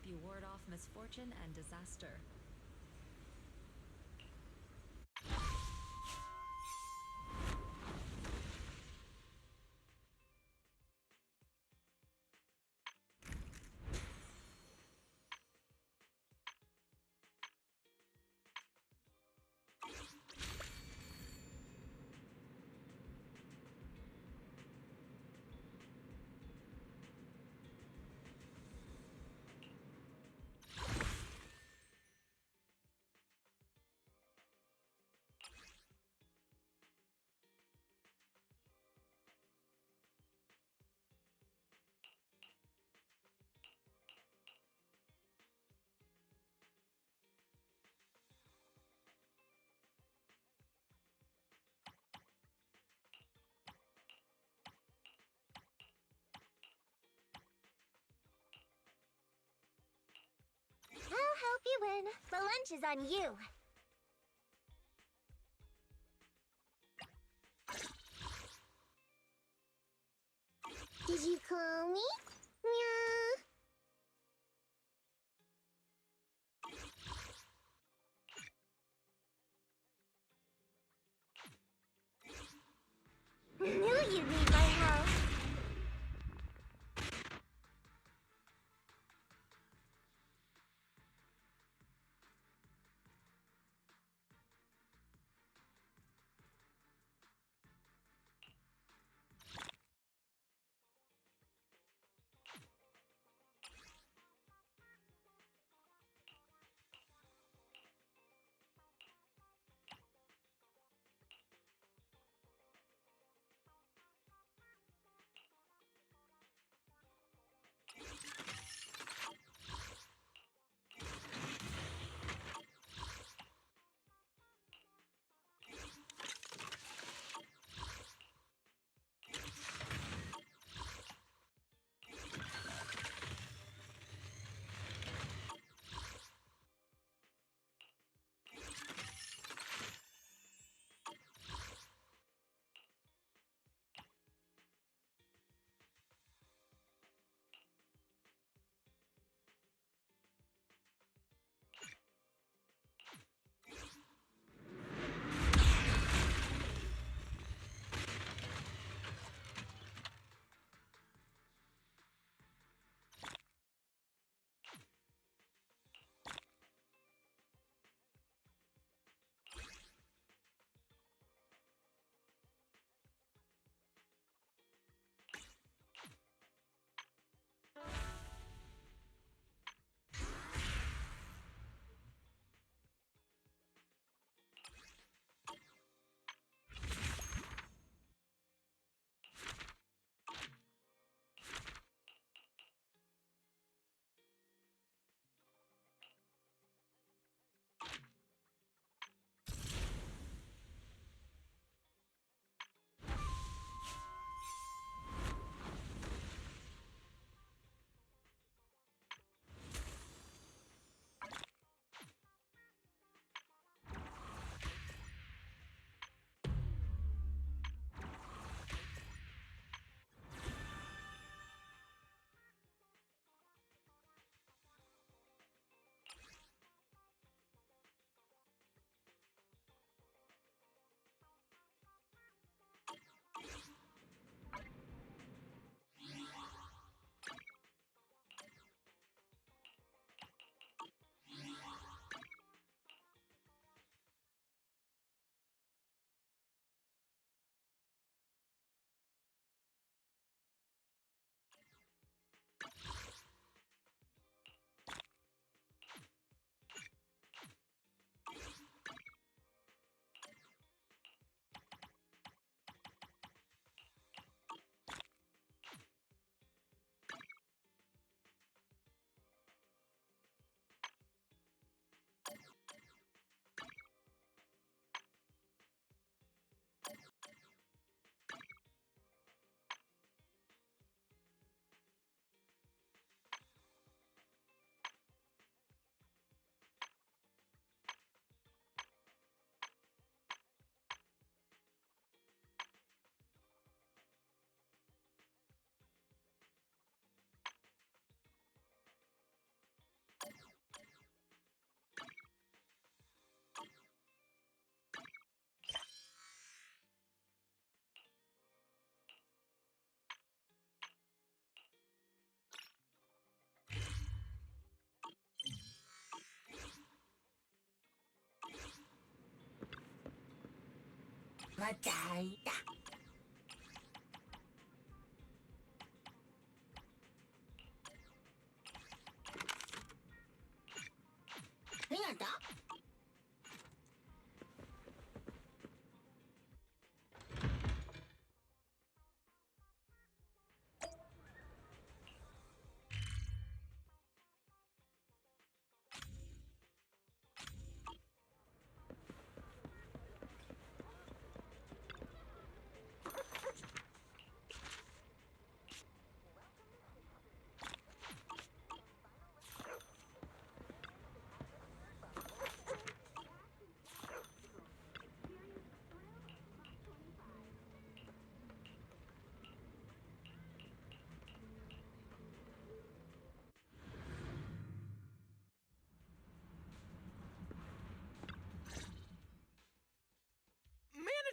help you ward off misfortune and disaster. I'll help you win. The lunch is on you. Did you call me? Yeah. Knew you'd need my help.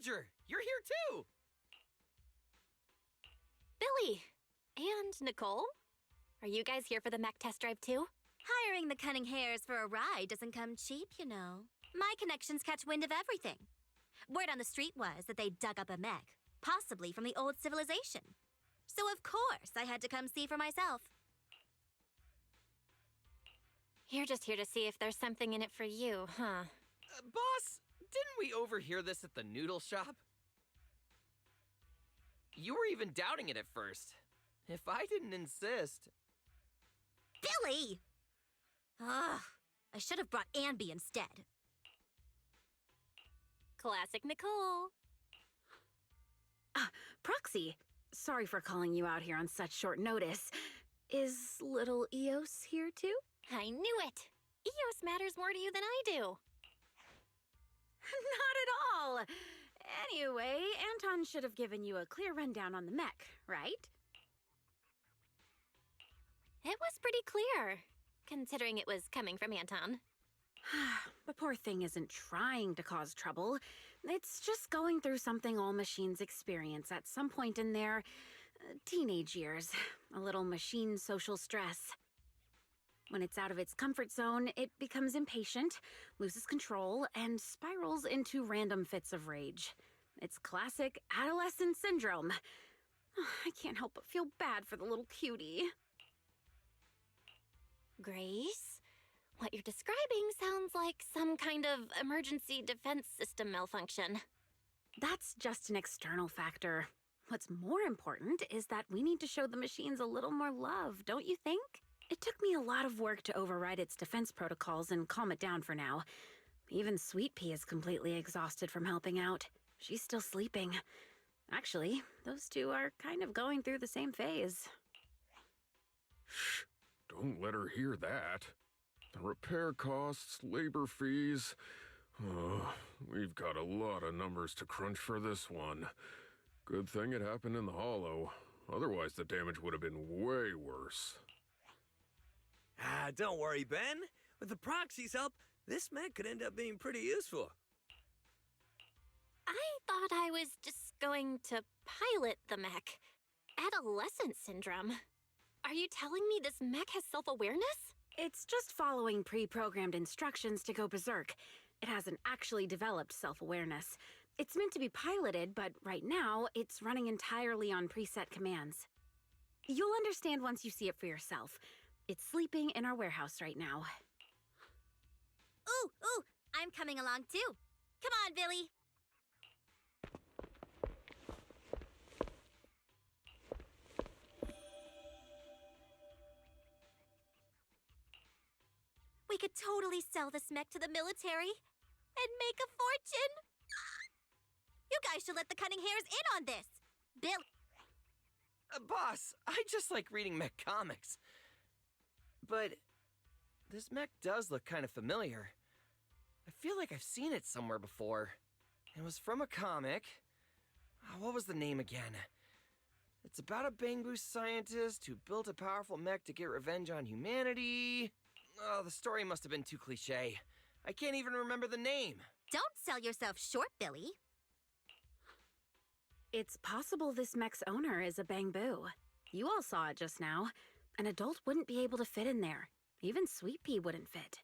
Manager, you're here too! Billy! And Nicole? Are you guys here for the mech test drive too? Hiring the cunning hares for a ride doesn't come cheap, you know. My connections catch wind of everything. Word on the street was that they dug up a mech, possibly from the old civilization. So of course I had to come see for myself. You're just here to see if there's something in it for you, huh? Boss, didn't we overhear this at the noodle shop? You were even doubting it at first. If I didn't insist. Billy! Ugh, I should have brought Anby instead. Classic Nicole. Proxy, sorry for calling you out here on such short notice. Is little Eos here too? I knew it! Eos matters more to you than I do. Not at all! Anyway, Anton should have given you a clear rundown on the mech, right? It was pretty clear, considering it was coming from Anton. The poor thing isn't trying to cause trouble. It's just going through something all machines experience at some point in their teenage years. A little machine social stress. When it's out of its comfort zone, it becomes impatient, loses control, and spirals into random fits of rage. It's classic adolescent syndrome. I can't help but feel bad for the little cutie. Grace? What you're describing sounds like some kind of emergency defense system malfunction. That's just an external factor. What's more important is that we need to show the machines a little more love, don't you think? It took me a lot of work to override its defense protocols and calm it down for now. Even Sweet Pea is completely exhausted from helping out. She's still sleeping. Actually, those two are kind of going through the same phase. Shh, don't let her hear that. The repair costs, labor fees. We've got a lot of numbers to crunch for this one. Good thing it happened in the hollow. Otherwise, the damage would have been way worse. Don't worry, Ben. With the proxy's help, this mech could end up being pretty useful. I thought I was just going to pilot the mech. Adolescent syndrome. Are you telling me this mech has self-awareness? It's just following pre-programmed instructions to go berserk. It hasn't actually developed self-awareness. It's meant to be piloted, but right now, it's running entirely on preset commands. You'll understand once you see it for yourself. It's sleeping in our warehouse right now. Ooh, I'm coming along too. Come on, Billy. We could totally sell this mech to the military and make a fortune. You guys should let the cunning hares in on this. Bill. Boss, I just like reading mech comics. But this mech does look kind of familiar. I feel like I've seen it somewhere before. It was from a comic. What was the name again? It's about a Bangbu scientist who built a powerful mech to get revenge on humanity. Oh, the story must have been too cliché. I can't even remember the name. Don't sell yourself short, Billy. It's possible this mech's owner is a Bangbu. You all saw it just now. An adult wouldn't be able to fit in there. Even Sweet Pea wouldn't fit.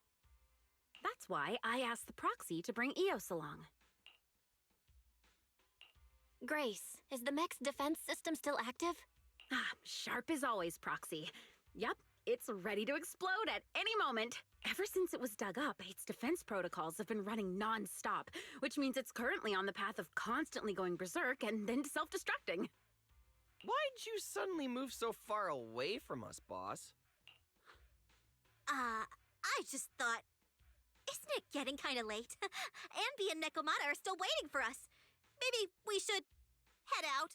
That's why I asked the proxy to bring Eos along. Grace, is the mech's defense system still active? Ah, sharp as always, Proxy. Yup, it's ready to explode at any moment. Ever since it was dug up, its defense protocols have been running non-stop, which means it's currently on the path of constantly going berserk and then self-destructing. Why'd you suddenly move so far away from us, boss? I just thought, isn't it getting kind of late? Anby and Nekomata are still waiting for us. Maybe we should head out.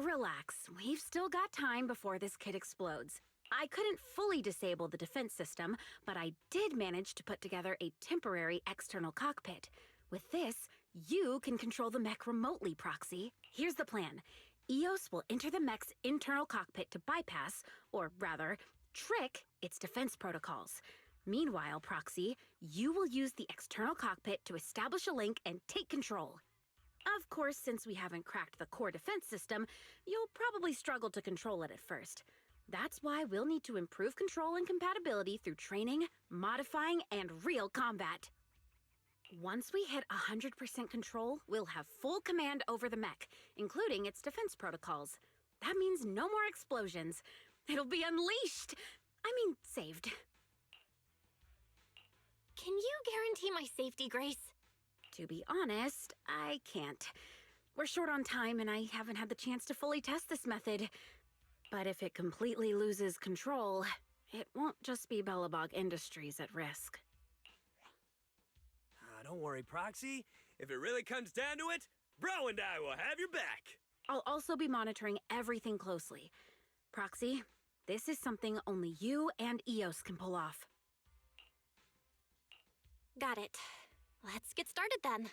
Relax, we've still got time before this kid explodes. I couldn't fully disable the defense system, but I did manage to put together a temporary external cockpit. With this, you can control the mech remotely, Proxy. Here's the plan. Eos will enter the mech's internal cockpit to bypass, or rather, trick its defense protocols. Meanwhile, Proxy, you will use the external cockpit to establish a link and take control. Of course, since we haven't cracked the core defense system, you'll probably struggle to control it at first. That's why we'll need to improve control and compatibility through training, modifying, and real combat. Once we hit 100% control, we'll have full command over the mech, including its defense protocols. That means no more explosions. It'll be unleashed. Saved. Can you guarantee my safety, Grace? To be honest, I can't. We're short on time and I haven't had the chance to fully test this method. But if it completely loses control, it won't just be Bellabog Industries at risk. Don't worry, Proxy. If it really comes down to it, Bro and I will have your back. I'll also be monitoring everything closely. Proxy, this is something only you and Eos can pull off. Got it. Let's get started then.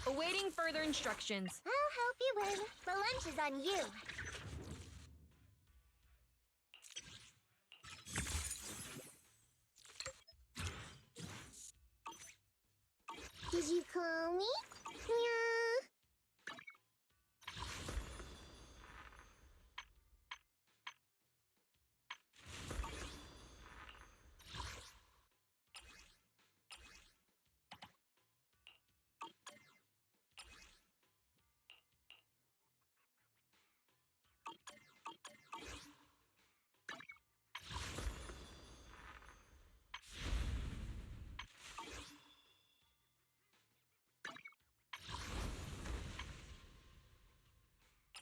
Awaiting further instructions. I'll help you win. The lunch is on you. Did you call me? Yeah.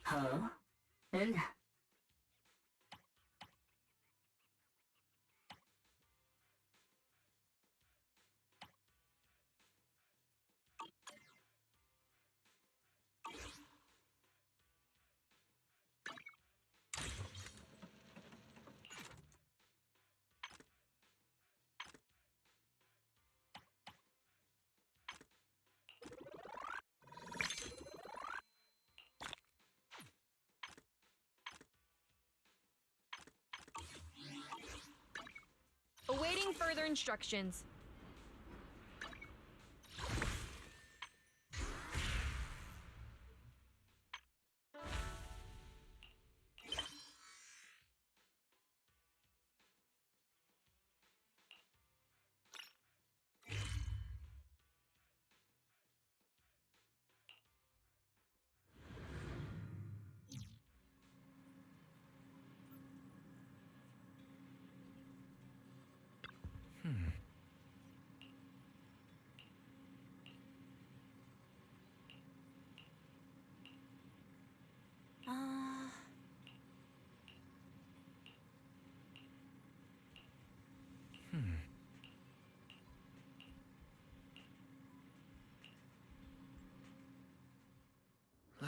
Huh? And Awaiting further instructions.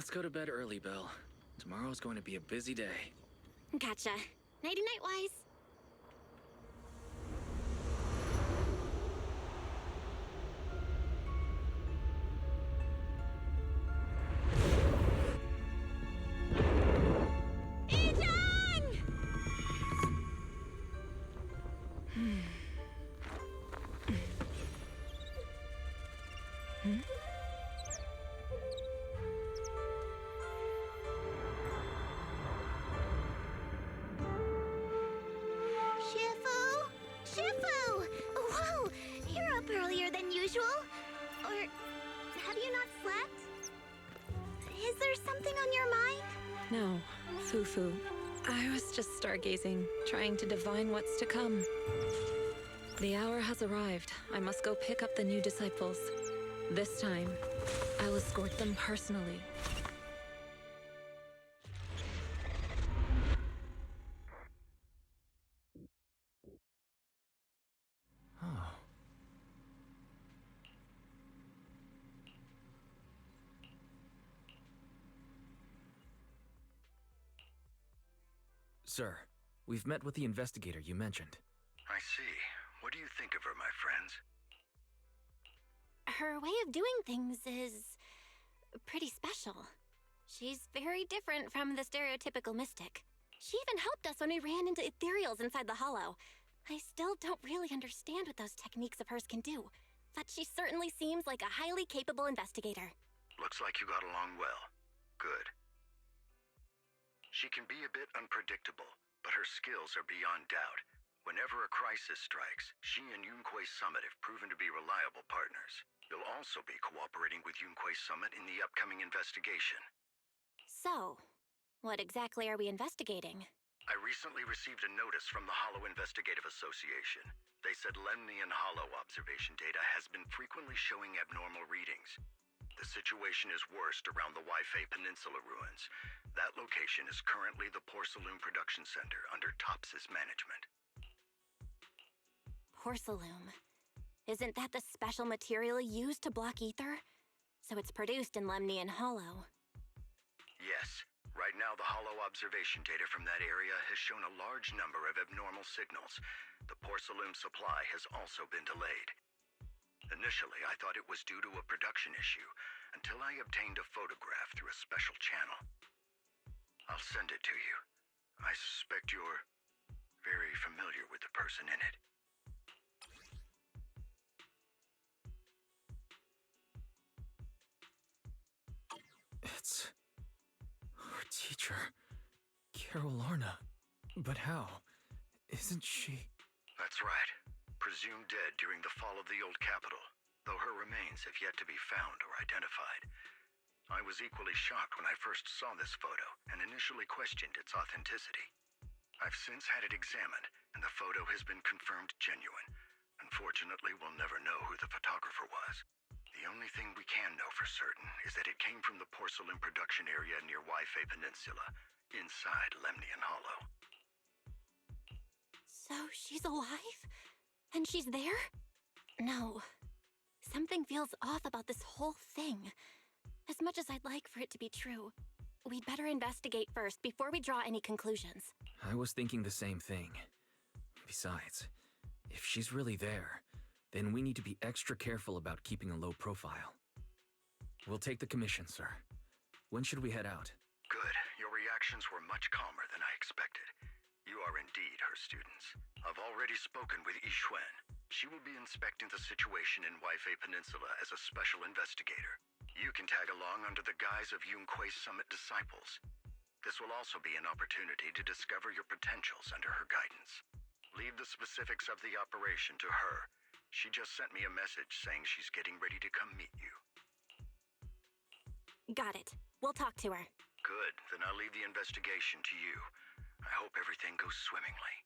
Let's go to bed early, Bill. Tomorrow's going to be a busy day. Gotcha. Nighty-night, Wise. Shifu! Shifu! Whoa! You're up earlier than usual. Or have you not slept? Is there something on your mind? No, Fufu. I was just stargazing, trying to divine what's to come. The hour has arrived. I must go pick up the new disciples. This time, I'll escort them personally. Oh. Sir, we've met with the investigator you mentioned. I see. What do you think of her, my friends? Her way of doing things is pretty special. She's very different from the stereotypical mystic. She even helped us when we ran into ethereals inside the hollow. I still don't really understand what those techniques of hers can do, but she certainly seems like a highly capable investigator. Looks like you got along well. Good. She can be a bit unpredictable, but her skills are beyond doubt. Whenever a crisis strikes, she and Yunquei Summit have proven to be reliable partners. You'll also be cooperating with Yunquei Summit in the upcoming investigation. So, what exactly are we investigating? I recently received a notice from the Hollow Investigative Association. They said Lemnian Hollow observation data has been frequently showing abnormal readings. The situation is worst around the Waifei Peninsula ruins. That location is currently the Porcelain Production Center under Tops's management. Porcelain. Isn't that the special material used to block ether? So it's produced in Lemnian Hollow. Yes. Right now, the Hollow observation data from that area has shown a large number of abnormal signals. The porcelain supply has also been delayed. Initially, I thought it was due to a production issue, until I obtained a photograph through a special channel. I'll send it to you. I suspect you're very familiar with the person in it. It's our teacher, Carol Lorna. But how? Isn't she? That's right. Presumed dead during the fall of the old capital, though her remains have yet to be found or identified. I was equally shocked when I first saw this photo and initially questioned its authenticity. I've since had it examined, and the photo has been confirmed genuine. Unfortunately, we'll never know who the photographer was. The only thing we can know for certain is that it came from the porcelain production area near Waifei Peninsula, inside Lemnian Hollow. So she's alive? And she's there? No. Something feels off about this whole thing. As much as I'd like for it to be true, we'd better investigate first before we draw any conclusions. I was thinking the same thing. Besides, if she's really there, then we need to be extra careful about keeping a low profile. We'll take the commission, sir. When should we head out? Good. Your reactions were much calmer than I expected. You are indeed her students. I've already spoken with Yixuan. She will be inspecting the situation in Waifei Peninsula as a special investigator. You can tag along under the guise of Yunquei Summit disciples. This will also be an opportunity to discover your potentials under her guidance. Leave the specifics of the operation to her. She just sent me a message saying she's getting ready to come meet you. Got it. We'll talk to her. Good. Then I'll leave the investigation to you. I hope everything goes swimmingly.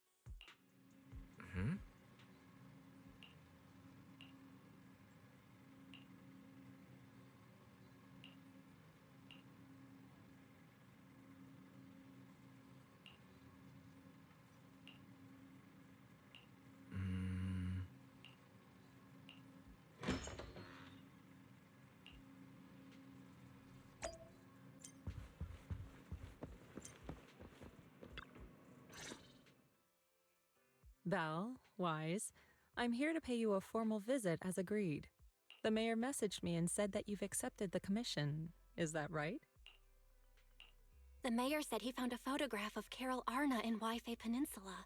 Hmm? Belle, Wise, I'm here to pay you a formal visit as agreed. The mayor messaged me and said that you've accepted the commission. Is that right? The mayor said he found a photograph of Carol Arna in Wi-Fi Peninsula.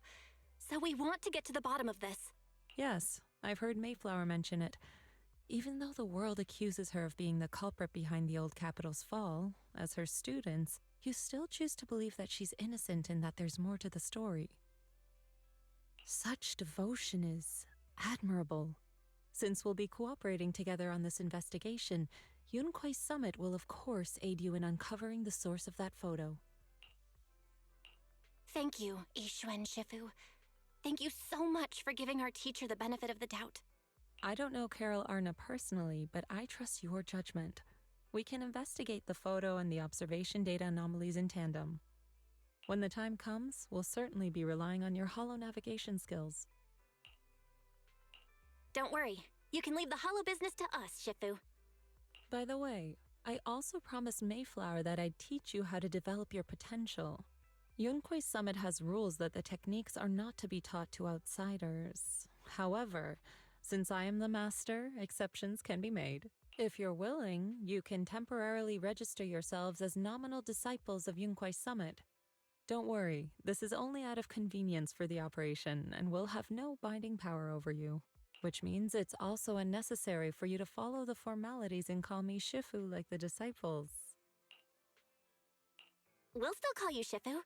So we want to get to the bottom of this. Yes, I've heard Mayflower mention it. Even though the world accuses her of being the culprit behind the old capital's fall, as her students, you still choose to believe that she's innocent and that there's more to the story. Such devotion is admirable. Since we'll be cooperating together on this investigation, Yunquei Summit will of course aid you in uncovering the source of that photo. Thank you, Yixuan Shifu. Thank you so much for giving our teacher the benefit of the doubt. I don't know Carol Arna personally, but I trust your judgment. We can investigate the photo and the observation data anomalies in tandem. When the time comes, we'll certainly be relying on your holo navigation skills. Don't worry. You can leave the holo business to us, Shifu. By the way, I also promised Mayflower that I'd teach you how to develop your potential. Yunquei Summit has rules that the techniques are not to be taught to outsiders. However, since I am the master, exceptions can be made. If you're willing, you can temporarily register yourselves as nominal disciples of Yunquei Summit. Don't worry, this is only out of convenience for the operation and will have no binding power over you. Which means it's also unnecessary for you to follow the formalities and call me Shifu like the disciples. We'll still call you Shifu.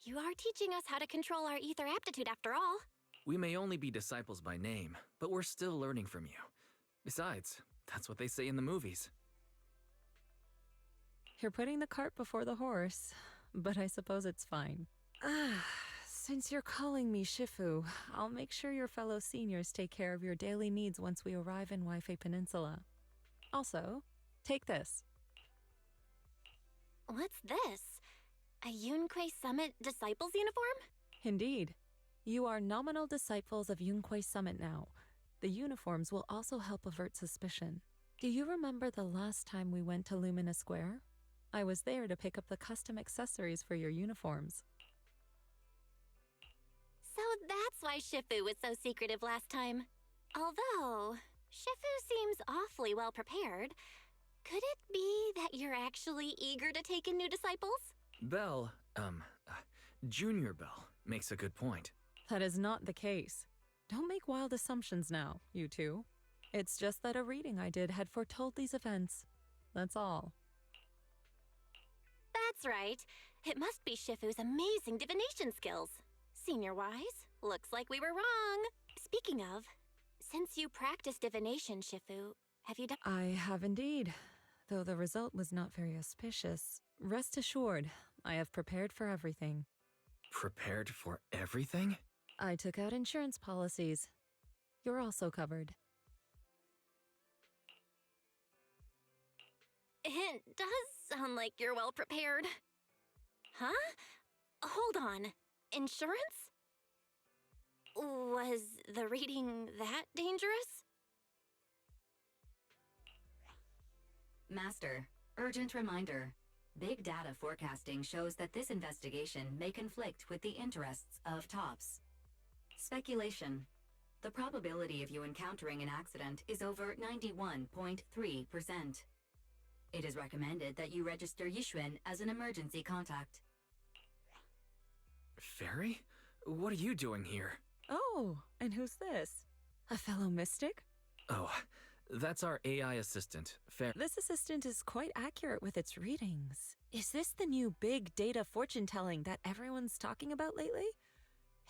You are teaching us how to control our ether aptitude after all. We may only be disciples by name, but we're still learning from you. Besides, that's what they say in the movies. You're putting the cart before the horse, but I suppose it's fine. Since you're calling me Shifu, I'll make sure your fellow seniors take care of your daily needs once we arrive in Wi-Fi Peninsula. Also, take this. What's this? A Yunquei Summit Disciples uniform? Indeed. You are nominal disciples of Yunquei Summit now. The uniforms will also help avert suspicion. Do you remember the last time we went to Lumina Square? I was there to pick up the custom accessories for your uniforms. So that's why Shifu was so secretive last time. Although, Shifu seems awfully well prepared. Could it be that you're actually eager to take in new disciples? Belle, Junior Belle, makes a good point. That is not the case. Don't make wild assumptions now, you two. It's just that a reading I did had foretold these events. That's all. That's right. It must be Shifu's amazing divination skills. Senior-wise, looks like we were wrong. Speaking of, since you practice divination, Shifu, have you done— I have indeed, though the result was not very auspicious. Rest assured, I have prepared for everything. Prepared for everything? I took out insurance policies. You're also covered. It does sound like you're well prepared. Huh? Hold on. Insurance? Was the reading that dangerous? Master, urgent reminder. Big data forecasting shows that this investigation may conflict with the interests of TOPS. Speculation. The probability of you encountering an accident is over 91.3%. It is recommended that you register Yixuan as an emergency contact. Fairy? What are you doing here? Oh, and who's this? A fellow mystic? Oh, that's our AI assistant, Fairy. This assistant is quite accurate with its readings. Is this the new big data fortune-telling that everyone's talking about lately?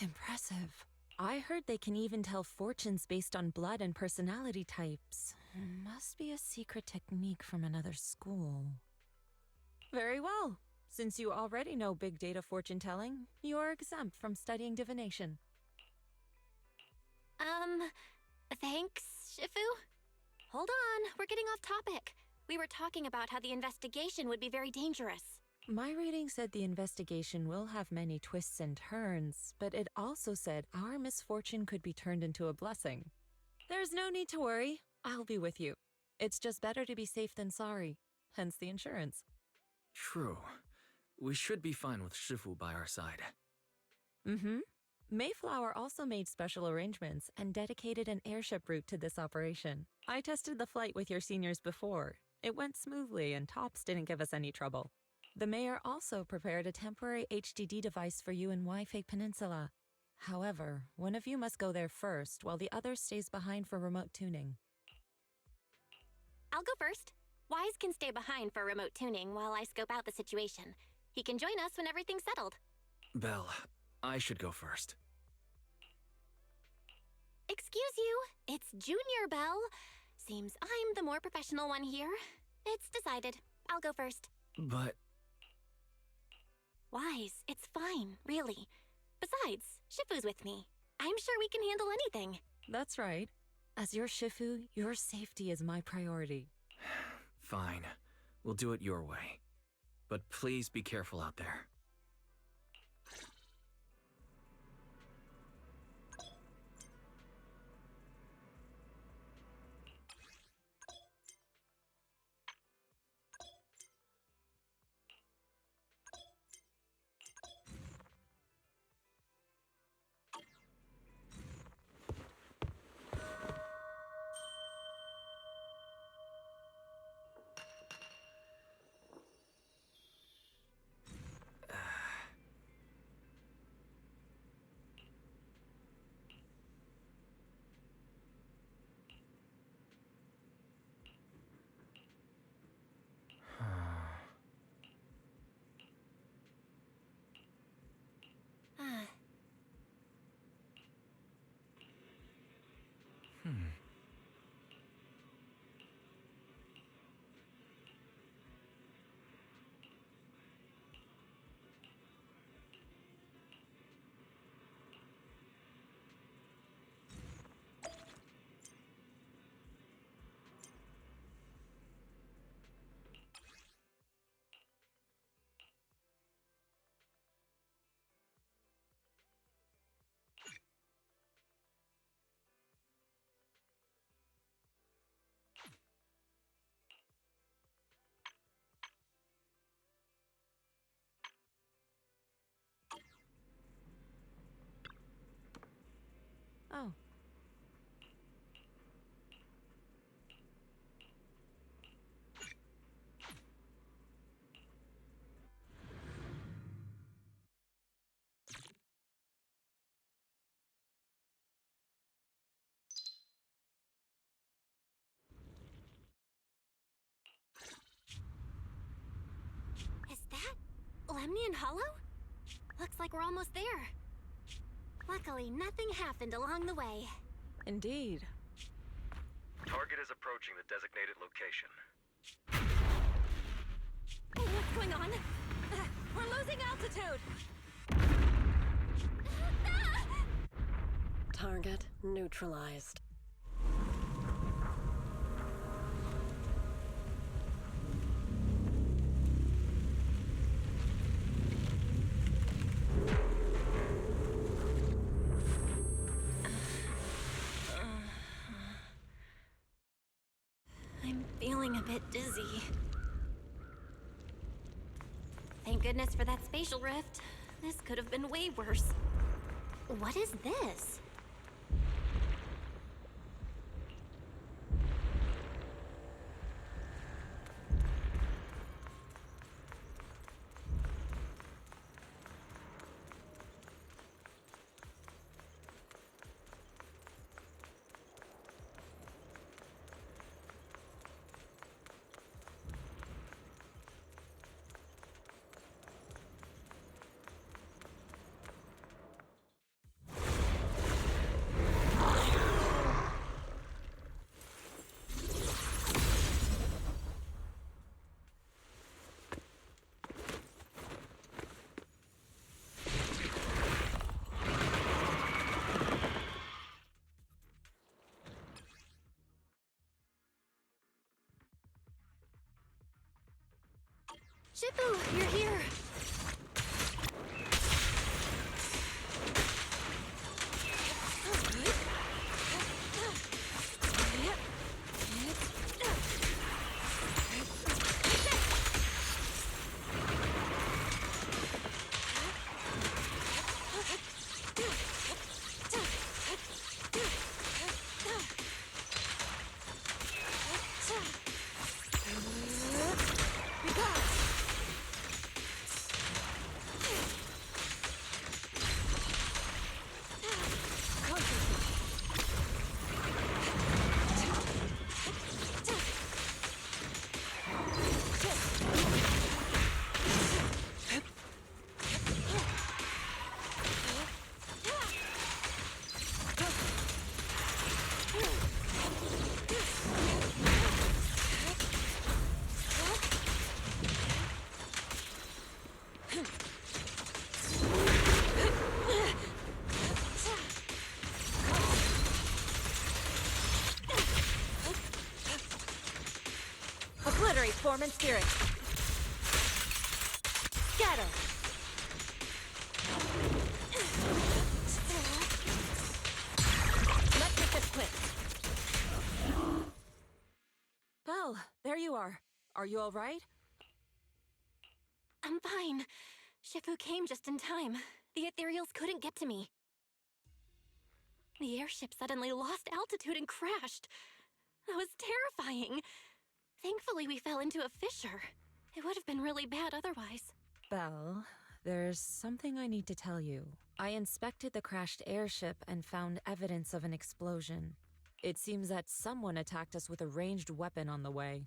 Impressive. I heard they can even tell fortunes based on blood and personality types. Must be a secret technique from another school. Very well. Since you already know big data fortune-telling, you are exempt from studying divination. Thanks, Shifu? Hold on, we're getting off topic. We were talking about how the investigation would be very dangerous. My reading said the investigation will have many twists and turns, but it also said our misfortune could be turned into a blessing. There's no need to worry. I'll be with you. It's just better to be safe than sorry, hence the insurance. True. We should be fine with Shifu by our side. Mm-hmm. Mayflower also made special arrangements and dedicated an airship route to this operation. I tested the flight with your seniors before. It went smoothly and Tops didn't give us any trouble. The mayor also prepared a temporary HDD device for you in Wi-Fi Peninsula. However, one of you must go there first while the other stays behind for remote tuning. I'll go first. Wise can stay behind for remote tuning while I scope out the situation. He can join us when everything's settled. Belle, I should go first. Excuse you, it's Junior Belle. Seems I'm the more professional one here. It's decided. I'll go first. But... Wise, it's fine, really. Besides, Shifu's with me. I'm sure we can handle anything. That's right. As your Shifu, your safety is my priority. Fine. We'll do it your way. But please be careful out there. Oh. Is that Lemnian Hollow? Looks like we're almost there. Luckily, nothing happened along the way. Indeed. Target is approaching the designated location. What's going on? We're losing altitude! Target neutralized. I'm feeling a bit dizzy. Thank goodness for that spatial rift. This could have been way worse. What is this? Shifu, you're here! Dormant spirit. Scatter. Let's get this quick. Belle, there you are. Are you all right? I'm fine. Shifu came just in time. The ethereals couldn't get to me. The airship suddenly lost altitude and crashed. That was terrifying. Thankfully, we fell into a fissure. It would have been really bad otherwise. Belle, there's something I need to tell you. I inspected the crashed airship and found evidence of an explosion. It seems that someone attacked us with a ranged weapon on the way.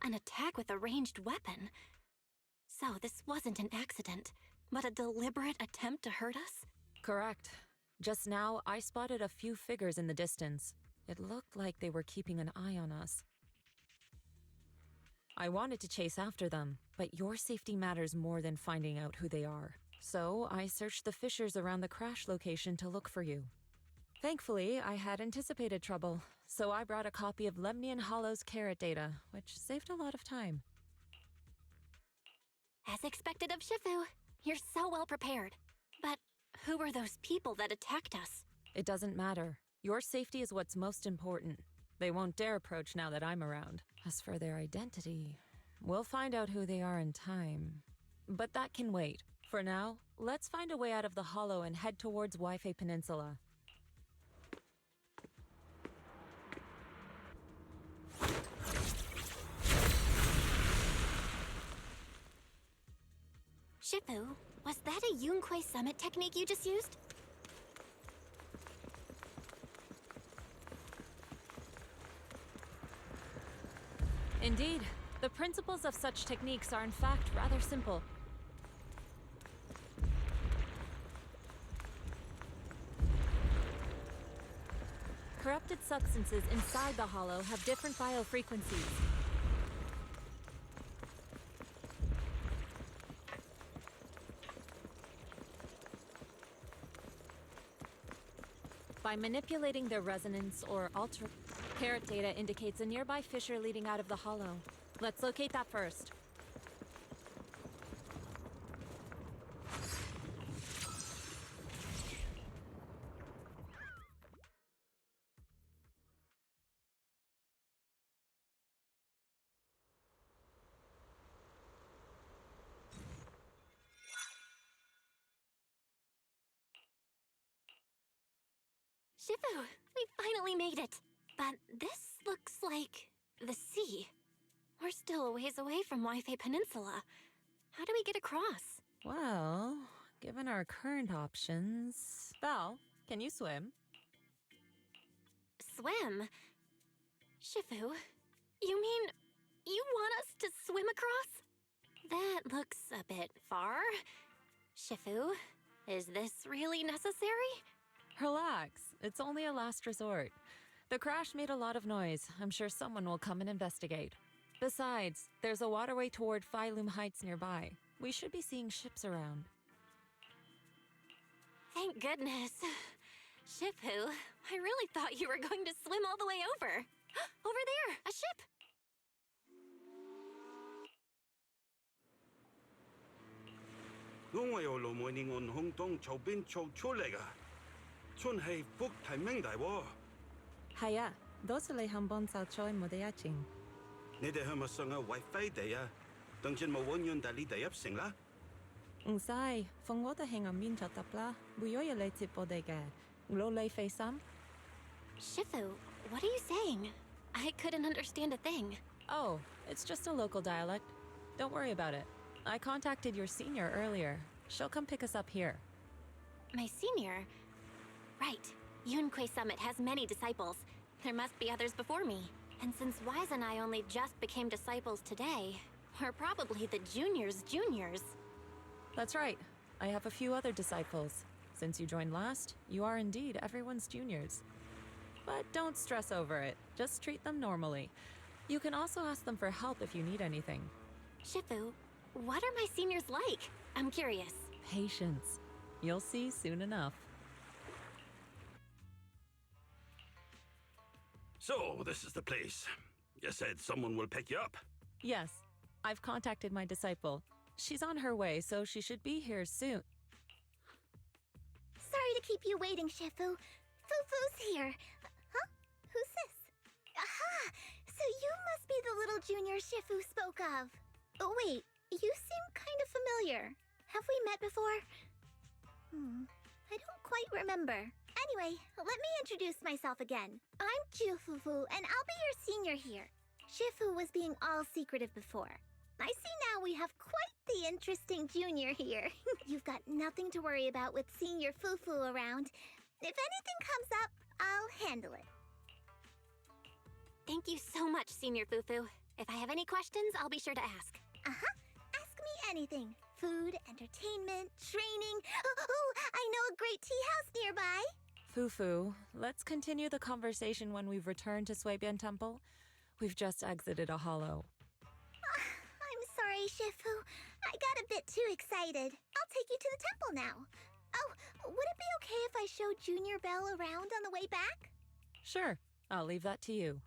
An attack with a ranged weapon? So this wasn't an accident, but a deliberate attempt to hurt us? Correct. Just now, I spotted a few figures in the distance. It looked like they were keeping an eye on us. I wanted to chase after them, but your safety matters more than finding out who they are. So I searched the fissures around the crash location to look for you. Thankfully, I had anticipated trouble, so I brought a copy of Lemnian Hollow's carrot data, which saved a lot of time. As expected of Shifu, you're so well prepared. But who were those people that attacked us? It doesn't matter. Your safety is what's most important. They won't dare approach now that I'm around. As for their identity, we'll find out who they are in time. But that can wait. For now, let's find a way out of the hollow and head towards Wi-Fi Peninsula. Shifu, was that a Yunquei Summit technique you just used? Indeed. The principles of such techniques are in fact rather simple. Corrupted substances inside the hollow have different biofrequencies. By manipulating their resonance or alter... Carrot data indicates a nearby fissure leading out of the hollow. Let's locate that first. Shifu, we finally made it. But this looks like the sea. We're still a ways away from Wi-Fi Peninsula. How do we get across? Well, given our current options... Val, can you swim? Swim? Shifu, you mean you want us to swim across? That looks a bit far. Shifu, is this really necessary? Relax, it's only a last resort. The crash made a lot of noise. I'm sure someone will come and investigate. Besides, there's a waterway toward Phylum Heights nearby. We should be seeing ships around. Thank goodness. Shifu, I really thought you were going to swim all the way over. Over there, a ship! 我由盧梅尼岸空洞周邊做出嚟噶，真係福提名大喎。係啊，多謝你肯幫手做我哋一程。你哋係咪上嘅 WiFi 地啊？當陣冇揾完大呢地入城啦。唔使，放我哋喺岸邊就得啦，冇嘢你接我哋嘅，攞你費心。Shifu, what are you saying? I couldn't understand a thing. Oh, it's just a local dialect. Don't worry about it. I contacted your senior earlier. She'll come pick us up here. My senior? Right. Yunquei Summit has many disciples. There must be others before me. And since Wise and I only just became disciples today, we're probably the juniors' juniors. That's right. I have a few other disciples. Since you joined last, you are indeed everyone's juniors. But don't stress over it. Just treat them normally. You can also ask them for help if you need anything. Shifu, what are my seniors like? I'm curious. Patience. You'll see soon enough. So, this is the place. You said someone will pick you up. Yes, I've contacted my disciple. She's on her way, so she should be here soon. Sorry to keep you waiting, Shifu. Fufu's here. Huh? Who's this? Aha! So you must be the little junior Shifu spoke of. Oh, wait. You seem kind of familiar. Have we met before? I don't quite remember. Anyway, let me introduce myself again. I'm Jufufu, and I'll be your senior here. Shifu was being all secretive before. I see now we have quite the interesting junior here. You've got nothing to worry about with senior Fufu around. If anything comes up, I'll handle it. Thank you so much, Senior Fufu. If I have any questions, I'll be sure to ask. Ask me anything. Food, entertainment, training. Oh, I know a great tea house nearby. Fufu, let's continue the conversation when we've returned to Suibian Temple. We've just exited a hollow. I'm sorry, Shifu. I got a bit too excited. I'll take you to the temple now. Oh, would it be okay if I showed Junior Belle around on the way back? Sure, I'll leave that to you.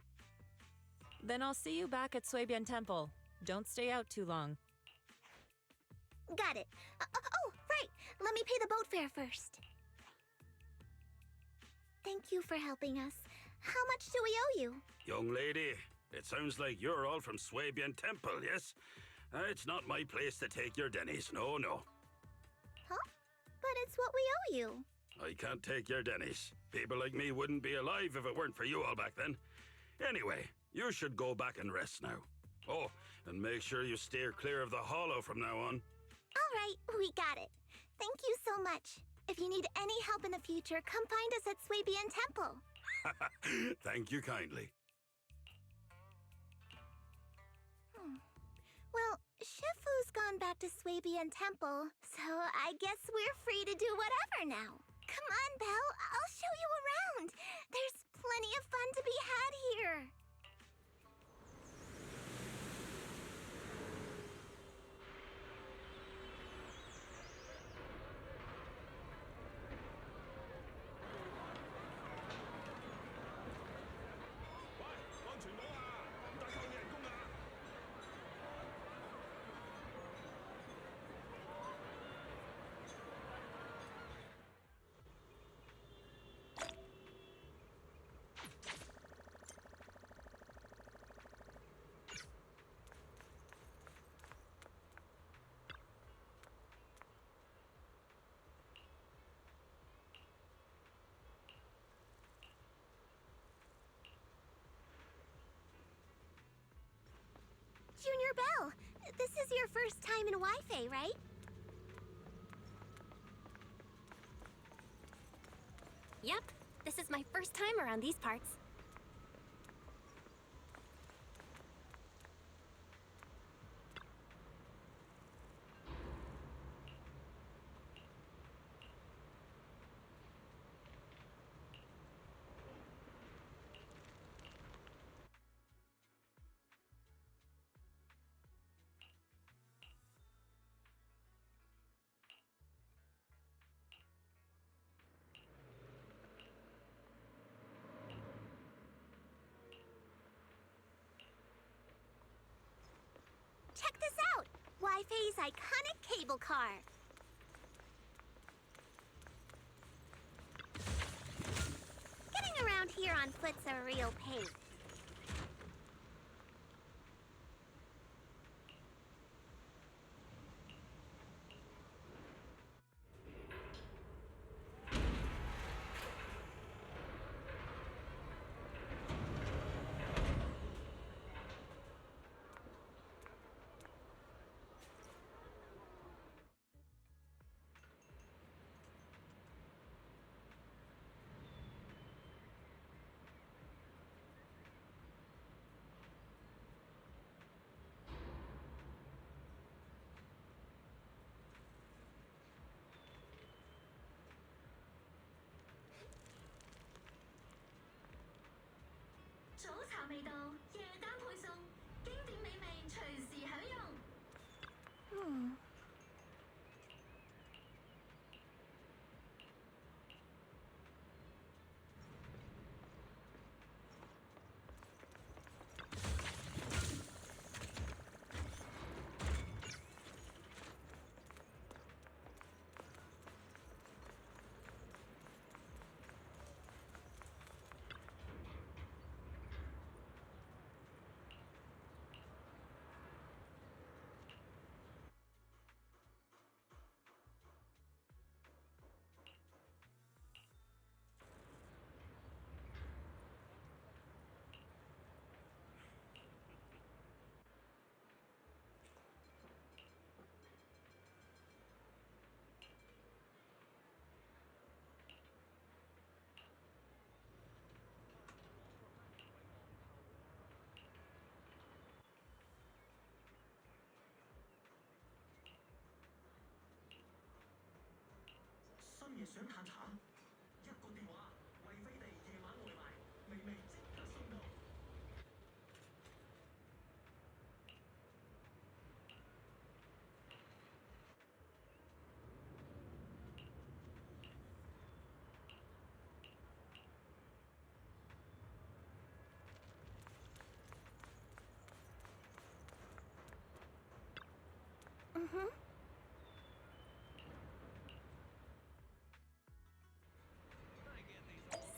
Then I'll see you back at Suibian Temple. Don't stay out too long. Got it. Oh, right. Let me pay the boat fare first. Thank you for helping us. How much do we owe you? Young lady, it sounds like you're all from Suibian Temple, yes? It's not my place to take your dennies, no. Huh? But it's what we owe you. I can't take your dennies. People like me wouldn't be alive if it weren't for you all back then. Anyway, you should go back and rest now. Oh, and make sure you steer clear of the hollow from now on. All right, we got it. Thank you so much. If you need any help in the future, come find us at Suibian Temple. Thank you kindly. Well, Shifu's gone back to Suibian Temple, so I guess we're free to do whatever now. Come on, Belle, I'll show you around. There's plenty of fun to be had here. Junior Belle, this is your first time in Wi-Fi, right? Yep, this is my first time around these parts. Check this out! Wi-Fi's iconic cable car. Getting around here on foot's a real pain.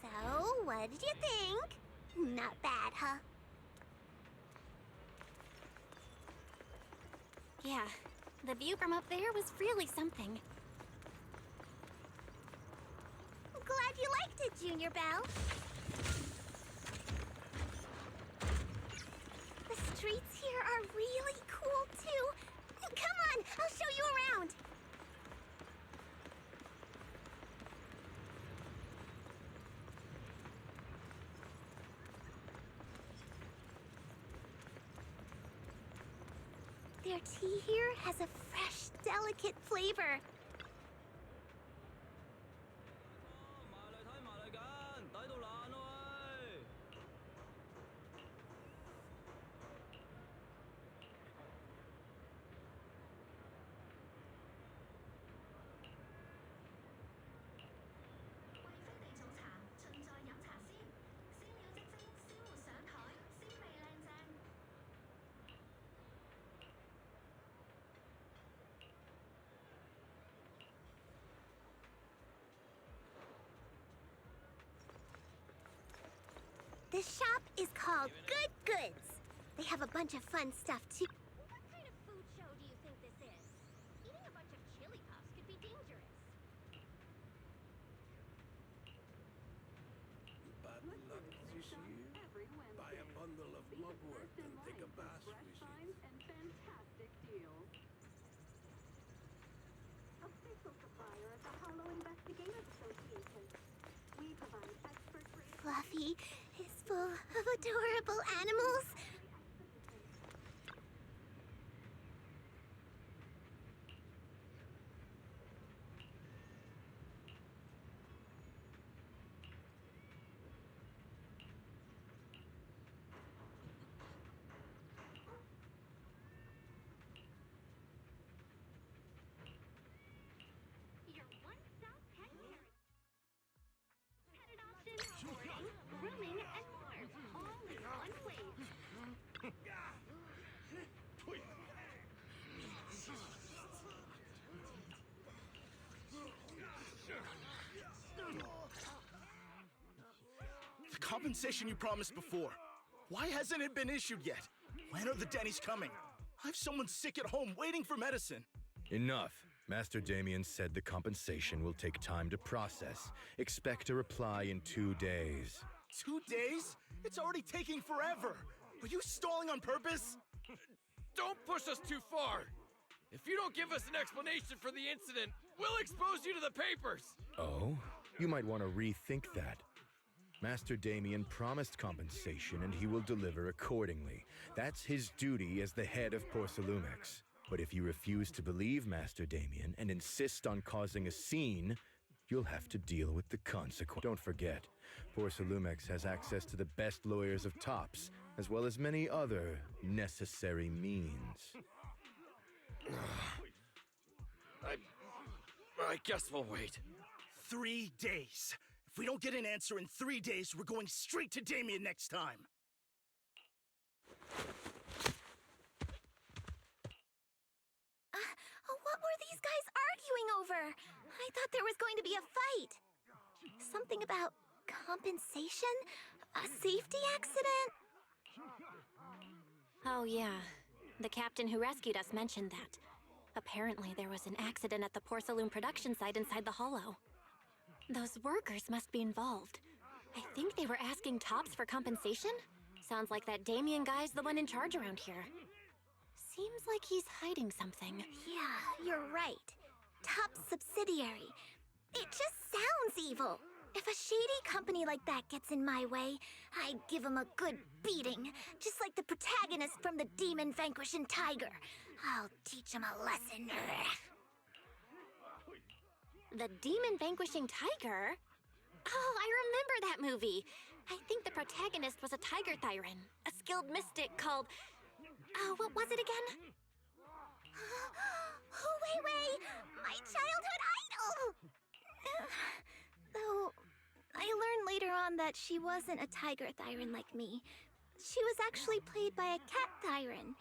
So, what did you think? Not bad, huh? Yeah, the view from up there was really something. Glad you liked it, Junior Belle. The streets here are really cool, too. Come on, I'll show you around. Their tea here has a fresh, delicate flavor. This shop is called Good Goods. They have a bunch of fun stuff, too. What kind of food show do you think this is? Eating a bunch of chili puffs could be dangerous. Bad luck this year. Buy a bundle of mugwort and take a bath with you. and fantastic deals. Official supplier of the Hollow Investigators Association. We provide expert grade. Fluffy is full of adorable animals. Your one-stop pet care. Pet adoption, boarding, grooming, and more. All in one place. The compensation you promised before. Why hasn't it been issued yet? When are the Denny's coming? I have someone sick at home waiting for medicine. Enough. Master Damien said the compensation will take time to process. Expect a reply in 2 days. 2 days? It's already taking forever. Are you stalling on purpose? Don't push us too far! If you don't give us an explanation for the incident, we'll expose you to the papers! Oh? You might want to rethink that. Master Damien promised compensation and he will deliver accordingly. That's his duty as the head of Porcelumex. But if you refuse to believe Master Damien and insist on causing a scene, you'll have to deal with the consequence. Don't forget, Porcelumex has access to the best lawyers of Tops, as well as many other necessary means. I guess we'll wait. 3 days. If we don't get an answer in 3 days, we're going straight to Damien next time. What were these guys arguing over? I thought there was going to be a fight. Something about compensation? A safety accident? Oh, yeah. The captain who rescued us mentioned that. Apparently, there was an accident at the Porcelain production site inside the Hollow. Those workers must be involved. I think they were asking Tops for compensation? Sounds like that Damien guy's the one in charge around here. Seems like he's hiding something. Yeah, you're right. Top subsidiary. It just sounds evil. If a shady company like that gets in my way, I'd give him a good beating, just like the protagonist from the Demon Vanquishing Tiger. I'll teach him a lesson. The demon vanquishing tiger? Oh, I remember that movie. I think the protagonist was a tiger thyran, a skilled mystic called... Oh, what was it again? Wei, my childhood idol! Though, I learned later on that she wasn't a tiger thyran like me. She was actually played by a cat thyran.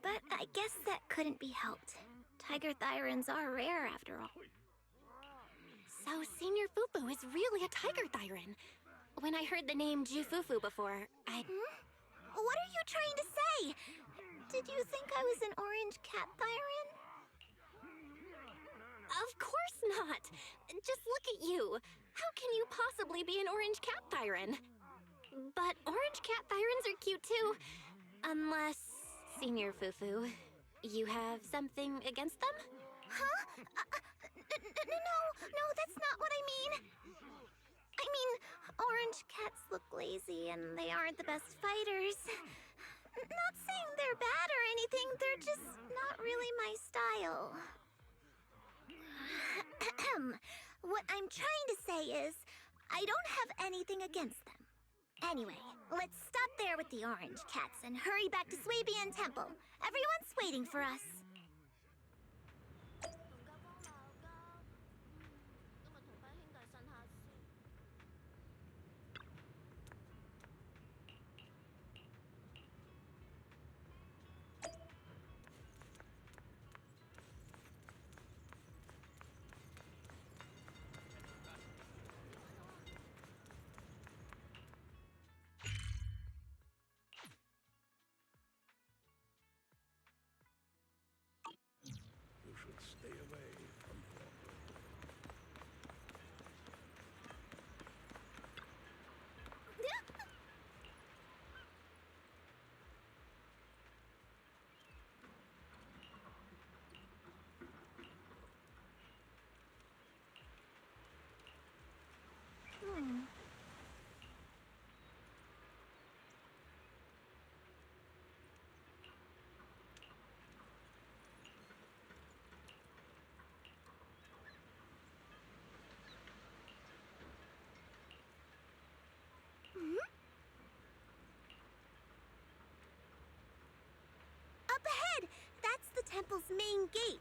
But I guess that couldn't be helped. Tiger thyrans are rare after all. So Senior Fufu is really a tiger thyran. When I heard the name Jufufu before, I... What are you trying to say? Did you think I was an orange cat thyran? Of course not! Just look at you. How can you possibly be an orange cat thyran? But orange cat thyrans are cute too. Unless, Senior Fufu, you have something against them? Huh? No, that's not what I mean. I mean, orange cats look lazy and they aren't the best fighters. Not saying they're bad or anything, they're just not really my style. What I'm trying to say is, I don't have anything against them. Anyway, let's stop there with the orange cats and hurry back to Swabian Temple. Everyone's waiting for us. You should stay away from Up ahead! That's the temple's main gate.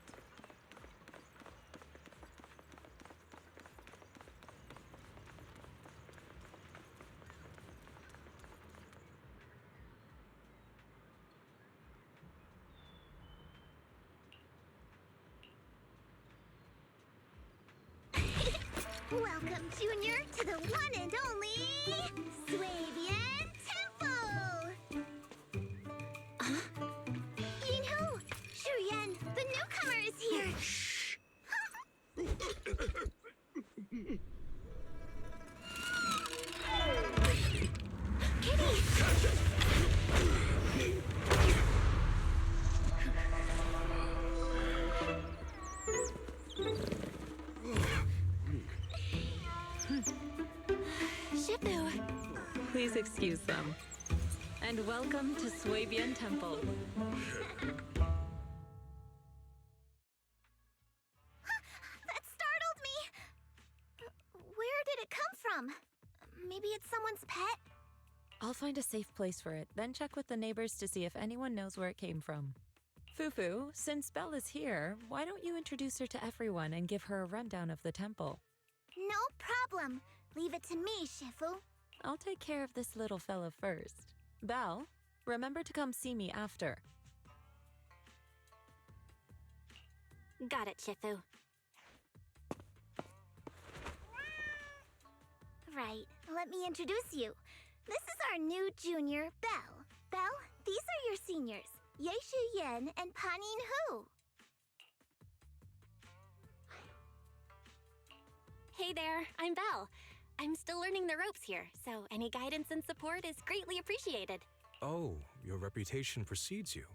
Welcome, Junior, to the one and only Swabian Temple! Yinhu! Shuyan, the newcomer is here! Shh! Kitty! Shifu! Please excuse them. And welcome to Swabian Temple. That startled me! Where did it come from? Maybe it's someone's pet? I'll find a safe place for it, then check with the neighbors to see if anyone knows where it came from. Fufu, since Belle is here, why don't you introduce her to everyone and give her a rundown of the temple? No problem. Leave it to me, Shifu. I'll take care of this little fella first. Belle, remember to come see me after. Got it, Shifu. Right, let me introduce you. This is our new junior, Belle. Belle, these are your seniors, Yeishu Yen and Panin Hu. Hey there, I'm Belle. I'm still learning the ropes here, so any guidance and support is greatly appreciated. Oh, your reputation precedes you.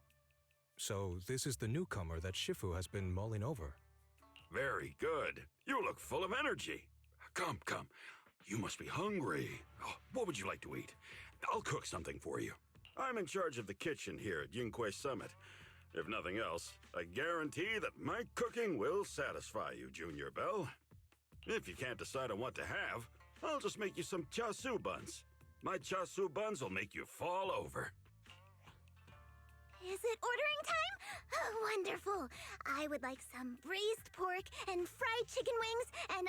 So this is the newcomer that Shifu has been mulling over. Very good. You look full of energy. Come. You must be hungry. Oh, what would you like to eat? I'll cook something for you. I'm in charge of the kitchen here at Yunque Summit. If nothing else, I guarantee that my cooking will satisfy you, Junior Belle. If you can't decide on what to have, I'll just make you some chasu buns. My chasu buns will make you fall over. Is it ordering time? Oh, wonderful. I would like some braised pork and fried chicken wings and,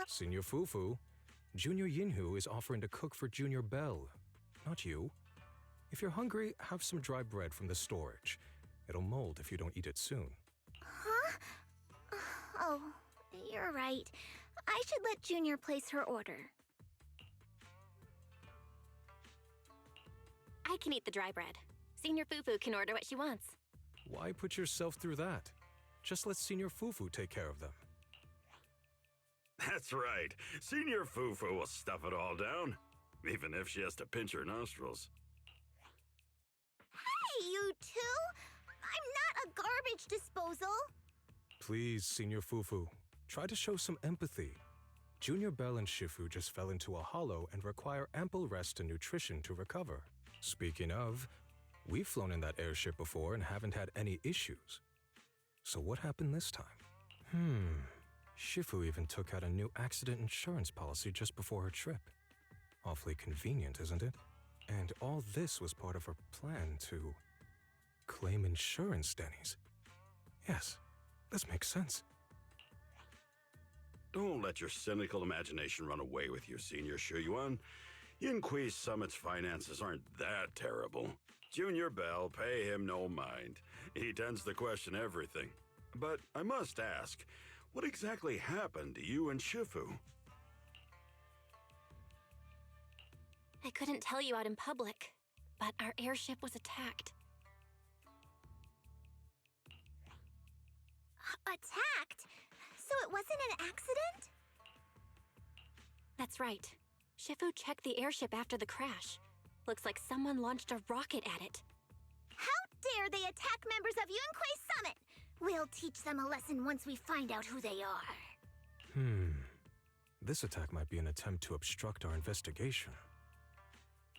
Senior Fufu, Junior Yinhu is offering to cook for Junior Belle, not you. If you're hungry, have some dry bread from the storage. It'll mold if you don't eat it soon. Huh? Oh, you're right. I should let Junior place her order. I can eat the dry bread. Senior Fufu can order what she wants. Why put yourself through that? Just let Senior Fufu take care of them. That's right. Senior Fufu will stuff it all down, even if she has to pinch her nostrils. Hey, you two! I'm not a garbage disposal! Please, Senior Fufu, try to show some empathy. Junior Belle and Shifu just fell into a hollow and require ample rest and nutrition to recover. Speaking of, we've flown in that airship before and haven't had any issues. So what happened this time? Shifu even took out a new accident insurance policy just before her trip. Awfully convenient, isn't it? And all this was part of her plan to claim insurance, Denny's. Yes, this makes sense. Don't let your cynical imagination run away with you, Senior Shuyuan. Yinhui Summit's finances aren't that terrible. Junior Belle, pay him no mind. He tends to question everything. But I must ask, what exactly happened to you and Shifu? I couldn't tell you out in public, but our airship was attacked. Attacked? So it wasn't an accident? That's right. Shifu checked the airship after the crash. Looks like someone launched a rocket at it. How dare they attack members of Yunquei Summit? We'll teach them a lesson once we find out who they are. This attack might be an attempt to obstruct our investigation.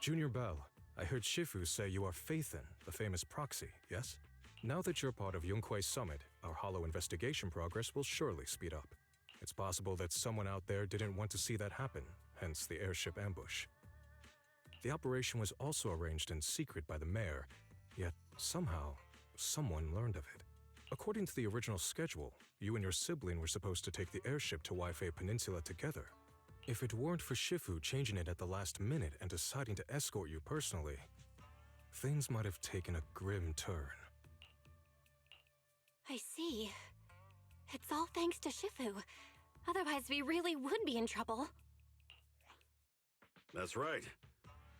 Junior Belle, I heard Shifu say you are Faithin, the famous proxy, yes? Now that you're part of Yunquei Summit, our hollow investigation progress will surely speed up. It's possible that someone out there didn't want to see that happen, hence the airship ambush. The operation was also arranged in secret by the mayor, yet somehow, someone learned of it. According to the original schedule, you and your sibling were supposed to take the airship to Waifei Peninsula together. If it weren't for Shifu changing it at the last minute and deciding to escort you personally, things might have taken a grim turn. I see. It's all thanks to Shifu. Otherwise, we really would be in trouble. That's right.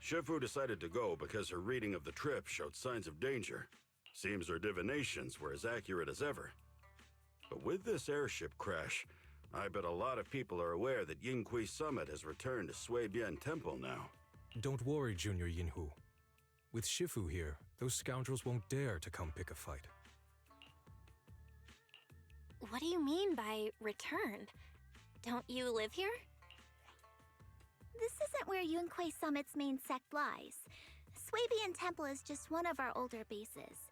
Shifu decided to go because her reading of the trip showed signs of danger. Seems her divinations were as accurate as ever. But with this airship crash, I bet a lot of people are aware that Yinhui Summit has returned to Suibian Temple now. Don't worry, Junior Yinhu. With Shifu here, those scoundrels won't dare to come pick a fight. What do you mean by returned? Don't you live here? This isn't where Yunquei Summit's main sect lies. Suibian Temple is just one of our older bases.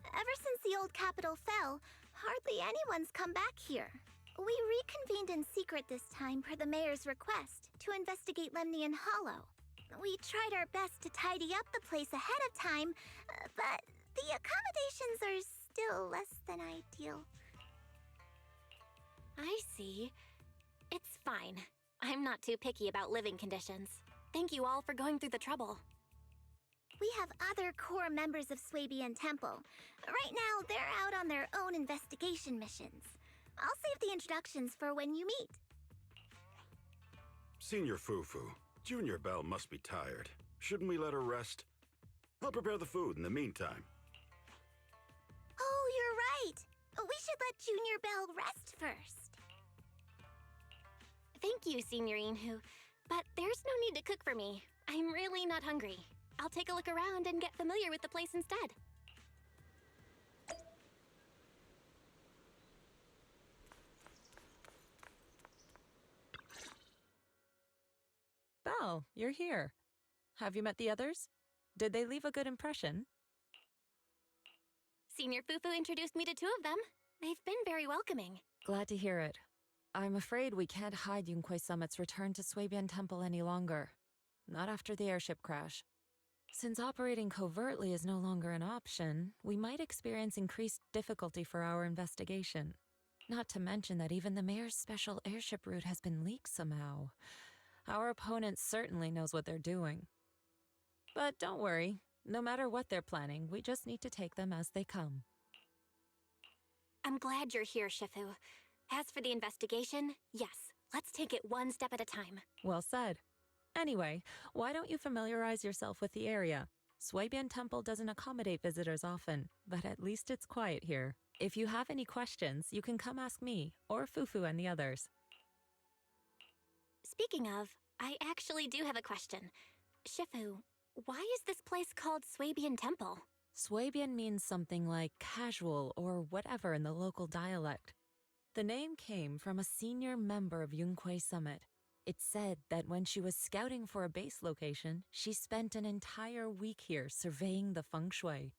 Ever since the old capital fell, hardly anyone's come back here. We reconvened in secret this time per the mayor's request to investigate Lemnian Hollow. We tried our best to tidy up the place ahead of time, but the accommodations are still less than ideal. I see. It's fine. I'm not too picky about living conditions. Thank you all for going through the trouble. We have other core members of Suibian Temple. Right now, they're out on their own investigation missions. I'll save the introductions for when you meet. Senior Fufu, Junior Belle must be tired. Shouldn't we let her rest? I'll prepare the food in the meantime. Oh, you're right. We should let Junior Belle rest first. Thank you, Senior Yinhu, but there's no need to cook for me. I'm really not hungry. I'll take a look around and get familiar with the place instead. Belle, you're here. Have you met the others? Did they leave a good impression? Senior Fufu introduced me to two of them. They've been very welcoming. Glad to hear it. I'm afraid we can't hide Yunquei Summit's return to Swabian Temple any longer. Not after the airship crash. Since operating covertly is no longer an option, we might experience increased difficulty for our investigation. Not to mention that even the mayor's special airship route has been leaked somehow. Our opponent certainly knows what they're doing. But don't worry, no matter what they're planning, we just need to take them as they come. I'm glad you're here, Shifu. As for the investigation, yes, let's take it one step at a time. Well said. Anyway, why don't you familiarize yourself with the area? Swabian Temple doesn't accommodate visitors often, but at least it's quiet here. If you have any questions, you can come ask me, or Fufu and the others. Speaking of, I actually do have a question. Shifu, why is this place called Swabian Temple? Swabian means something like casual or whatever in the local dialect. The name came from a senior member of Yunquei Summit. It's said that when she was scouting for a base location, she spent an entire week here surveying the feng shui.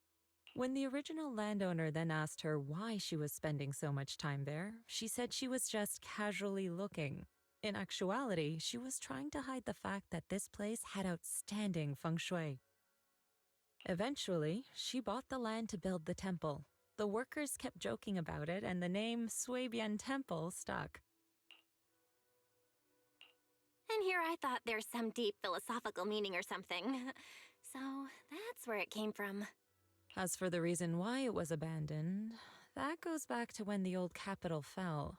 When the original landowner then asked her why she was spending so much time there, she said she was just casually looking. In actuality, she was trying to hide the fact that this place had outstanding feng shui. Eventually, she bought the land to build the temple. The workers kept joking about it, and the name Swabian Temple stuck. And here I thought there's some deep philosophical meaning or something. So that's where it came from. As for the reason why it was abandoned, that goes back to when the old capital fell.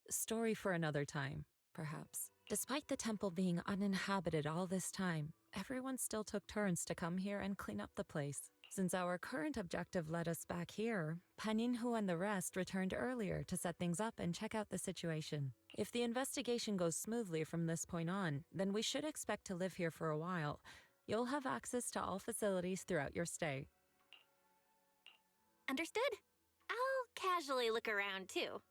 Story for another time, perhaps. Despite the temple being uninhabited all this time, everyone still took turns to come here and clean up the place. Since our current objective led us back here, Paninhu and the rest returned earlier to set things up and check out the situation. If the investigation goes smoothly from this point on, then we should expect to live here for a while. You'll have access to all facilities throughout your stay. Understood? I'll casually look around, too.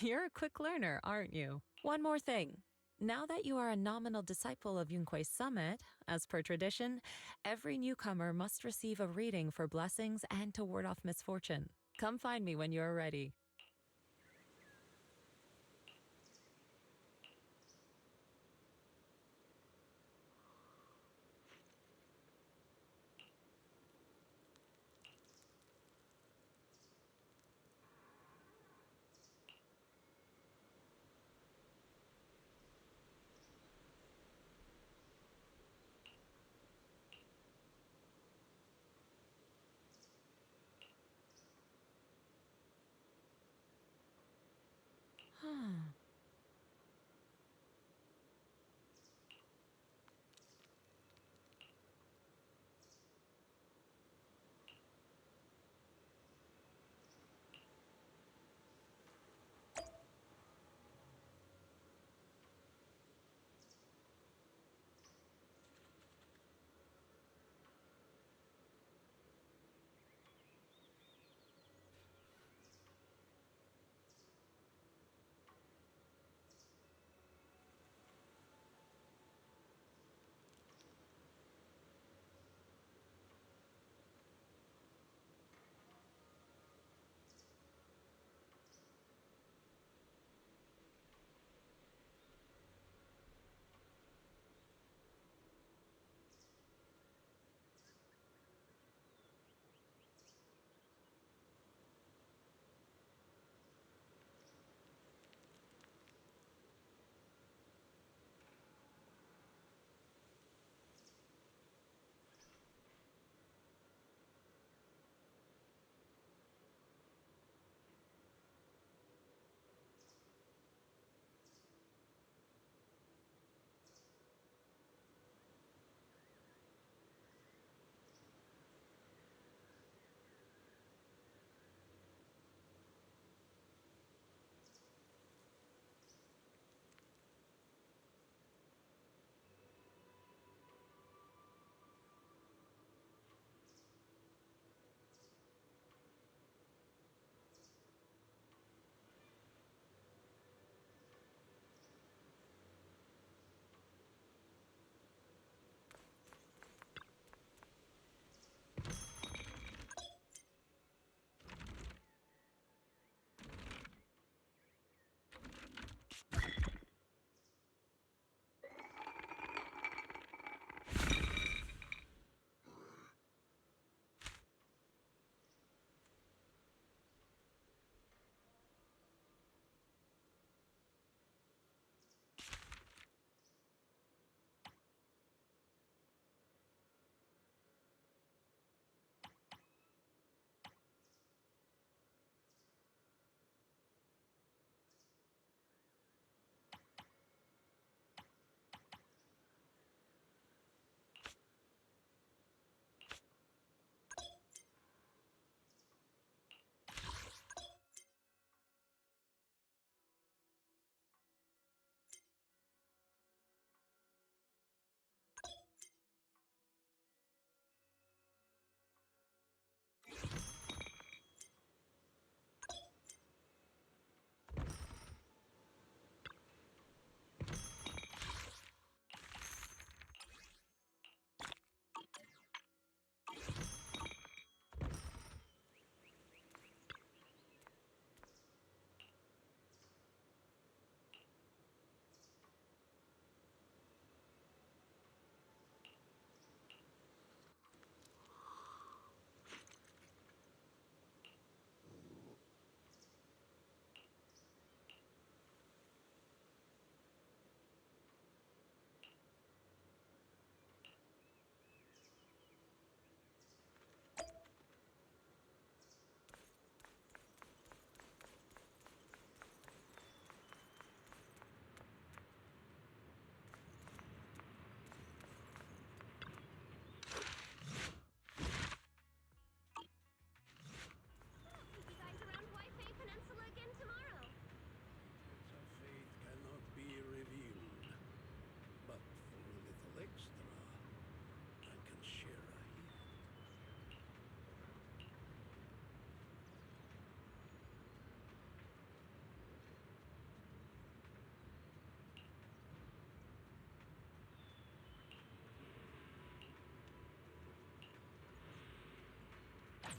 You're a quick learner, aren't you? One more thing. Now that you are a nominal disciple of Yunquei Summit, as per tradition, every newcomer must receive a reading for blessings and to ward off misfortune. Come find me when you are ready.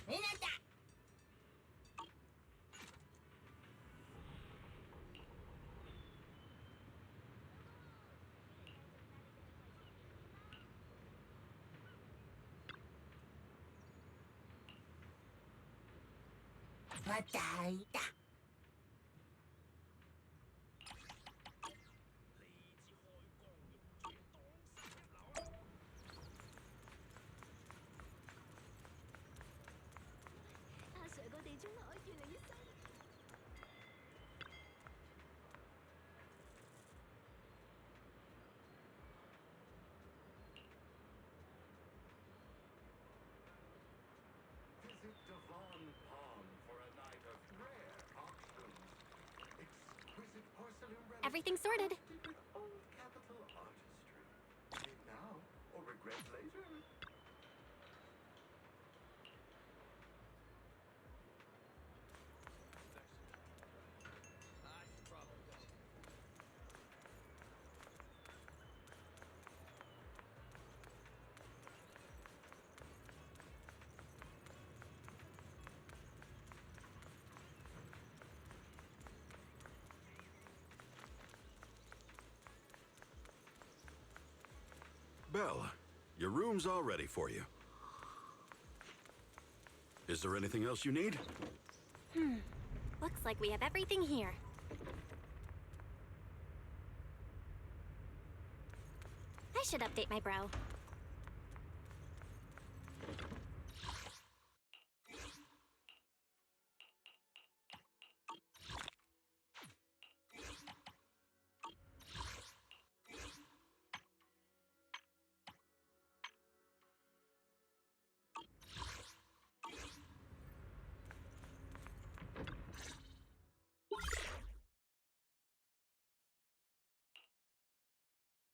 Visit Devon Pond for a night of rare auctions. Exquisite porcelain relics Everything's sorted. crafted with old capital artistry. Bid now or regret later. Belle, your room's all ready for you. Is there anything else you need? Looks like we have everything here. I should update my bro.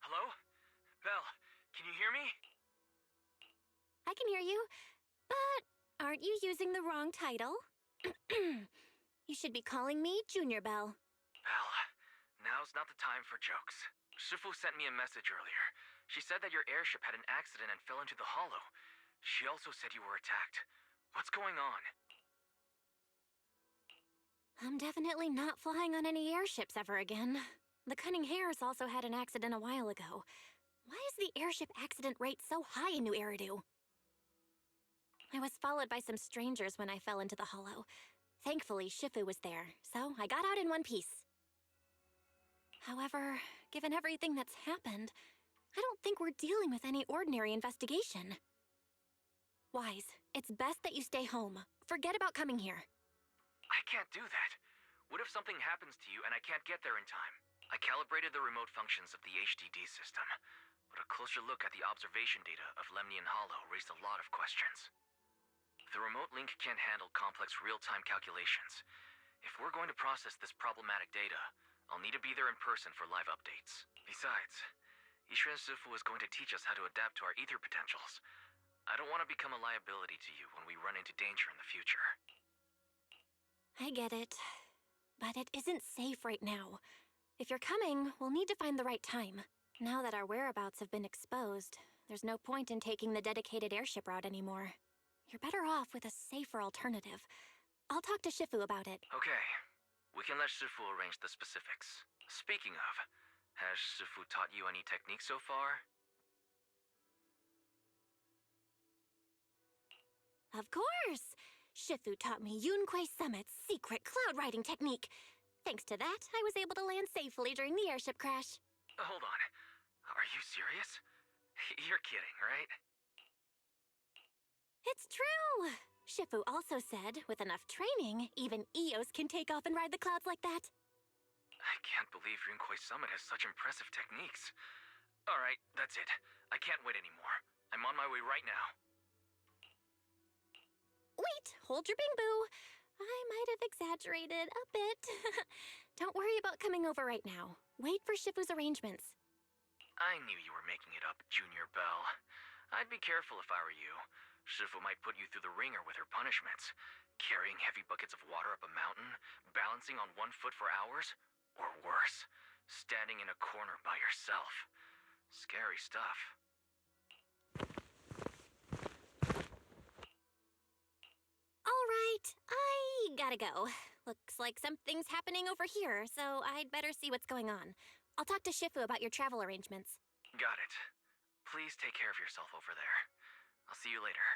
Hello? Belle, can you hear me? I can hear you, but aren't you using the wrong title? You should be calling me Junior Belle. Belle, now's not the time for jokes. Shifu sent me a message earlier. She said that your airship had an accident and fell into the hollow. She also said you were attacked. What's going on? I'm definitely not flying on any airships ever again. The Cunning Hares also had an accident a while ago. Why is the airship accident rate so high in New Eridu? I was followed by some strangers when I fell into the hollow. Thankfully, Shifu was there, so I got out in one piece. However, given everything that's happened, I don't think we're dealing with any ordinary investigation. Wise, it's best that you stay home. Forget about coming here. I can't do that. What if something happens to you and I can't get there in time? I calibrated the remote functions of the HDD system, but a closer look at the observation data of Lemnian Hollow raised a lot of questions. The remote link can't handle complex real-time calculations. If we're going to process this problematic data, I'll need to be there in person for live updates. Besides, Ishren Sifu is going to teach us how to adapt to our ether potentials. I don't want to become a liability to you when we run into danger in the future. I get it, but it isn't safe right now. If you're coming, we'll need to find the right time. Now that our whereabouts have been exposed, there's no point in taking the dedicated airship route anymore. You're better off with a safer alternative. I'll talk to Shifu about it. Okay. We can let Shifu arrange the specifics. Speaking of, has Shifu taught you any techniques so far? Of course! Shifu taught me Yunquei Summit's secret cloud riding technique. Thanks to that, I was able to land safely during the airship crash. Hold on. Are you serious? You're kidding, right? It's true! Shifu also said, with enough training, even Eos can take off and ride the clouds like that. I can't believe Yunquei Summit has such impressive techniques. Alright, that's it. I can't wait anymore. I'm on my way right now. Wait, hold your bing-boo. I might have exaggerated a bit. Don't worry about coming over right now. Wait for Shifu's arrangements. I knew you were making it up, Junior Belle. I'd be careful if I were you. Shifu might put you through the ringer with her punishments. Carrying heavy buckets of water up a mountain, balancing on 1 foot for hours, or worse, standing in a corner by yourself. Scary stuff. gotta go. Looks like something's happening over here, so I'd better see what's going on. I'll talk to Shifu about your travel arrangements. Got it. Please take care of yourself over there. I'll see you later.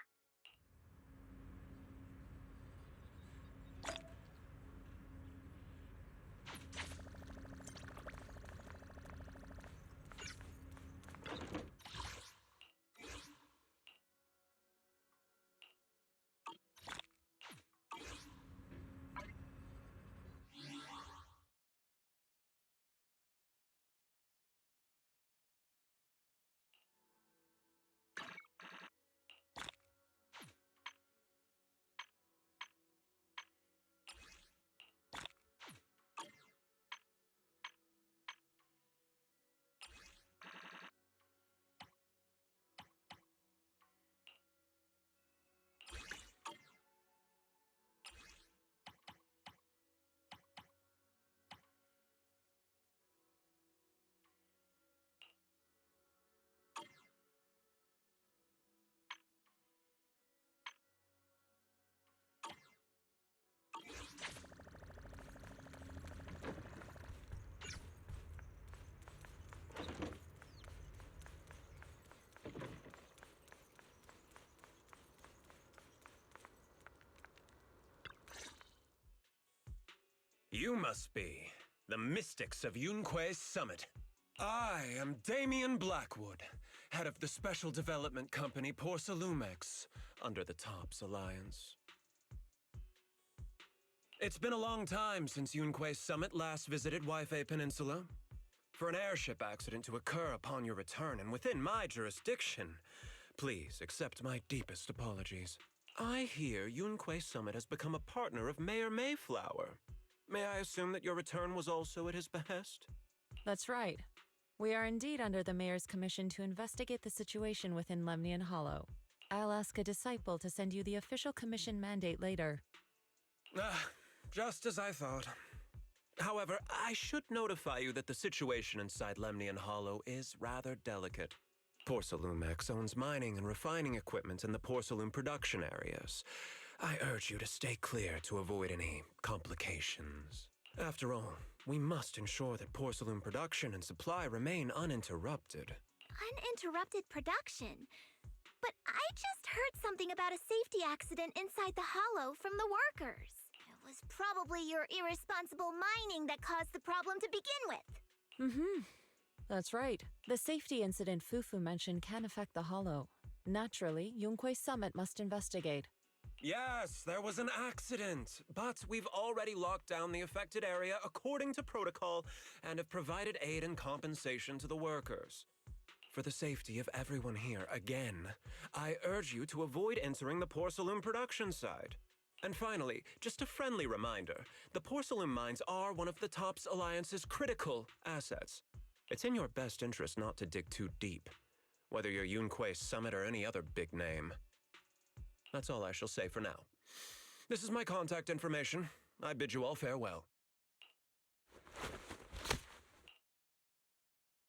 You must be the mystics of Yunque's summit. I am Damien Blackwood, head of the special development company Porcelumex, under the Tops Alliance. It's been a long time since Yunque's summit last visited Waifei Peninsula. For an airship accident to occur upon your return and within my jurisdiction, please accept my deepest apologies. I hear Yunque Summit has become a partner of Mayor Mayflower. May I assume that your return was also at his behest? That's right. We are indeed under the Mayor's commission to investigate the situation within Lemnian Hollow. I'll ask a disciple to send you the official commission mandate later. Just as I thought. However, I should notify you that the situation inside Lemnian Hollow is rather delicate. Porcelumex owns mining and refining equipment in the porcelain production areas. I urge you to stay clear to avoid any complications. After all, we must ensure that porcelain production and supply remain uninterrupted. Uninterrupted production? But I just heard something about a safety accident inside the hollow from the workers. It was probably your irresponsible mining that caused the problem to begin with. That's right. The safety incident Fufu mentioned can affect the hollow. Naturally, Yunque Summit must investigate. Yes, there was an accident, but we've already locked down the affected area according to protocol and have provided aid and compensation to the workers. For the safety of everyone here, again, I urge you to avoid entering the porcelain production side. And finally, just a friendly reminder, the porcelain mines are one of the Tops Alliance's critical assets. It's in your best interest not to dig too deep, whether you're Yunque Summit or any other big name. That's all I shall say for now. This is my contact information. I bid you all farewell.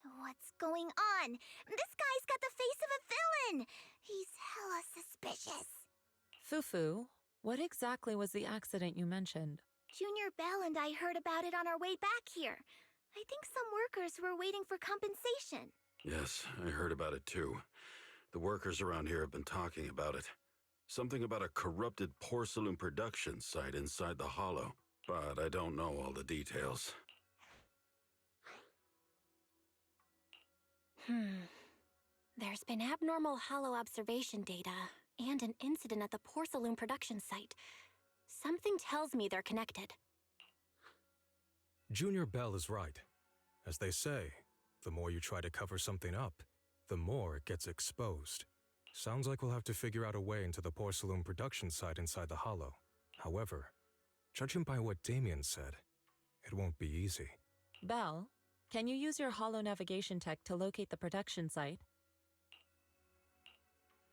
What's going on? This guy's got the face of a villain! He's hella suspicious. Fufu, what exactly was the accident you mentioned? Junior Bell and I heard about it on our way back here. I think some workers were waiting for compensation. Yes, I heard about it too. The workers around here have been talking about it. Something about a corrupted porcelain production site inside the hollow, but I don't know all the details. There's been abnormal hollow observation data and an incident at the porcelain production site. Something tells me they're connected. Junior Bell is right. As they say, the more you try to cover something up, the more it gets exposed. Sounds like we'll have to figure out a way into the porcelain production site inside the hollow. However, judging by what Damien said, it won't be easy. Bell, can you use your hollow navigation tech to locate the production site?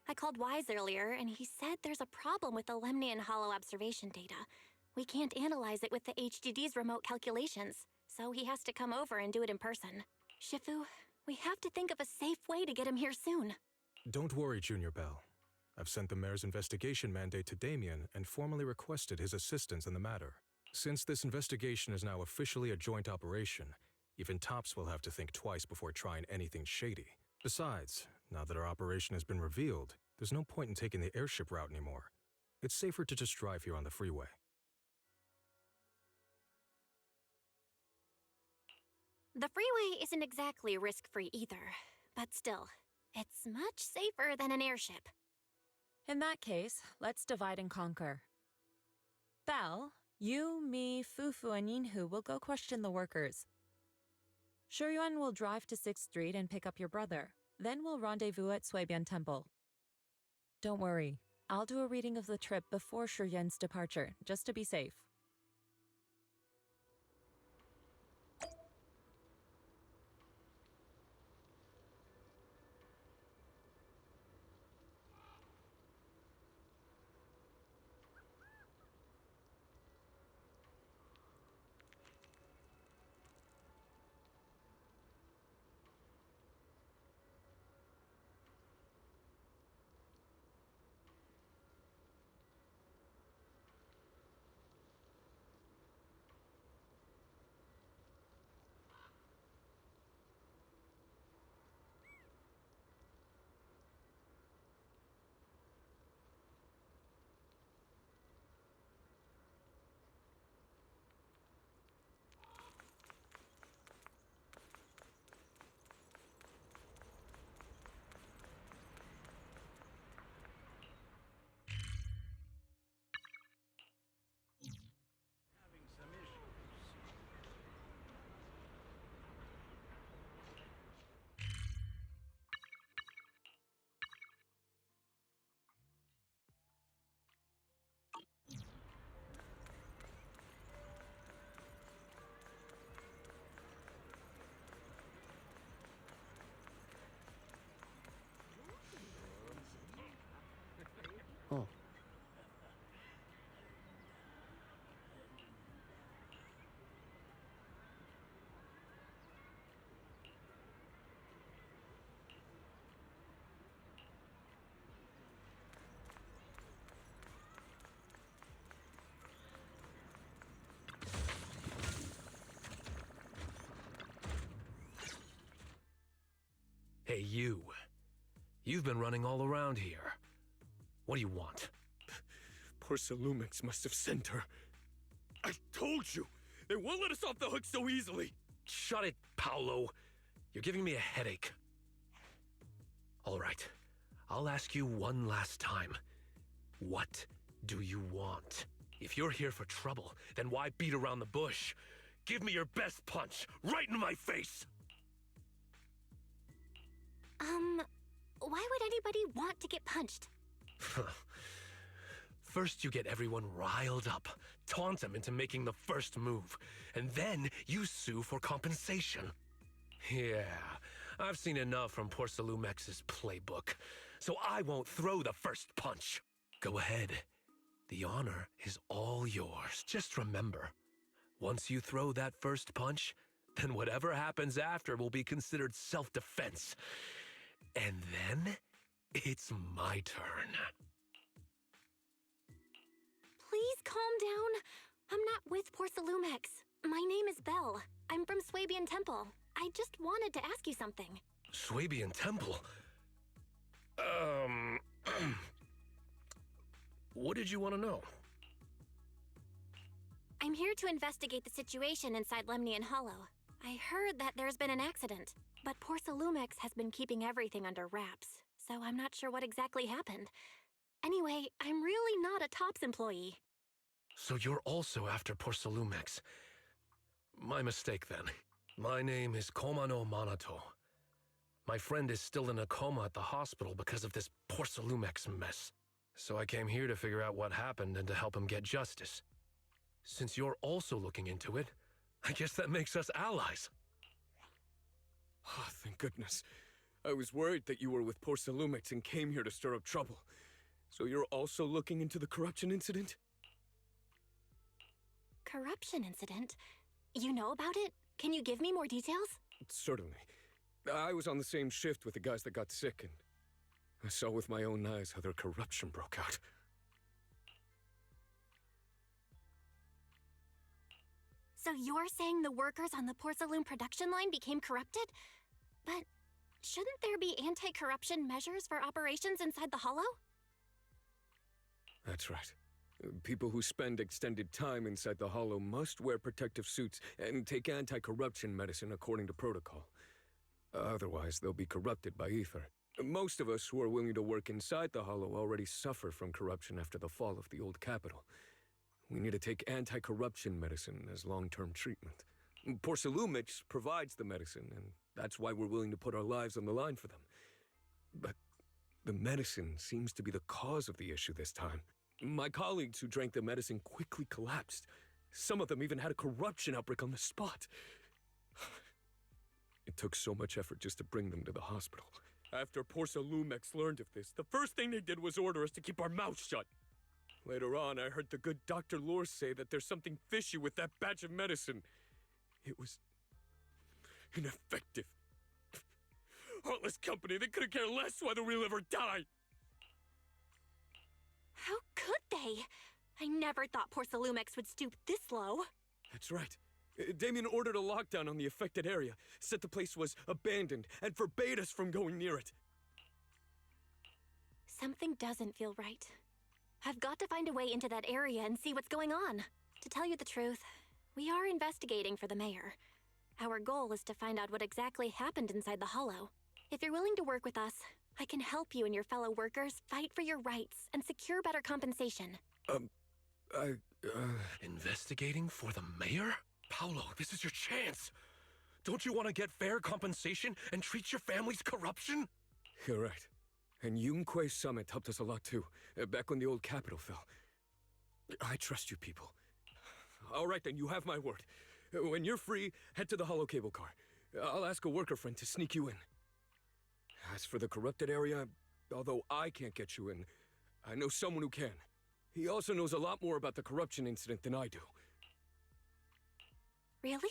I called Wise earlier, and he said there's a problem with the Lemnian hollow observation data. We can't analyze it with the HDD's remote calculations, so he has to come over and do it in person. Shifu, we have to think of a safe way to get him here soon. Don't worry, Junior Bell. I've sent the mayor's investigation mandate to Damien and formally requested his assistance in the matter. Since this investigation is now officially a joint operation, even Tops will have to think twice before trying anything shady. Besides, now that our operation has been revealed, there's no point in taking the airship route anymore. It's safer to just drive here on the freeway. The freeway isn't exactly risk-free either, but still, it's much safer than an airship. In that case, let's divide and conquer. Belle, you, me, Fufu, and Yinhu will go question the workers. Shuyuan will drive to 6th Street and pick up your brother. Then we'll rendezvous at Suibian Temple. Don't worry, I'll do a reading of the trip before Shuyuan's departure, just to be safe. Oh. Hey, you. You've been running all around here. What do you want? Porcelumix must have sent her. I told you! They won't let us off the hook so easily! Shut it, Paolo. You're giving me a headache. All right. I'll ask you one last time. What do you want? If you're here for trouble, then why beat around the bush? Give me your best punch, right in my face! Why would anybody want to get punched? First you get everyone riled up, taunt them into making the first move, and then you sue for compensation. Yeah, I've seen enough from Porcelumex's playbook, so I won't throw the first punch. Go ahead. The honor is all yours. Just remember, once you throw that first punch, then whatever happens after will be considered self-defense. And then, it's my turn. Please calm down. I'm not with Porcelumex. My name is Belle. I'm from Suibian Temple. I just wanted to ask you something. Suibian Temple? What did you want to know? I'm here to investigate the situation inside Lemnian Hollow. I heard that there's been an accident, but Porcelumex has been keeping everything under wraps, so I'm not sure what exactly happened. Anyway, I'm really not a Tops employee. So you're also after Porcelumex. My mistake, then. My name is Komano Manato. My friend is still in a coma at the hospital because of this Porcelumex mess. So I came here to figure out what happened and to help him get justice. Since you're also looking into it, I guess that makes us allies. Oh, thank goodness. I was worried that you were with Porcelumix and came here to stir up trouble. So you're also looking into the corruption incident? Corruption incident? You know about it? Can you give me more details? Certainly. I was on the same shift with the guys that got sick, and I saw with my own eyes how their corruption broke out. So you're saying the workers on the porcelain production line became corrupted? But shouldn't there be anti-corruption measures for operations inside the Hollow? That's right. People who spend extended time inside the Hollow must wear protective suits and take anti-corruption medicine according to protocol. Otherwise, they'll be corrupted by ether. Most of us who are willing to work inside the Hollow already suffer from corruption after the fall of the old capital. We need to take anti-corruption medicine as long-term treatment. Porcelumix provides the medicine, and that's why we're willing to put our lives on the line for them. But the medicine seems to be the cause of the issue this time. My colleagues who drank the medicine quickly collapsed. Some of them even had a corruption outbreak on the spot. It took so much effort just to bring them to the hospital. After Porcelumix learned of this, the first thing they did was order us to keep our mouths shut. Later on, I heard the good Dr. Lore say that there's something fishy with that batch of medicine. It was ineffective. Heartless company, they couldn't care less whether we live or die. How could they? I never thought Porcelumix would stoop this low. That's right. Damien ordered a lockdown on the affected area, said the place was abandoned, and forbade us from going near it. Something doesn't feel right. I've got to find a way into that area and see what's going on. To tell you the truth, we are investigating for the mayor. Our goal is to find out what exactly happened inside the Hollow. If you're willing to work with us, I can help you and your fellow workers fight for your rights and secure better compensation. Investigating for the mayor? Paolo, this is your chance. Don't you want to get fair compensation and treat your family's corruption? You're right. And Yunquei Summit helped us a lot too, back when the old capital fell. I trust you people. All right then, you have my word. When you're free, head to the hollow cable car. I'll ask a worker friend to sneak you in. As for the corrupted area, although I can't get you in, I know someone who can. He also knows a lot more about the corruption incident than I do. Really?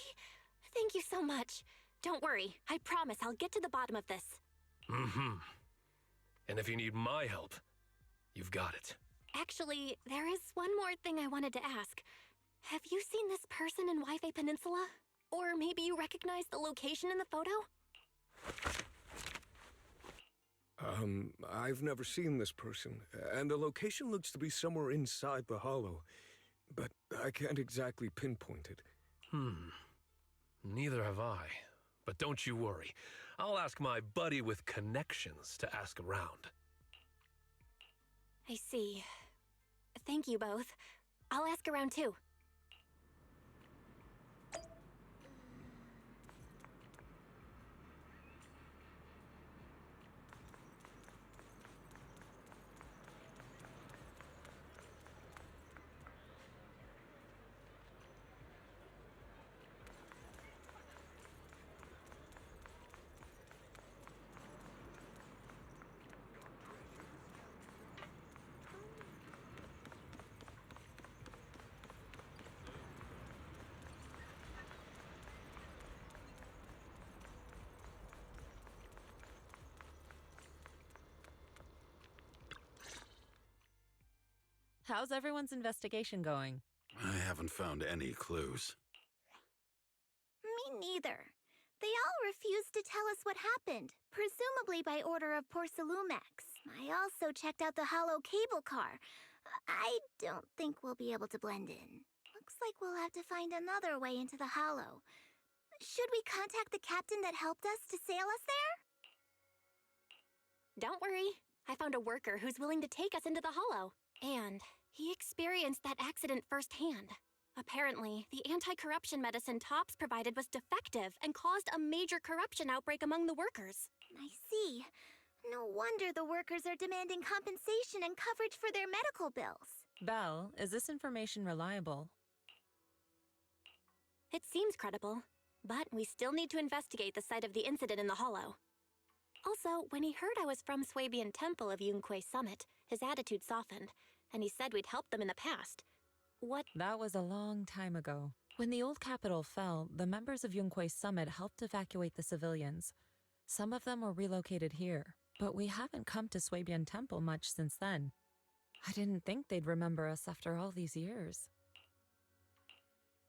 Thank you so much. Don't worry, I promise I'll get to the bottom of this. Mm-hmm. And if you need my help, you've got it. Actually, there is one more thing I wanted to ask. Have you seen this person in Wi-Fi Peninsula? Or maybe you recognize the location in the photo? I've never seen this person, and the location looks to be somewhere inside the hollow, but I can't exactly pinpoint it. Neither have I. But don't you worry. I'll ask my buddy with connections to ask around. I see. Thank you both. I'll ask around too. How's everyone's investigation going? I haven't found any clues. Me neither. They all refused to tell us what happened, presumably by order of Porcelumix. I also checked out the hollow cable car. I don't think we'll be able to blend in. Looks like we'll have to find another way into the hollow. Should we contact the captain that helped us to sail us there? Don't worry. I found a worker who's willing to take us into the hollow. And he experienced that accident firsthand. Apparently, the anti-corruption medicine Tops provided was defective and caused a major corruption outbreak among the workers. I see. No wonder the workers are demanding compensation and coverage for their medical bills. Belle, is this information reliable? It seems credible, but we still need to investigate the site of the incident in the hollow. Also, when he heard I was from Swabian Temple of Yunquei Summit, his attitude softened, and he said we'd helped them in the past. What? That was a long time ago. When the old capital fell, the members of Yunquei Summit helped evacuate the civilians. Some of them were relocated here. But we haven't come to Swabian Temple much since then. I didn't think they'd remember us after all these years.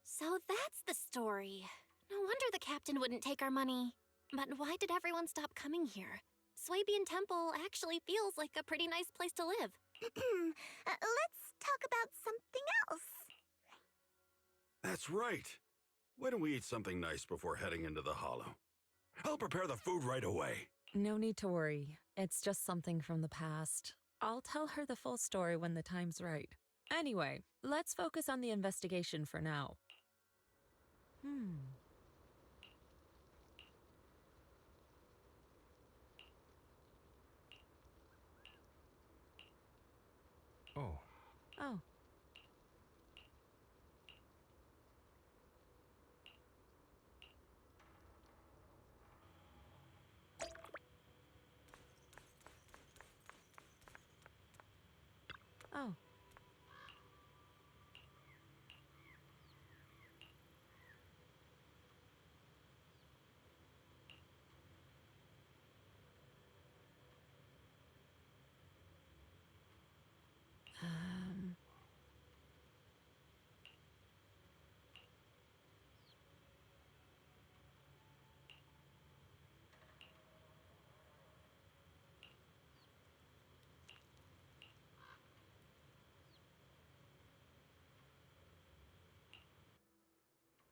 So that's the story. No wonder the captain wouldn't take our money. But why did everyone stop coming here? Swabian Temple actually feels like a pretty nice place to live. Let's talk about something else. That's right. Why don't we eat something nice before heading into the hollow? I'll prepare the food right away. No need to worry. It's just something from the past. I'll tell her the full story when the time's right. Anyway, let's focus on the investigation for now. Oh. Oh. Oh.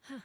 Huh.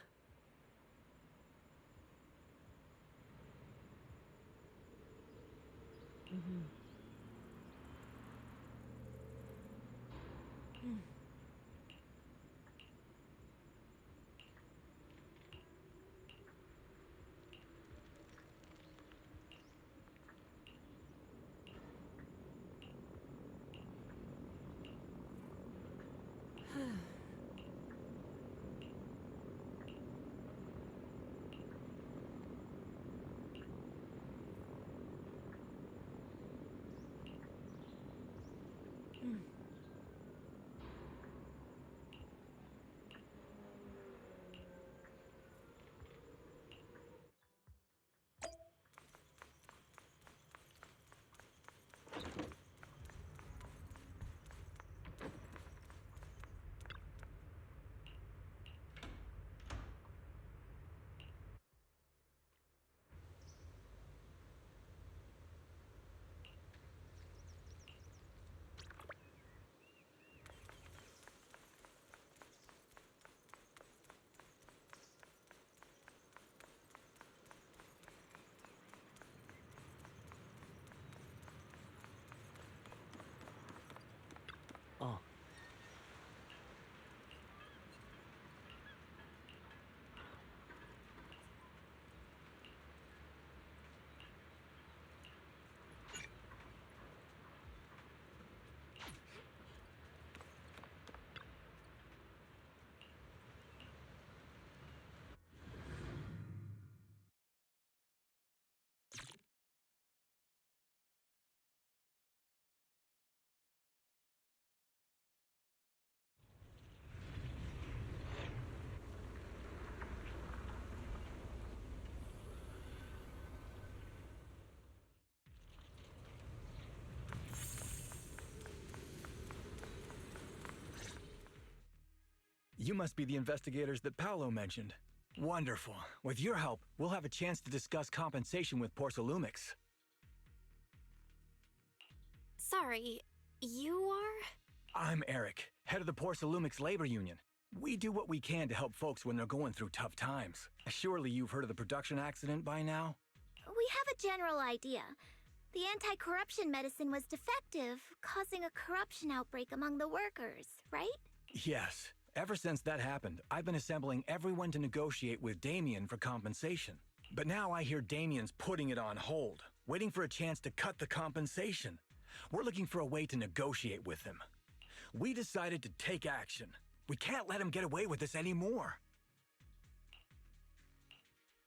Oh. You must be the investigators that Paolo mentioned. Wonderful. With your help, we'll have a chance to discuss compensation with Porcelumix. Sorry, you are? I'm Eric, head of the Porcelumix Labor Union. We do what we can to help folks when they're going through tough times. Surely you've heard of the production accident by now? We have a general idea. The anti-corruption medicine was defective, causing a corruption outbreak among the workers, right? Yes. Ever since that happened, I've been assembling everyone to negotiate with Damien for compensation. But now I hear Damien's putting it on hold, waiting for a chance to cut the compensation. We're looking for a way to negotiate with him. We decided to take action. We can't let him get away with this anymore.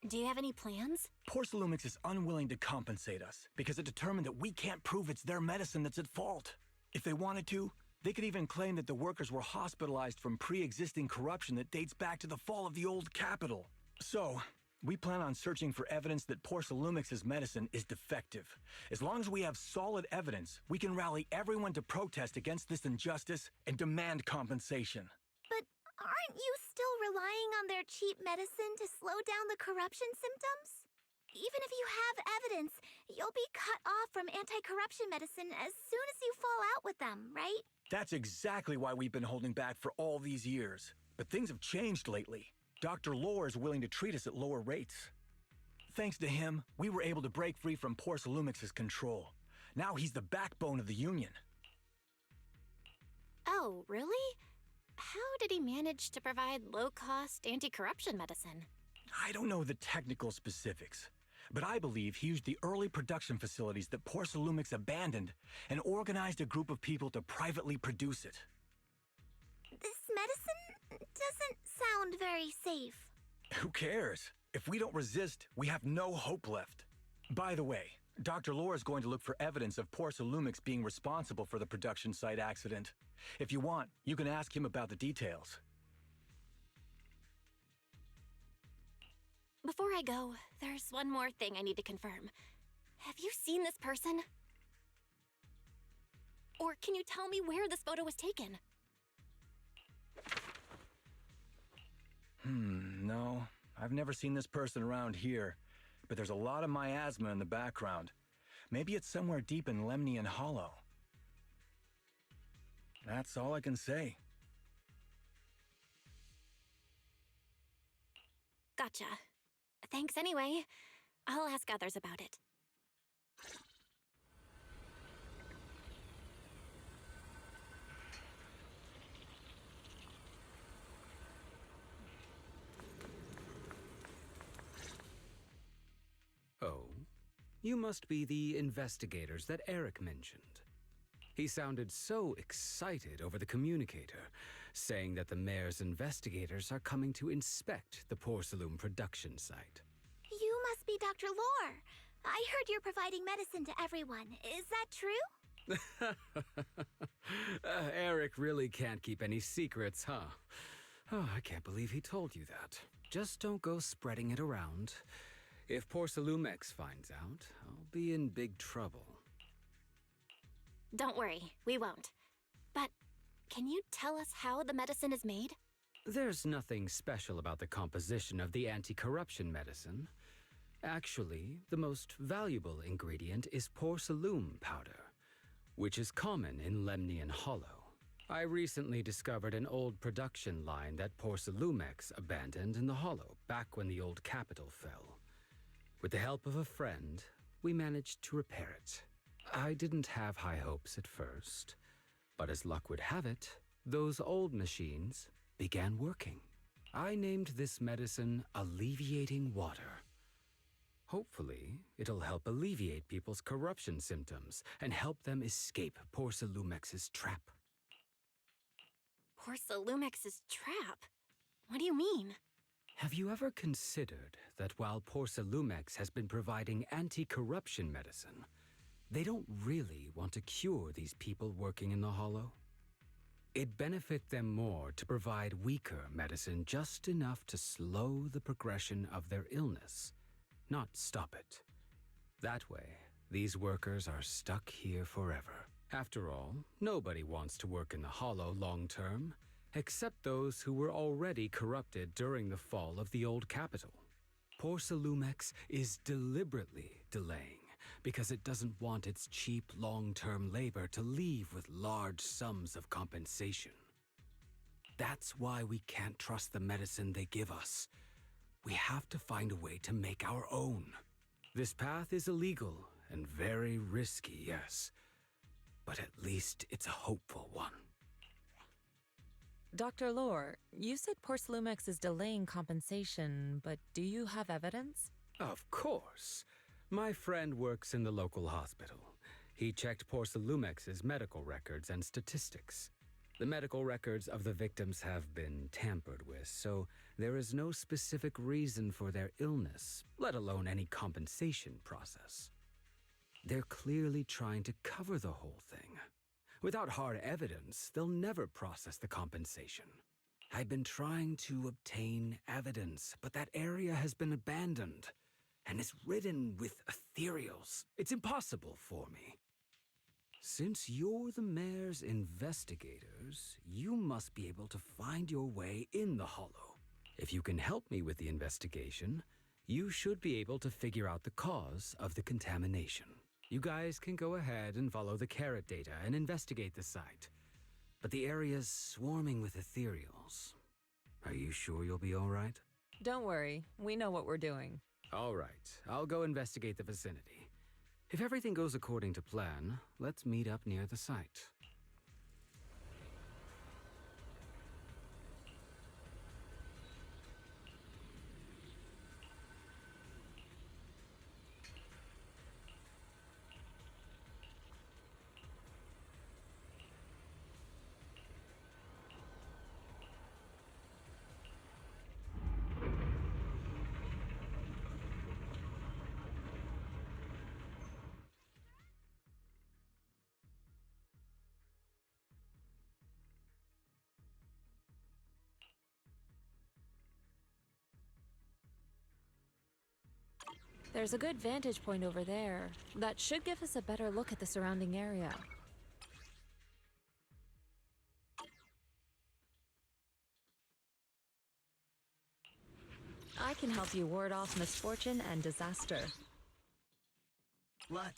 Do you have any plans? Porcelumix is unwilling to compensate us because it determined that we can't prove it's their medicine that's at fault. If they wanted to, they could even claim that the workers were hospitalized from pre-existing corruption that dates back to the fall of the old capital. So, We plan on searching for evidence that Porcelumix's medicine is defective. As long as we have solid evidence, we can rally everyone to protest against this injustice and demand compensation. But aren't you still relying on their cheap medicine to slow down the corruption symptoms? Even if you have evidence, you'll be cut off from anti-corruption medicine as soon as you fall out with them, right? That's exactly why we've been holding back for all these years. But things have changed lately. Dr. Lore is willing to treat us at lower rates. Thanks to him, we were able to break free from Porcelumix's control. Now he's the backbone of the Union. Oh, really? How did he manage to provide low-cost anti-corruption medicine? I don't know the technical specifics, but I believe he used the early production facilities that Porcelumix abandoned and organized a group of people to privately produce it. This medicine doesn't sound very safe. Who cares? If we don't resist, we have no hope left. By the way, Dr. Lore is going to look for evidence of Porcelumix being responsible for the production site accident. If you want, you can ask him about the details. Before I go, there's one more thing I need to confirm. Have you seen this person? Or can you tell me where this photo was taken? No. I've never seen this person around here, but there's a lot of miasma in the background. Maybe it's somewhere deep in Lemnian Hollow. That's all I can say. Gotcha. Thanks anyway. I'll ask others about it. Oh, you must be the investigators that Eric mentioned. He sounded so excited over the communicator, saying that the mayor's investigators are coming to inspect the Porcelum production site. You must be Dr. Lore. I heard you're providing medicine to everyone. Is that true? Eric really can't keep any secrets, huh? Oh, I can't believe he told you that. Just don't go spreading it around. If Porcelumix finds out, I'll be in big trouble. Don't worry, we won't. But can you tell us how the medicine is made? There's nothing special about the composition of the anti-corruption medicine. Actually, the most valuable ingredient is Porcelum powder, which is common in Lemnian Hollow. I recently discovered an old production line that Porcelumix abandoned in the Hollow back when the old capital fell. With the help of a friend, we managed to repair it. I didn't have high hopes at first, but as luck would have it, those old machines began working. I named this medicine Alleviating Water. Hopefully, it'll help alleviate people's corruption symptoms and help them escape Porcelumix's trap. Porcelumix's trap? What do you mean? Have you ever considered that while Porcelumix has been providing anti-corruption medicine, they don't really want to cure these people working in the Hollow? It'd benefit them more to provide weaker medicine just enough to slow the progression of their illness, not stop it. That way, these workers are stuck here forever. After all, nobody wants to work in the Hollow long term, except those who were already corrupted during the fall of the old capital. Porcelumix is deliberately delaying because it doesn't want its cheap long-term labor to leave with large sums of compensation. That's why we can't trust the medicine they give us. We have to find a way to make our own. This path is illegal and very risky, yes, but at least it's a hopeful one. Dr. Lore, you said Porcelumix is delaying compensation, but do you have evidence? Of course. My friend works in the local hospital. He checked Porcelumix's medical records and statistics. The medical records of the victims have been tampered with, so there is no specific reason for their illness, let alone any compensation process. They're clearly trying to cover the whole thing. Without hard evidence, they'll never process the compensation. I've been trying to obtain evidence, but that area has been abandoned, and is ridden with ethereals. It's impossible for me. Since you're the mayor's investigators, you must be able to find your way in the Hollow. If you can help me with the investigation, you should be able to figure out the cause of the contamination. You guys can go ahead and follow the carrot data and investigate the site. But the area's swarming with ethereals. Are you sure you'll be all right? Don't worry, we know what we're doing. All right, I'll go investigate the vicinity. If everything goes according to plan, let's meet up near the site. There's a good vantage point over there. That should give us a better look at the surrounding area. I can help you ward off misfortune and disaster. What?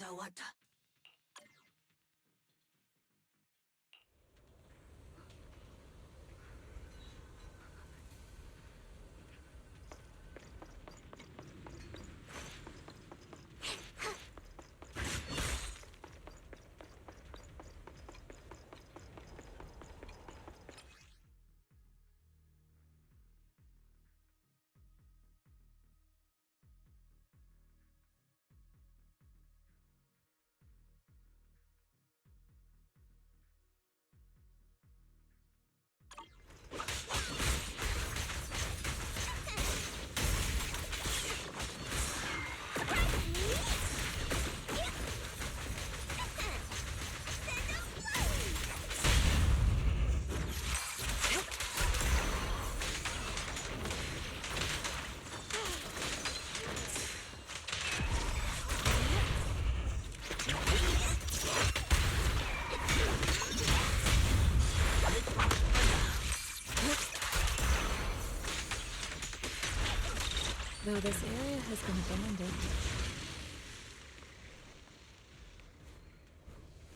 Though this area has been abandoned,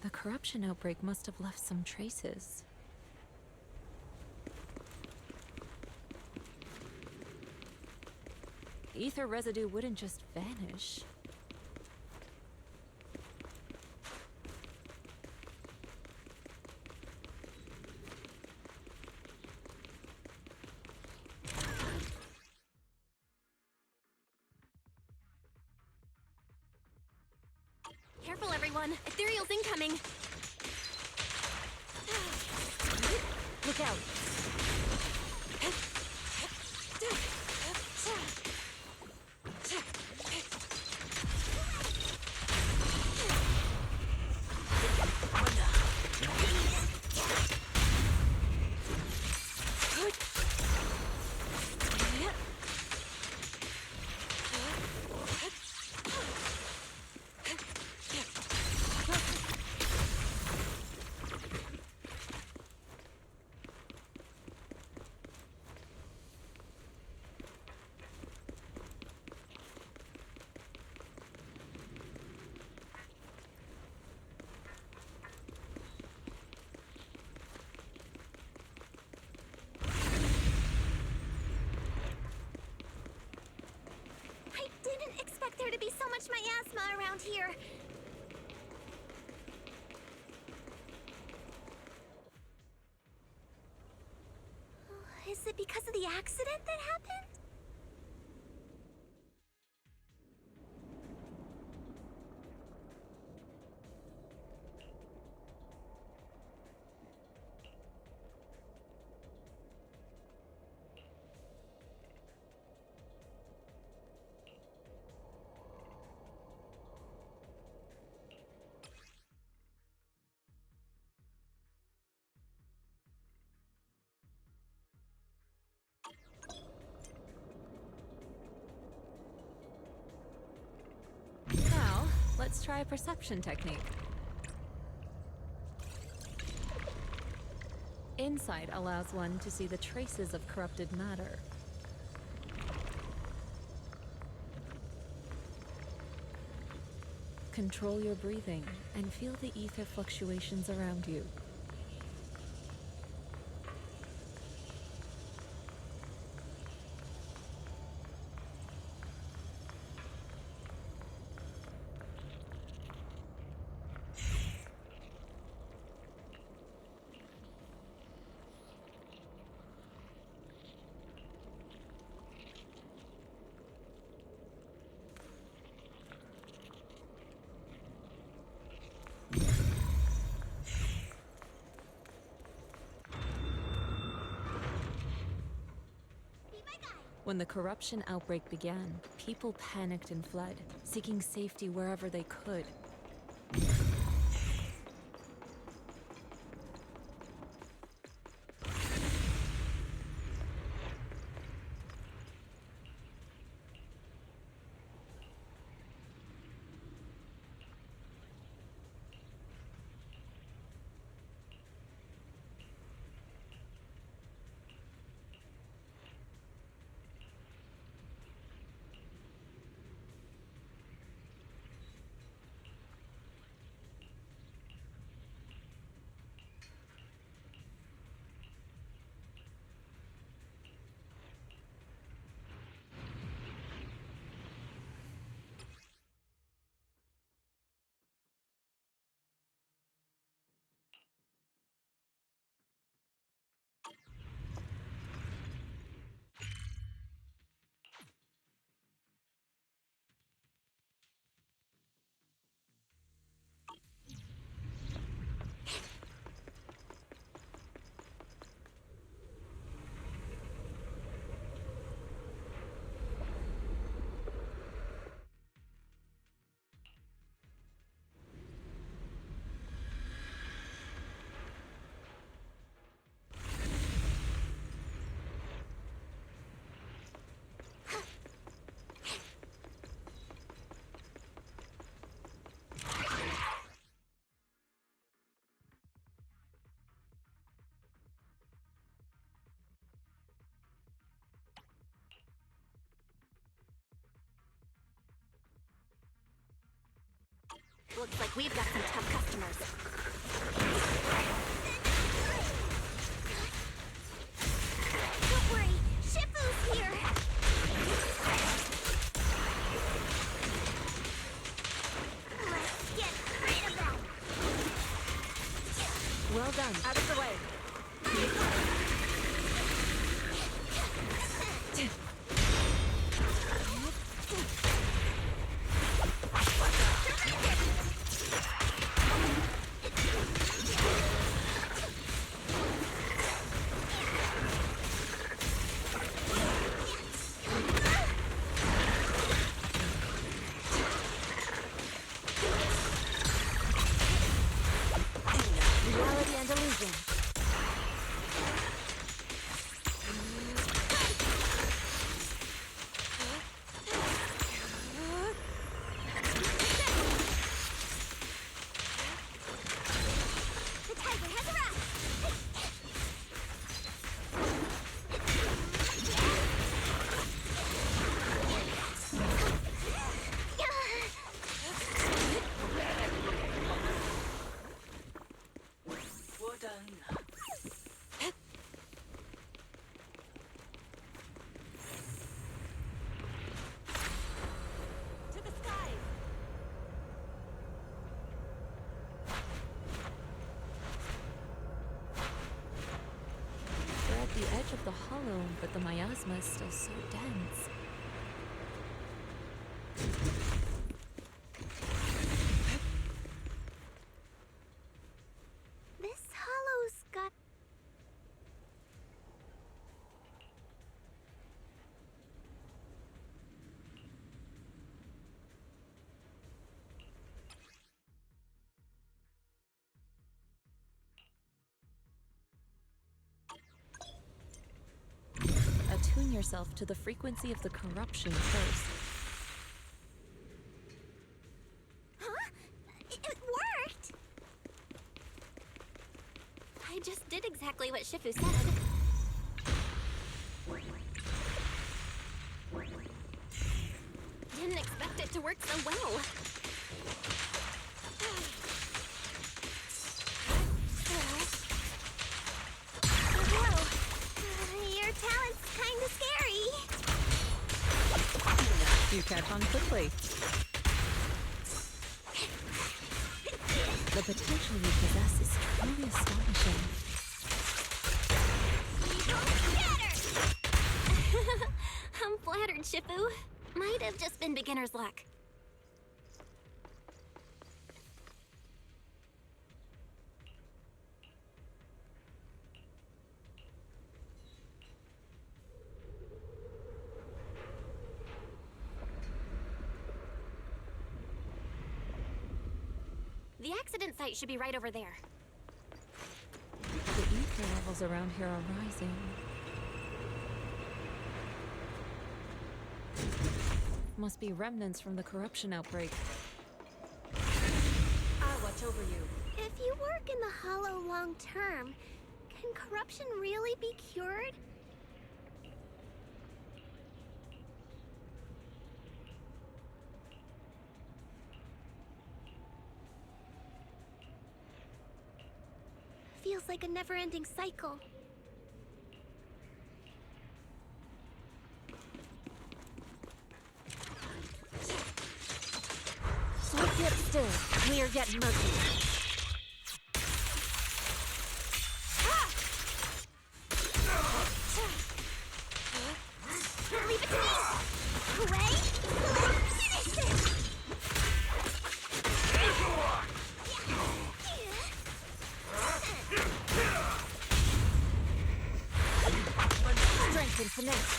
the corruption outbreak must have left some traces. Ether residue wouldn't just vanish. Careful, everyone! Ethereal's incoming! Look out! I didn't expect there to be so much miasma around here. Is it because of the accident that happened? Let's try a perception technique. Insight allows one to see the traces of corrupted matter. Control your breathing and feel the ether fluctuations around you. When the corruption outbreak began, people panicked and fled, seeking safety wherever they could. Looks like we've got some tough customers. Don't worry, Shifu's here! Let's get rid of them! Well done. Out of the way. Reality and illusion. The tiger has arrived! Well done. To the skies! We're at the edge of the hollow, but the miasma is still so dense. This hollow's got... Attune yourself to the frequency of the corruption first. Huh? just did exactly what Shifu said. Didn't expect it to work so well. Whoa. Your talent's kinda scary. You catch on quickly. The potential you possess is truly astonishing. I'm flattered, Shifu. Might have just been beginner's luck. The accident site should be right over there. The ether levels around here are rising. Must be remnants from the corruption outbreak. I'll watch over you. If you work in the Hollow long term, can corruption really be cured? Feels like a never-ending cycle. Don't get still. Clear yet murky. Leave it to me! Play! Finish it! Strength and finesse.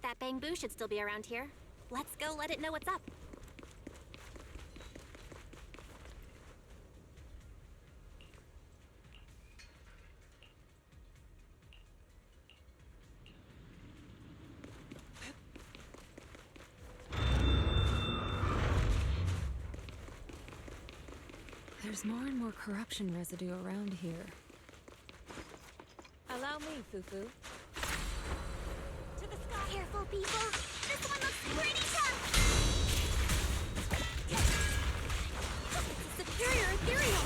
That bamboo should still be around here. Let's go let it know what's up. There's more and more corruption residue around here. Allow me, Fufu. Careful, people! This one looks pretty tough! Superior ethereal!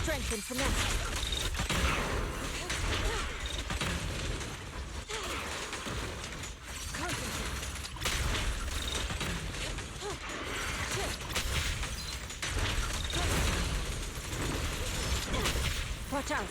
Strength and finesse. Watch out!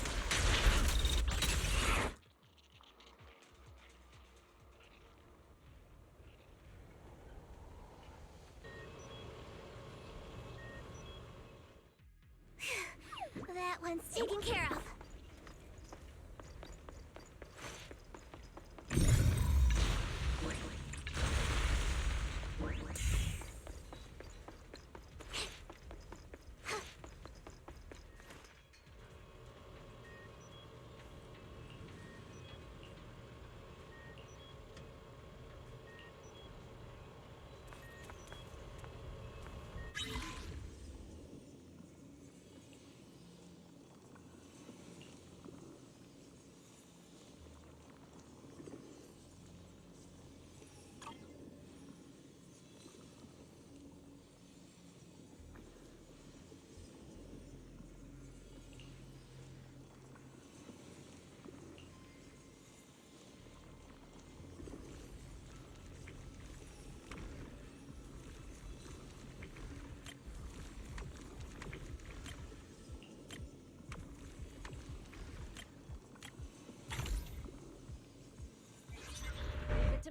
That one's taken care of.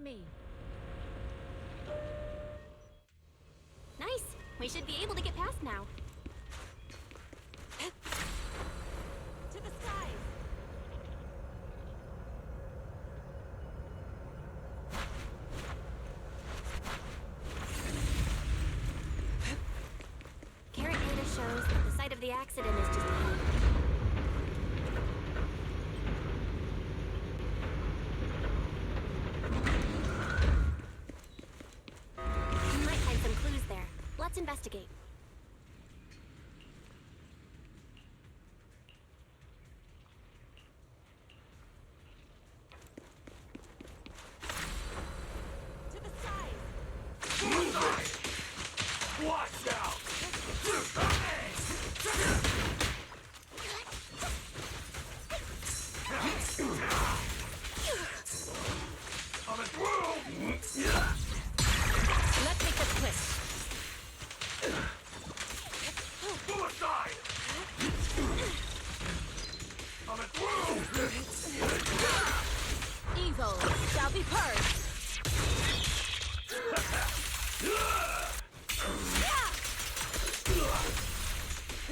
me. Nice. We should be able to get past now. To the skies! Carrot data shows that the site of the accident is just ahead. You might find some clues there. Let's investigate. To the skies! Watch out! Coming through! Let's make this quick. Suicide! Coming through! Evil shall be purged.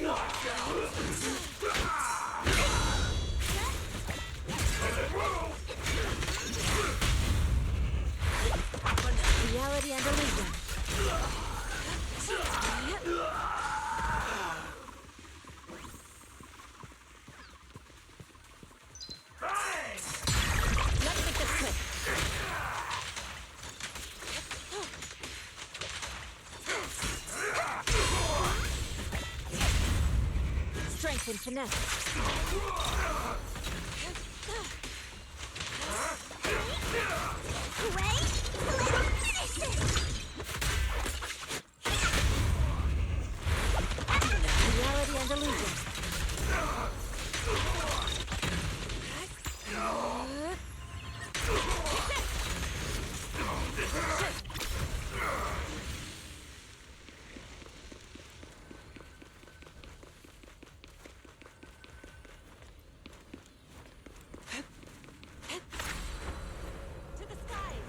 Watch out! Reality and illusion. Let's make this quick. Strength and finesse. Reality and illusion. To the skies!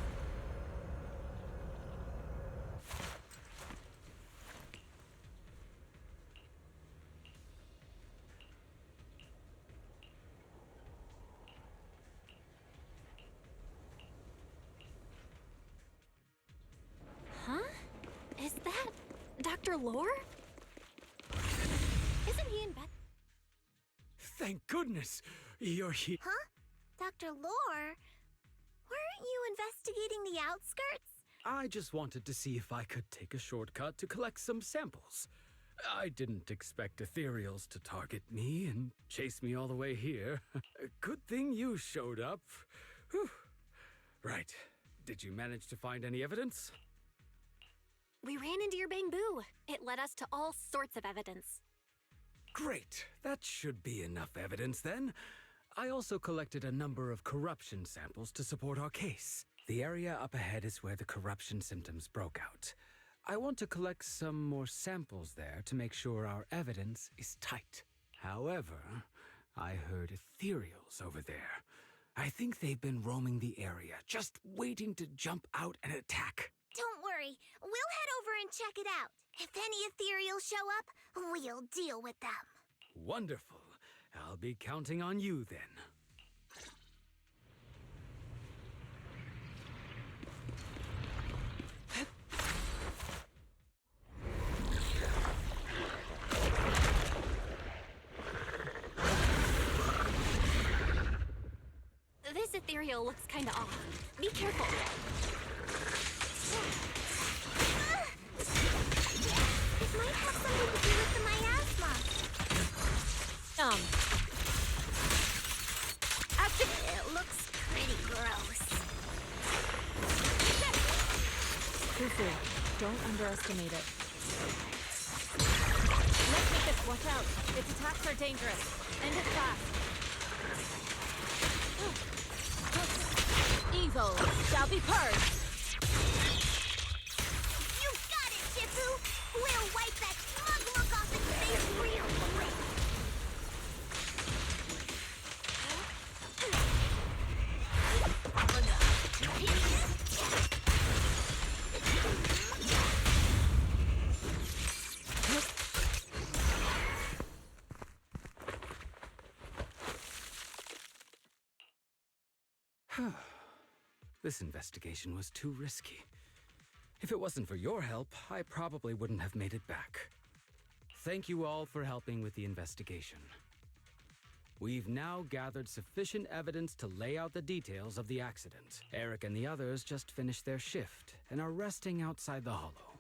Huh? Is that Dr. Lore? Isn't he in bed? Thank goodness you're here. Huh? Dr. Lore? Weren't you investigating the outskirts? I just wanted to see if I could take a shortcut to collect some samples. I didn't expect ethereals to target me and chase me all the way here. Good thing you showed up. Whew. Right. Did you manage to find any evidence? We ran into your bamboo. It led us to all sorts of evidence. Great. That should be enough evidence then. I also collected a number of corruption samples to support our case. The area up ahead is where the corruption symptoms broke out. I want to collect some more samples there to make sure our evidence is tight. However, I heard ethereals over there. I think they've been roaming the area, just waiting to jump out and attack. Don't worry, we'll head over and check it out. If any ethereals show up, we'll deal with them. Wonderful. I'll be counting on you then. This ethereal looks kinda off. Be careful. It might have something to do with the miasma. It looks pretty gross. Fufu, don't underestimate it. Let's make this. Watch out. Its attacks are dangerous. End it fast. Evil shall be purged. You got it, Shifu! We'll wipe that smug look off its face real quick! This investigation was too risky. If it wasn't for your help, I probably wouldn't have made it back. Thank you all for helping with the investigation. We've now gathered sufficient evidence to lay out the details of the accident. Eric and the others just finished their shift and are resting outside the hollow.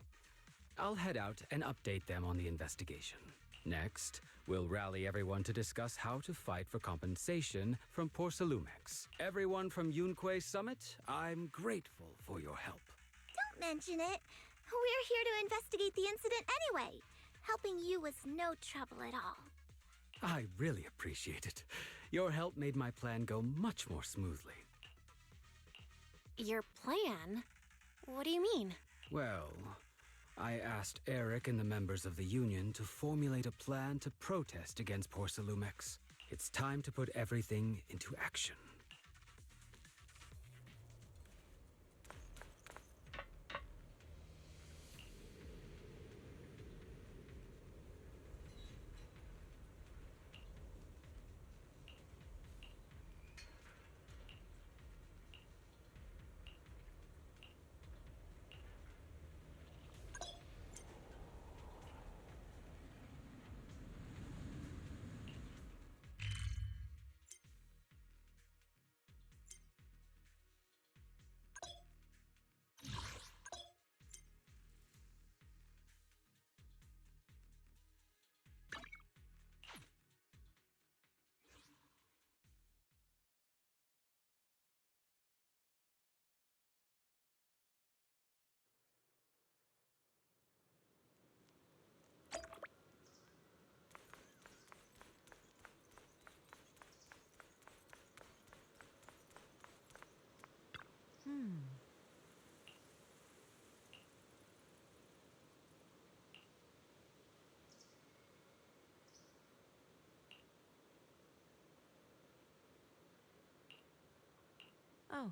I'll head out and update them on the investigation. Next, we'll rally everyone to discuss how to fight for compensation from Porcelumex. Everyone from Yunquei Summit, I'm grateful for your help. Don't mention it. We're here to investigate the incident anyway. Helping you was no trouble at all. I really appreciate it. Your help made my plan go much more smoothly. Your plan? What do you mean? Well, I asked Eric and the members of the Union to formulate a plan to protest against Porcelumex. It's time to put everything into action. Oh.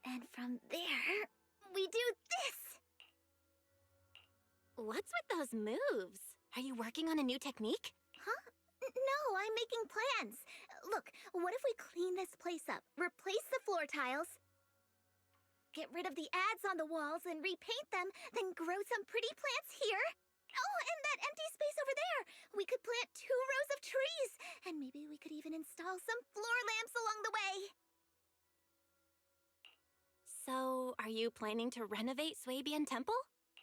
And from there, we do this! What's with those moves? Are you working on a new technique? Huh? No, I'm making plans. Look, what if we clean this place up, replace the floor tiles, get rid of the ads on the walls and repaint them, then grow some pretty plants here? Oh, and that empty space over there! We could plant 2 rows of trees, and maybe we could even install some floor lamps along the way. So, are you planning to renovate Swabian Temple?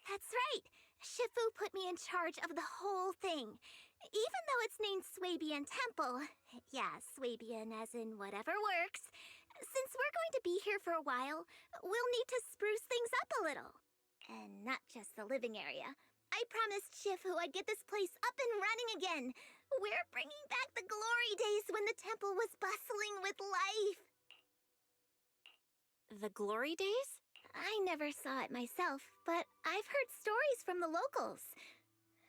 That's right. Shifu put me in charge of the whole thing. Even though it's named Swabian Temple. Yeah, Swabian as in whatever works. Since we're going to be here for a while, we'll need to spruce things up a little. And not just the living area. I promised Shifu I'd get this place up and running again. We're bringing back the glory days when the temple was bustling with life. The glory days? I never saw it myself, but I've heard stories from the locals.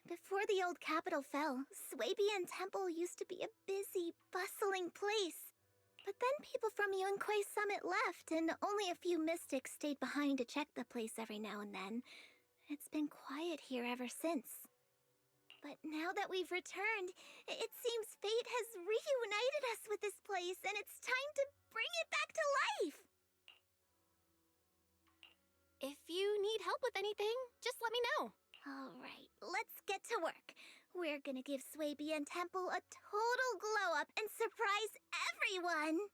Before the old capital fell, Swabian Temple used to be a busy, bustling place. But then people from Yunquei Summit left, and only a few mystics stayed behind to check the place every now and then. It's been quiet here ever since. But now that we've returned, it seems fate has reunited us with this place, and it's time to bring it back to life! If you need help with anything, just let me know. All right, let's get to work. We're gonna give Swabian Temple a total glow-up and surprise everyone!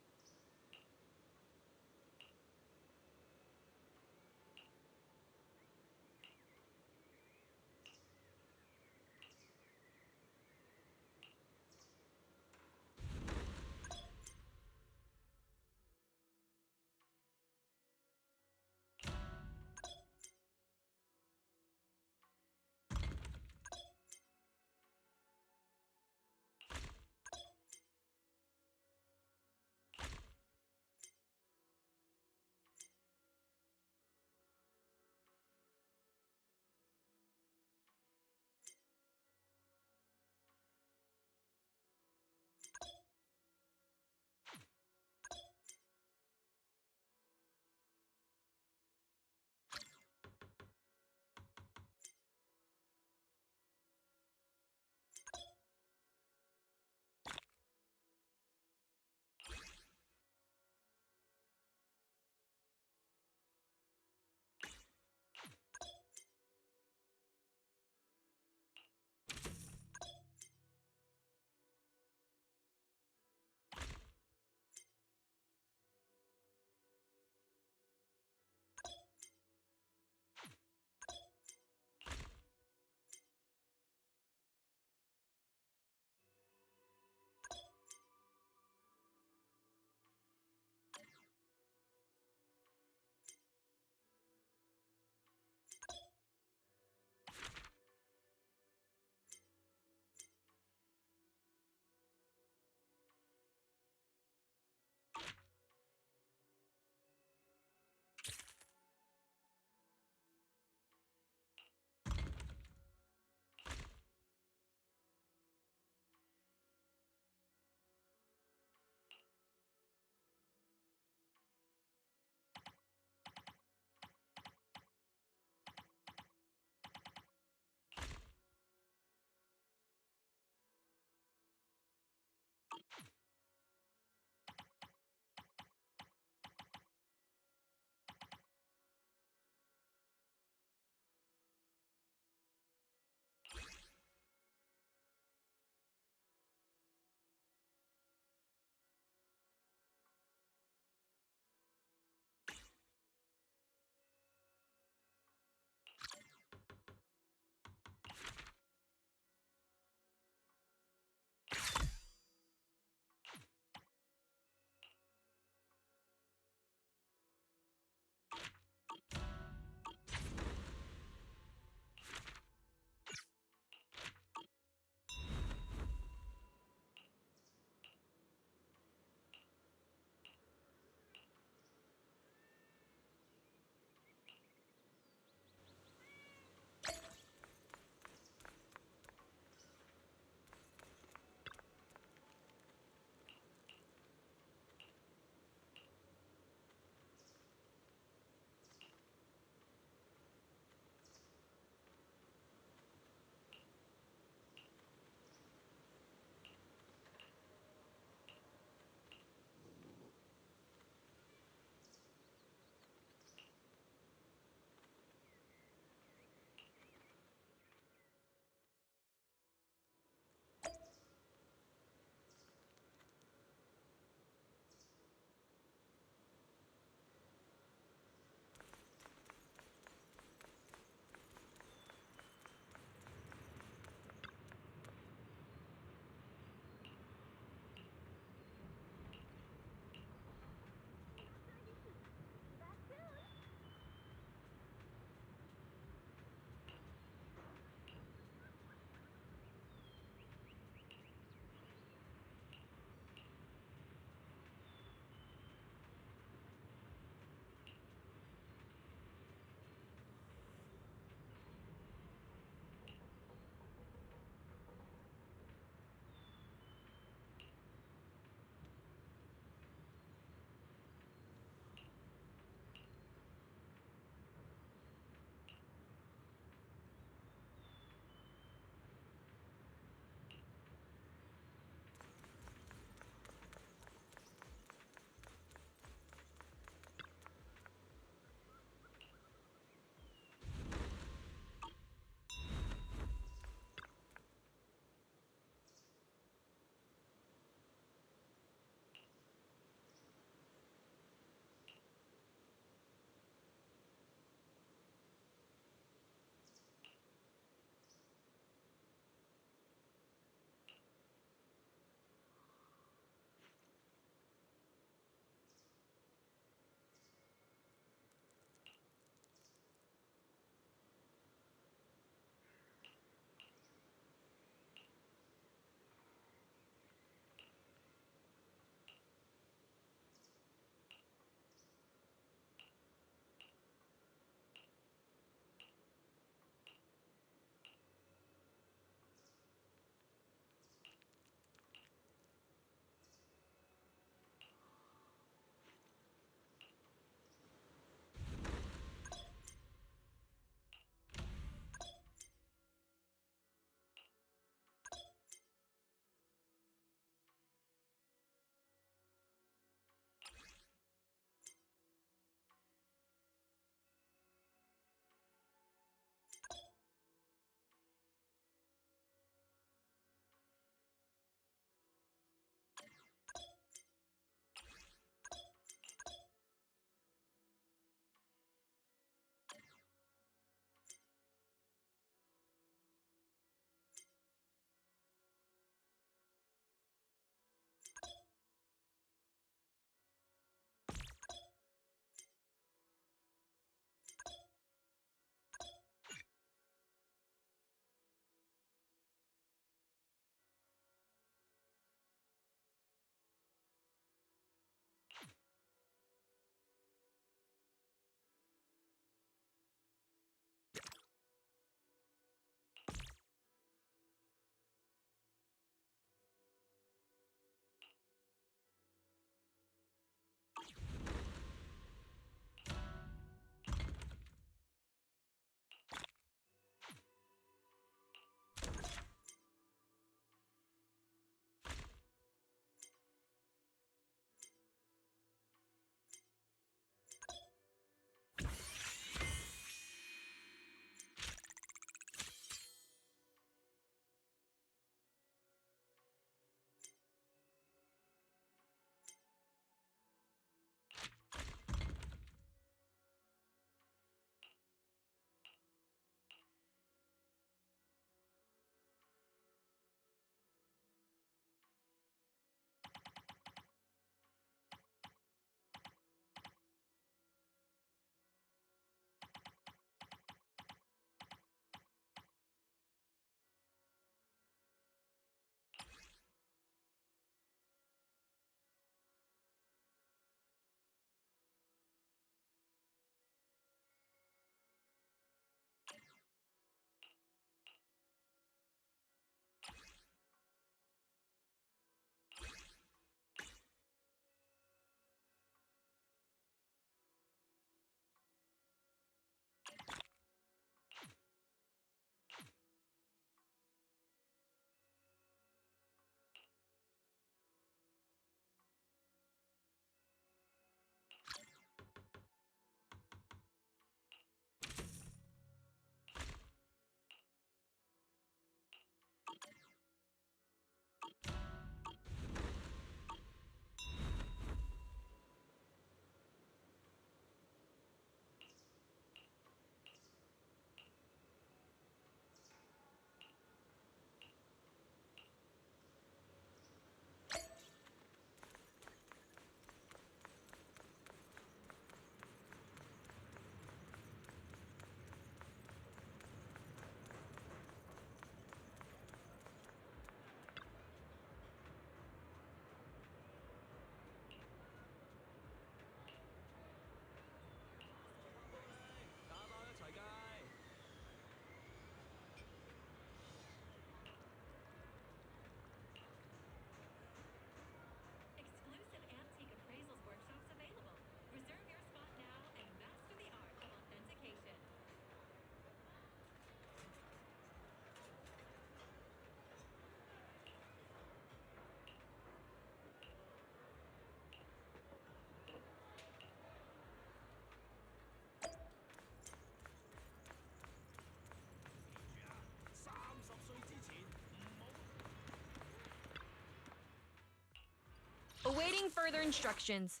Awaiting further instructions.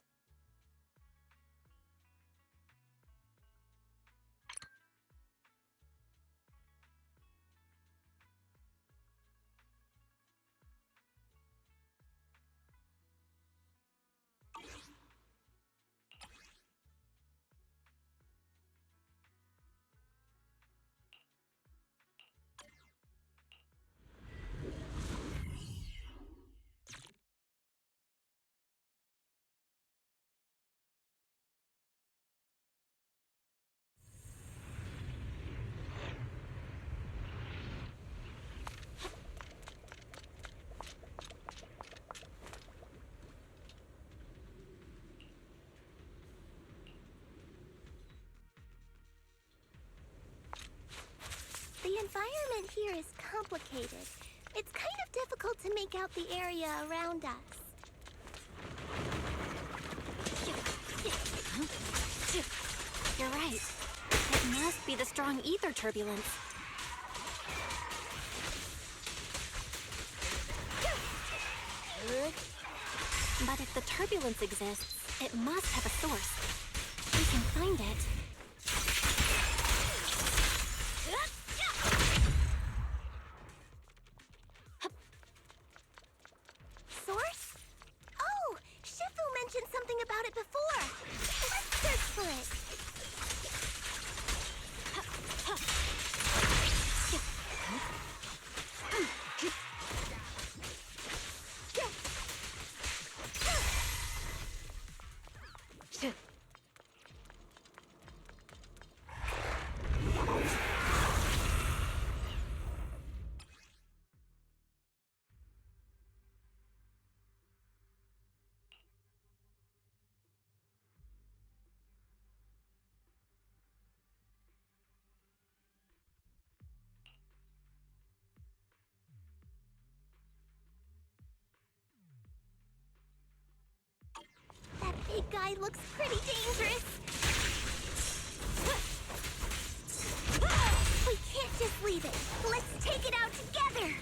The environment here is complicated. It's kind of difficult to make out the area around us. You're right. It must be the strong ether turbulence. But if the turbulence exists, it must have a source. We can find it. Source? Oh, Shifu mentioned something about it before. Let's search for it. That big guy looks pretty dangerous. We can't just leave it. Let's take it out together.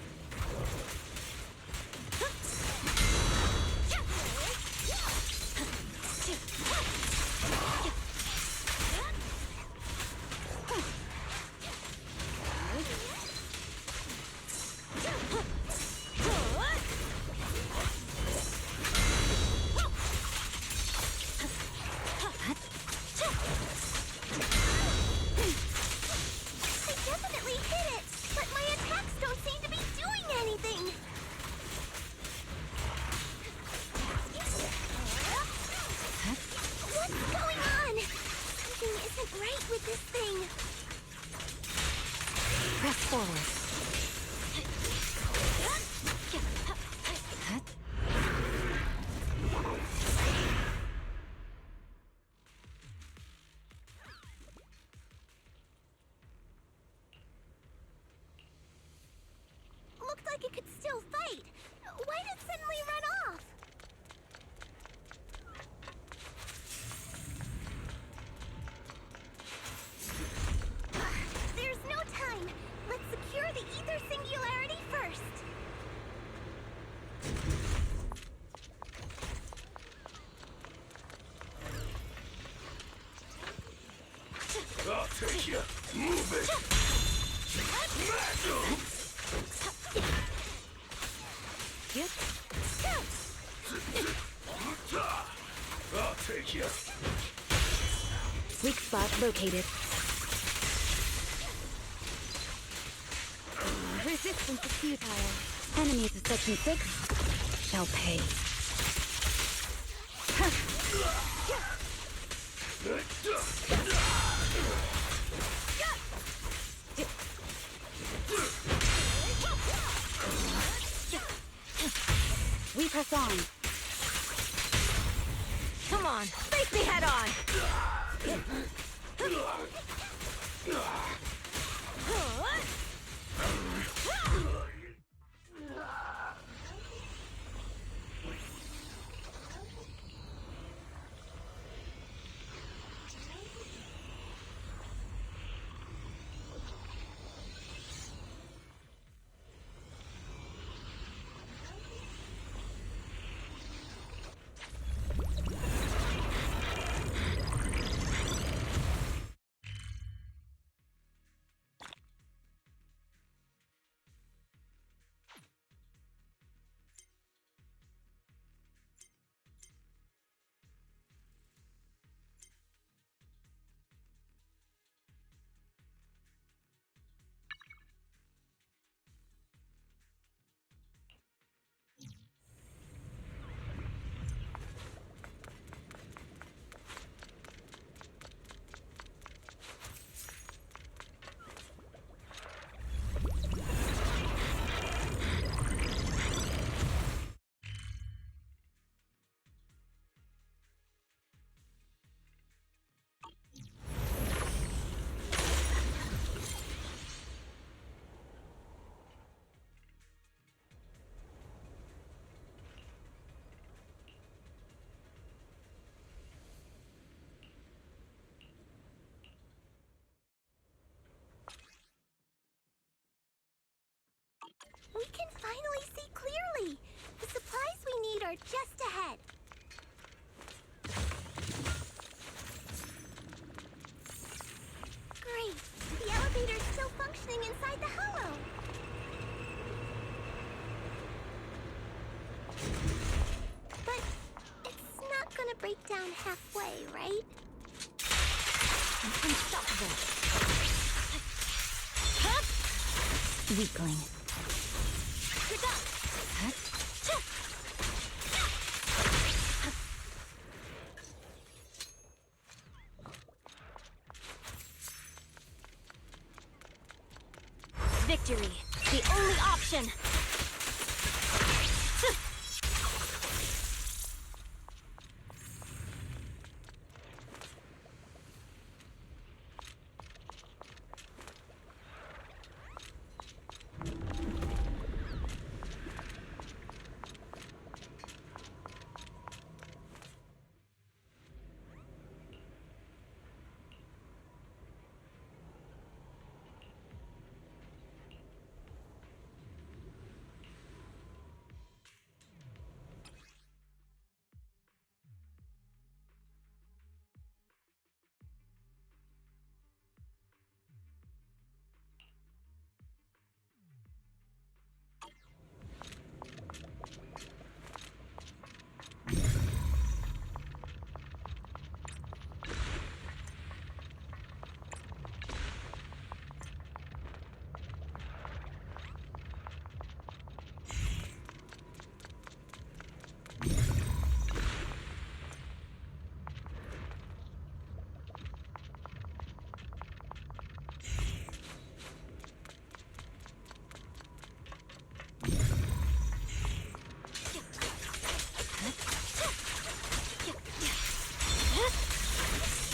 I definitely hit it, but my attacks don't seem to be doing anything. What's going on? Something isn't right with this thing. Press forward. Looked like it could still fight. Why did it suddenly run off? There's no time. Let's secure the ether singularity first. I'll take you. Move it. Smash him. I'll take you. Weak spot located. Resistance is futile. Enemies of Section 6 shall pay. We press on. Come on, face me head on! We can finally see clearly. The supplies we need are just ahead. Great. The elevator's still functioning inside the hollow. But it's not gonna break down halfway, right? Unstoppable. Weakling. Victory, the only option.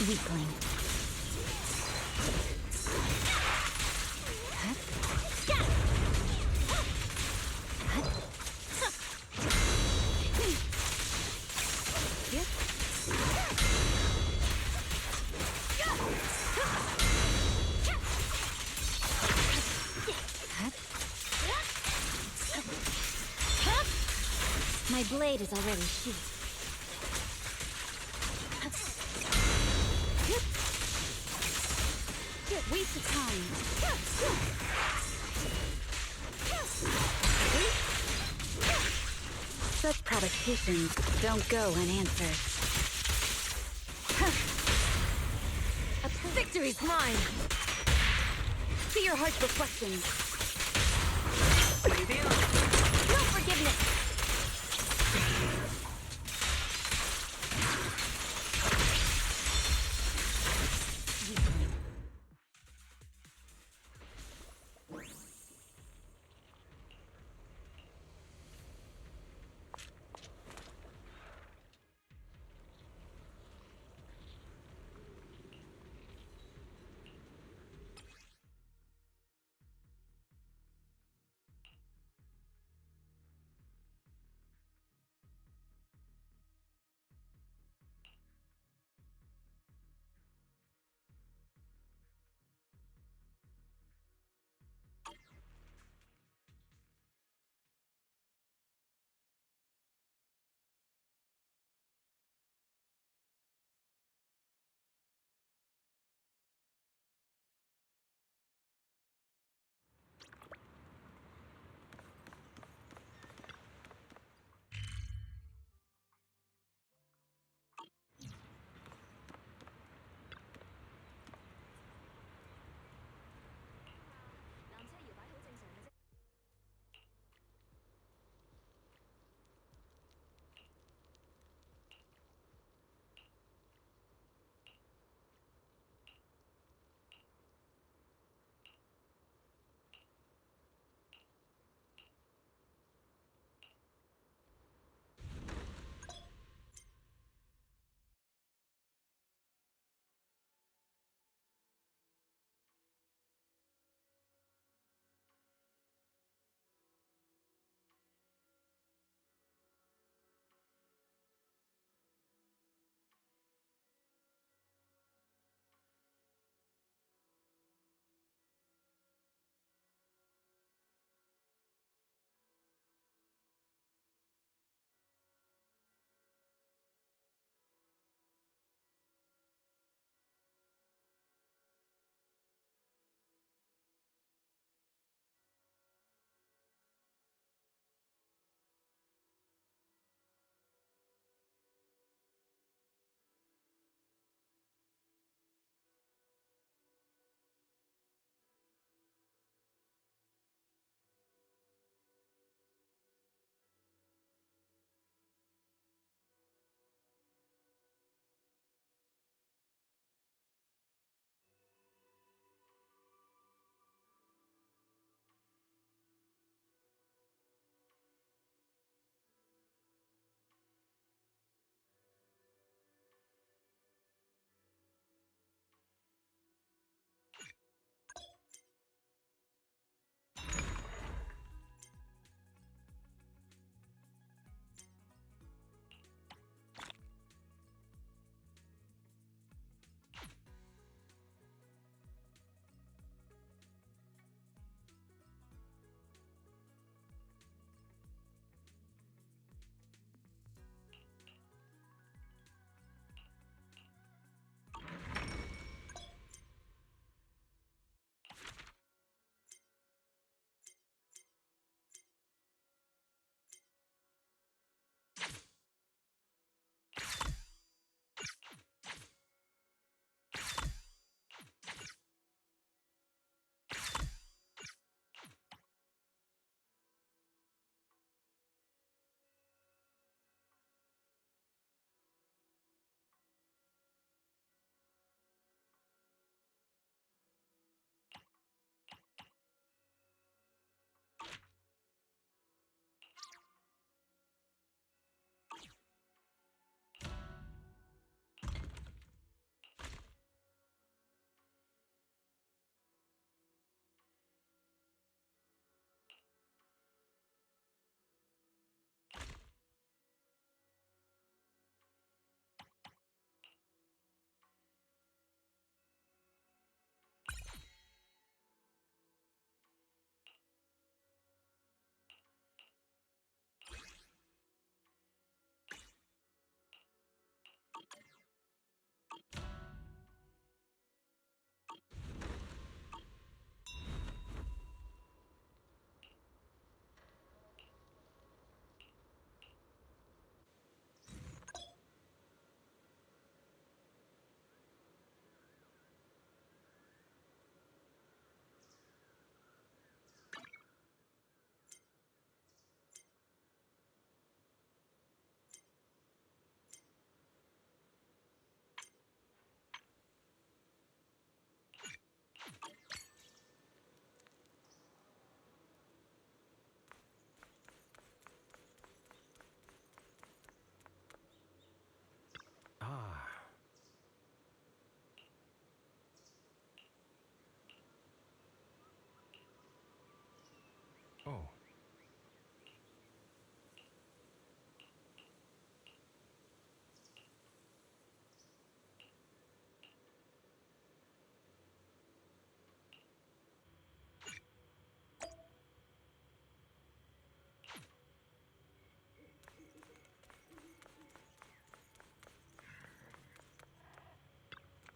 Weakling. My blade is already sheathed. Waste of time. Such provocations don't go unanswered. Victory's mine! See your heart's reflections. No forgiveness!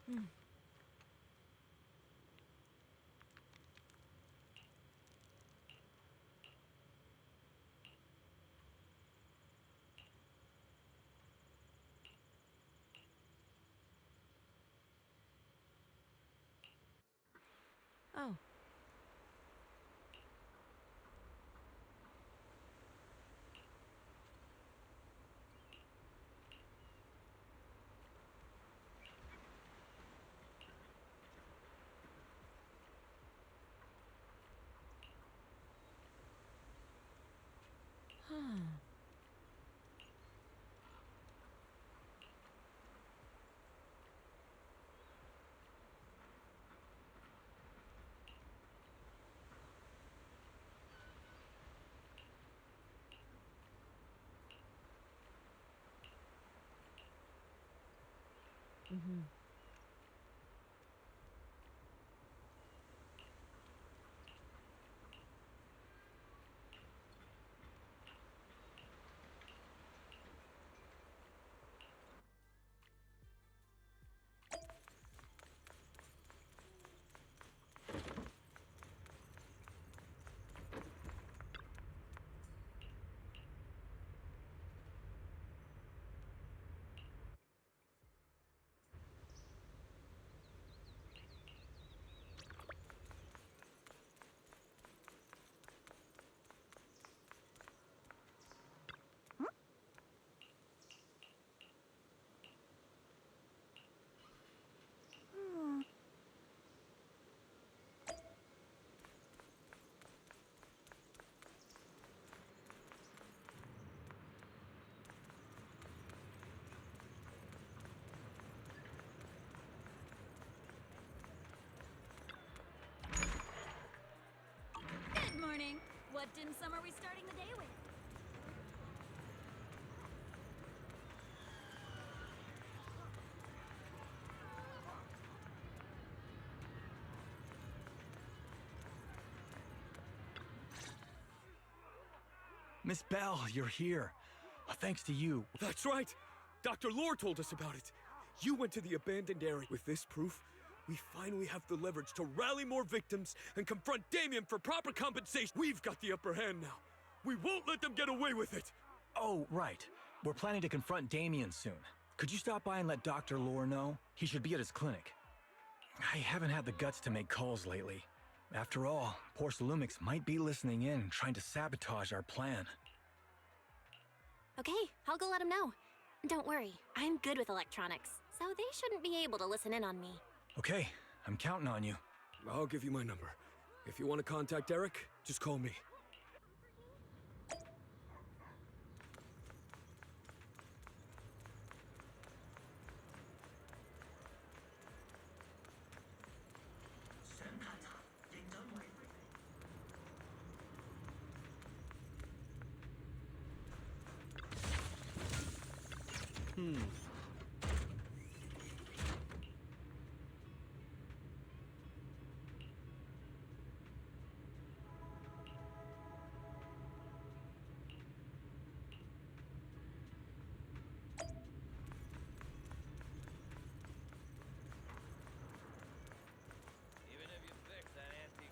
Oh. Huh. Mm-hmm. Good morning. What dim sum are we starting the day with? Miss Bell, you're here. Thanks to you. That's right! Dr. Lore told us about it. You went to the abandoned area. With this proof, we finally have the leverage to rally more victims and confront Damien for proper compensation. We've got the upper hand now. We won't let them get away with it. Oh, right. We're planning to confront Damien soon. Could you stop by and let Dr. Lore know? He should be at his clinic. I haven't had the guts to make calls lately. After all, Porcelumix might be listening in, trying to sabotage our plan. Okay, I'll go let him know. Don't worry, I'm good with electronics, so they shouldn't be able to listen in on me. Okay, I'm counting on you. I'll give you my number. If you want to contact Eric, just call me. Even if you fix that antique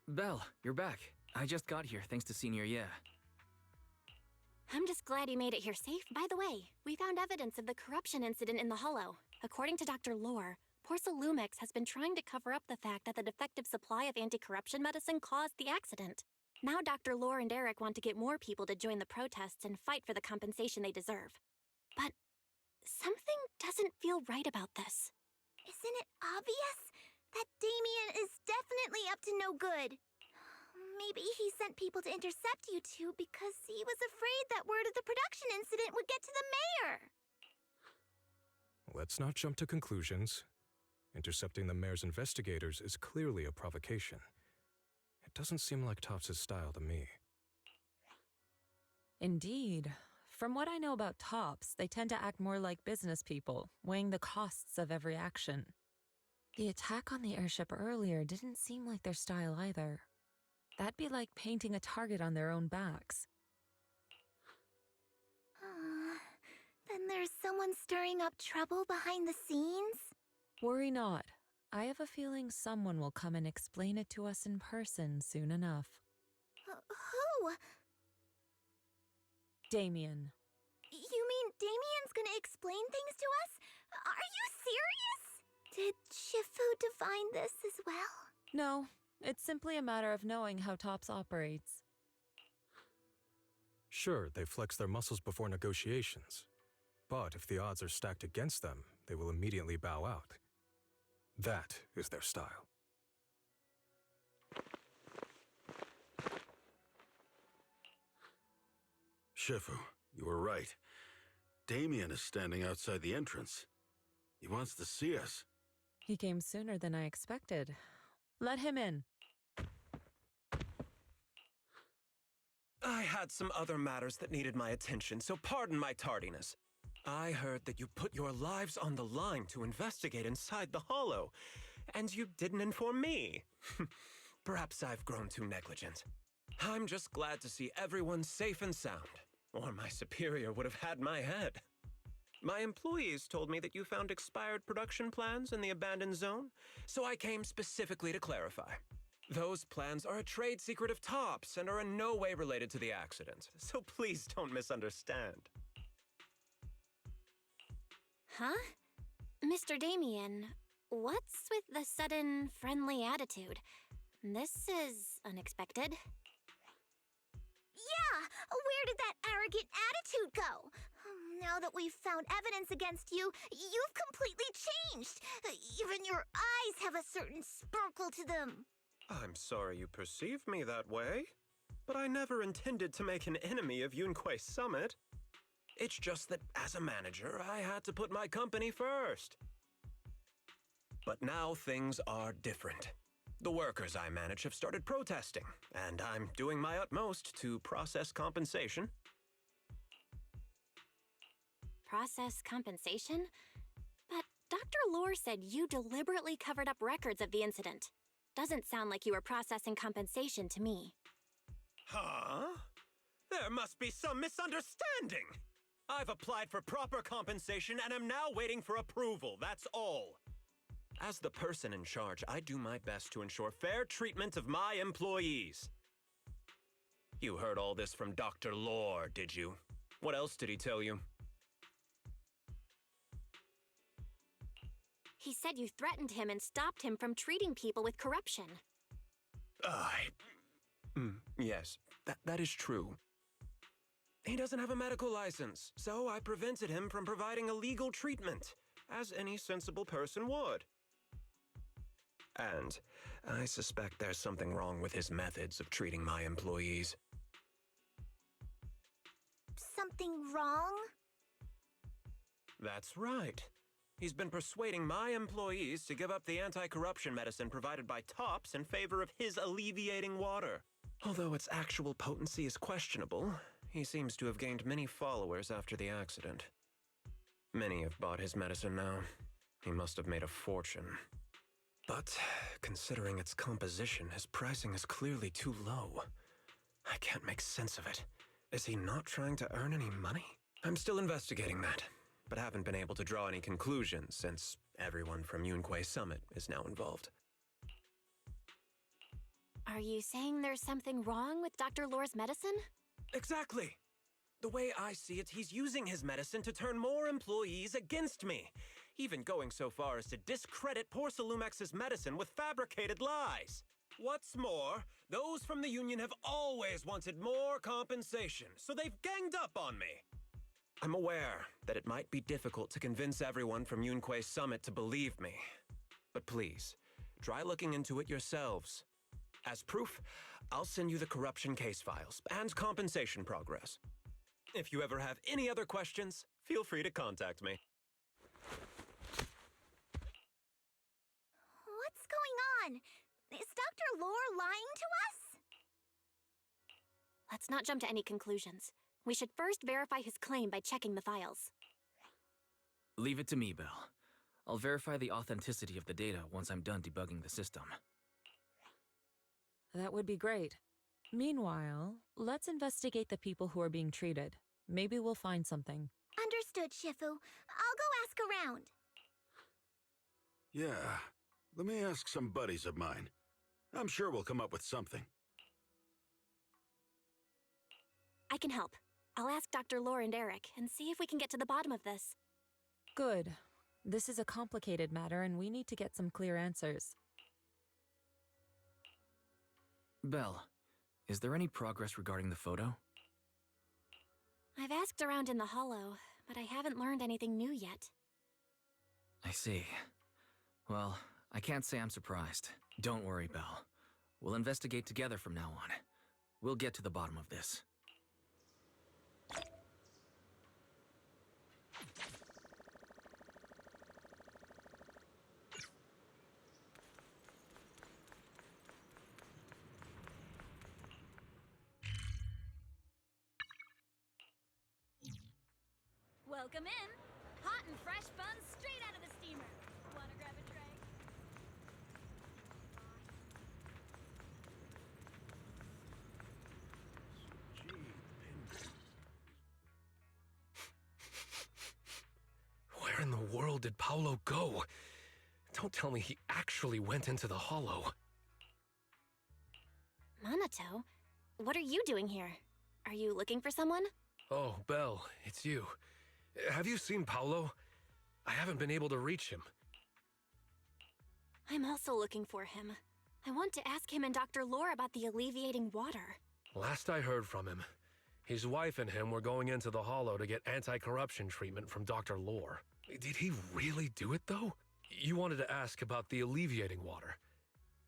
Belle, you're back. I just got here thanks to Senior Yeah. I'm just glad you made it here safe. By the way, we found evidence of the corruption incident in the Hollow. According to Dr. Lore, Porcelumix has been trying to cover up the fact that the defective supply of anti-corruption medicine caused the accident. Now Dr. Lore and Eric want to get more people to join the protests and fight for the compensation they deserve. But something doesn't feel right about this. Isn't it obvious? That Damien is definitely up to no good. Maybe he sent people to intercept you two because he was afraid that word of the production incident would get to the mayor. Let's not jump to conclusions. Intercepting the mayor's investigators is clearly a provocation. It doesn't seem like Topps' style to me. Indeed. From what I know about Topps, they tend to act more like business people, weighing the costs of every action. The attack on the airship earlier didn't seem like their style either. That'd be like painting a target on their own backs. Then there's someone stirring up trouble behind the scenes? Worry not. I have a feeling someone will come and explain it to us in person soon enough. Who? Damien. You mean Damien's gonna explain things to us? Are you serious? Did Shifu divine this as well? No, it's simply a matter of knowing how TOPS operates. Sure, they flex their muscles before negotiations. But if the odds are stacked against them, they will immediately bow out. That is their style. Shifu, you were right. Damien is standing outside the entrance. He wants to see us. He came sooner than I expected. Let him in. I had some other matters that needed my attention, so pardon my tardiness. I heard that you put your lives on the line to investigate inside the Hollow, and you didn't inform me. Perhaps I've grown too negligent. I'm just glad to see everyone safe and sound, or my superior would have had my head. My employees told me that you found expired production plans in the abandoned zone, so I came specifically to clarify. Those plans are a trade secret of TOPS and are in no way related to the accident, so please don't misunderstand. Huh? Mr. Damien, what's with the sudden friendly attitude? This is unexpected. Yeah! Where did that arrogant attitude go? Now that we've found evidence against you, you've completely changed. Even your eyes have a certain sparkle to them. I'm sorry you perceive me that way, but I never intended to make an enemy of Yunquay Summit. It's just that as a manager, I had to put my company first. But now things are different. The workers I manage have started protesting, and I'm doing my utmost to process compensation. Process compensation? But Dr. Lore said you deliberately covered up records of the incident. Doesn't sound like you were processing compensation to me. Huh? There must be some misunderstanding. I've applied for proper compensation and am now waiting for approval, that's all. As the person in charge, I do my best to ensure fair treatment of my employees. You heard all this from Dr. Lore, did you? What else did he tell you? He said you threatened him and stopped him from treating people with corruption. Yes, that is true. He doesn't have a medical license, so I prevented him from providing illegal treatment, as any sensible person would. And I suspect there's something wrong with his methods of treating my employees. Something wrong? That's right. He's been persuading my employees to give up the anti-corruption medicine provided by TOPS in favor of his alleviating water. Although its actual potency is questionable, he seems to have gained many followers after the accident. Many have bought his medicine now. He must have made a fortune. But considering its composition, his pricing is clearly too low. I can't make sense of it. Is he not trying to earn any money? I'm still investigating that, but haven't been able to draw any conclusions since everyone from Yunquay Summit is now involved. Are you saying there's something wrong with Dr. Lore's medicine? Exactly! The way I see it, he's using his medicine to turn more employees against me, even going so far as to discredit Porcelumex's medicine with fabricated lies. What's more, those from the union have always wanted more compensation, so they've ganged up on me. I'm aware that it might be difficult to convince everyone from Yunquay Summit to believe me, but please, try looking into it yourselves. As proof, I'll send you the corruption case files and compensation progress. If you ever have any other questions, feel free to contact me. What's going on? Is Dr. Lore lying to us? Let's not jump to any conclusions. We should first verify his claim by checking the files. Leave it to me, Belle. I'll verify the authenticity of the data once I'm done debugging the system. That would be great. Meanwhile, let's investigate the people who are being treated. Maybe we'll find something. Understood, Shifu. I'll go ask around. Yeah, let me ask some buddies of mine. I'm sure we'll come up with something. I can help. I'll ask Dr. Lore and Eric and see if we can get to the bottom of this. Good. This is a complicated matter and we need to get some clear answers. Belle, is there any progress regarding the photo? I've asked around in the Hollow, but I haven't learned anything new yet. I see. Well, I can't say I'm surprised. Don't worry, Belle. We'll investigate together from now on. We'll get to the bottom of this. Welcome in. Hot and fresh buns straight out of the steamer. Wanna grab a tray? Where in the world did Paolo go? Don't tell me he actually went into the Hollow. Minato, what are you doing here? Are you looking for someone? Oh, Belle, it's you. Have you seen Paolo? I haven't been able to reach him. I'm also looking for him. I want to ask him and Dr. Lore about the alleviating water. Last I heard from him, his wife and him were going into the Hollow to get anti-corruption treatment from Dr. Lore. Did he really do it, though? You wanted to ask about the alleviating water.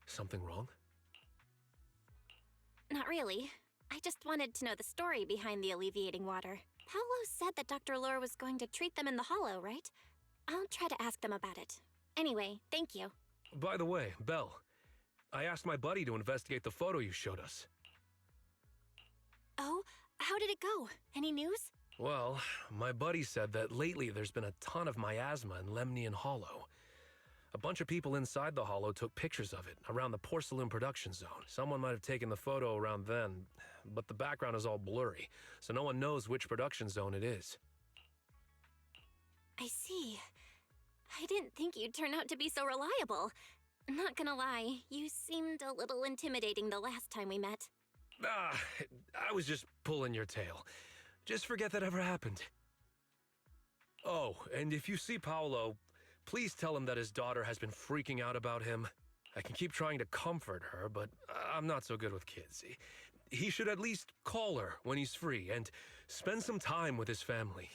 Something wrong? Not really. I just wanted to know the story behind the alleviating water. Paolo said that Dr. Lore was going to treat them in the Hollow, right? I'll try to ask them about it. Anyway, thank you. By the way, Belle, I asked my buddy to investigate the photo you showed us. Oh, how did it go? Any news? Well, my buddy said that lately there's been a ton of miasma in Lemnian Hollow. A bunch of people inside the Hollow took pictures of it around the porcelain production zone. Someone might have taken the photo around then, but the background is all blurry, so no one knows which production zone it is. I see. I didn't think you'd turn out to be so reliable. Not gonna lie, you seemed a little intimidating the last time we met. I was just pulling your tail. Just forget that ever happened. Oh, and if you see Paolo, please tell him that his daughter has been freaking out about him. I can keep trying to comfort her, but I'm not so good with kids. He should at least call her when he's free and spend some time with his family.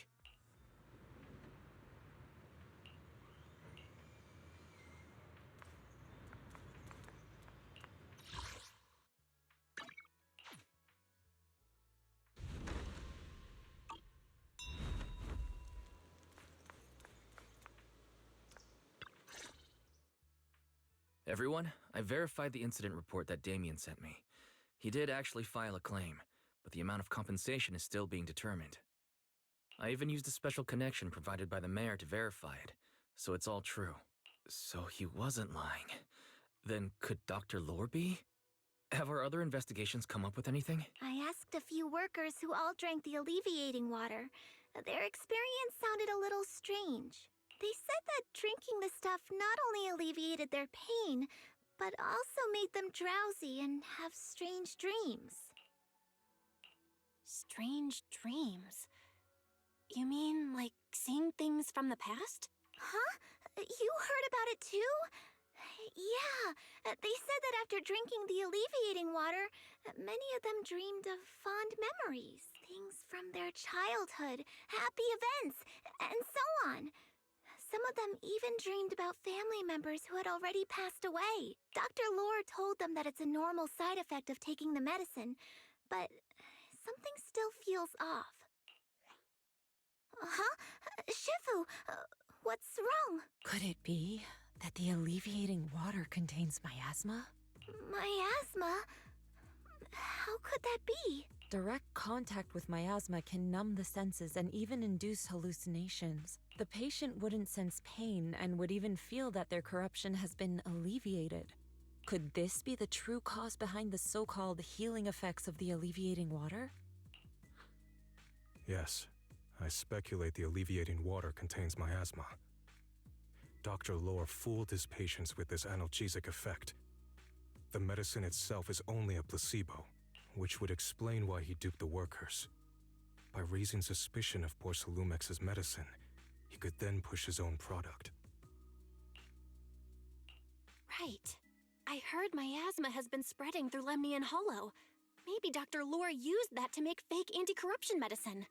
Everyone, I verified the incident report that Damien sent me. He did actually file a claim, but the amount of compensation is still being determined. I even used a special connection provided by the mayor to verify it, so it's all true. So he wasn't lying. Then could Dr. Lore be? Have our other investigations come up with anything? I asked a few workers who all drank the alleviating water. Their experience sounded a little strange. They said that drinking the stuff not only alleviated their pain, but also made them drowsy and have strange dreams. Strange dreams? You mean, like, seeing things from the past? Huh? You heard about it too? Yeah, they said that after drinking the alleviating water, many of them dreamed of fond memories, things from their childhood, happy events, and so on. Some of them even dreamed about family members who had already passed away. Dr. Lore told them that it's a normal side effect of taking the medicine, but something still feels off. Huh? Shifu, what's wrong? Could it be that the alleviating water contains miasma? Miasma? How could that be? Direct contact with miasma can numb the senses and even induce hallucinations. The patient wouldn't sense pain and would even feel that their corruption has been alleviated. Could this be the true cause behind the so-called healing effects of the alleviating water? Yes, I speculate the alleviating water contains miasma. Dr. Lore fooled his patients with this analgesic effect. The medicine itself is only a placebo, which would explain why he duped the workers. By raising suspicion of Porcelumex's medicine, he could then push his own product. Right. I heard miasma has been spreading through Lemnian Hollow. Maybe Dr. Lore used that to make fake anti-corruption medicine.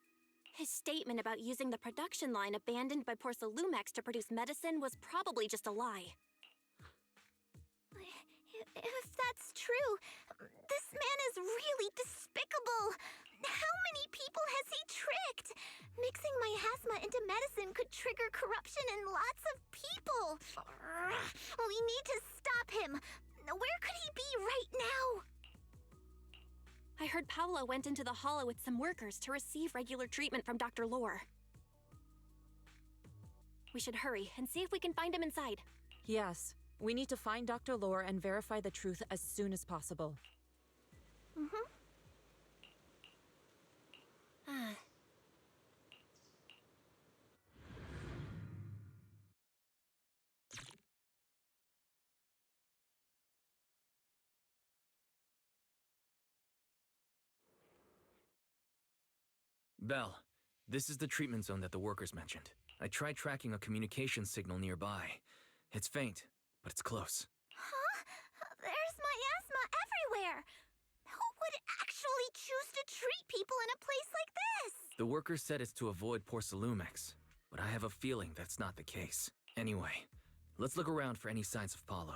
His statement about using the production line abandoned by Porcelumex to produce medicine was probably just a lie. If that's true, this man is really despicable. How many people has he tricked? Mixing miasma into medicine could trigger corruption in lots of people. We need to stop him. Where could he be right now? I heard Paolo went into the Hollow with some workers to receive regular treatment from Dr. Lore. We should hurry and see if we can find him inside. Yes, we need to find Dr. Lore and verify the truth as soon as possible. Belle, this is the treatment zone that the workers mentioned. I tried tracking a communication signal nearby. It's faint, but it's close. Huh? There's miasma everywhere. Who would actually choose to treat people in a place like this? The workers said it's to avoid Porcelumex, but I have a feeling that's not the case. Anyway, let's look around for any signs of Paulo.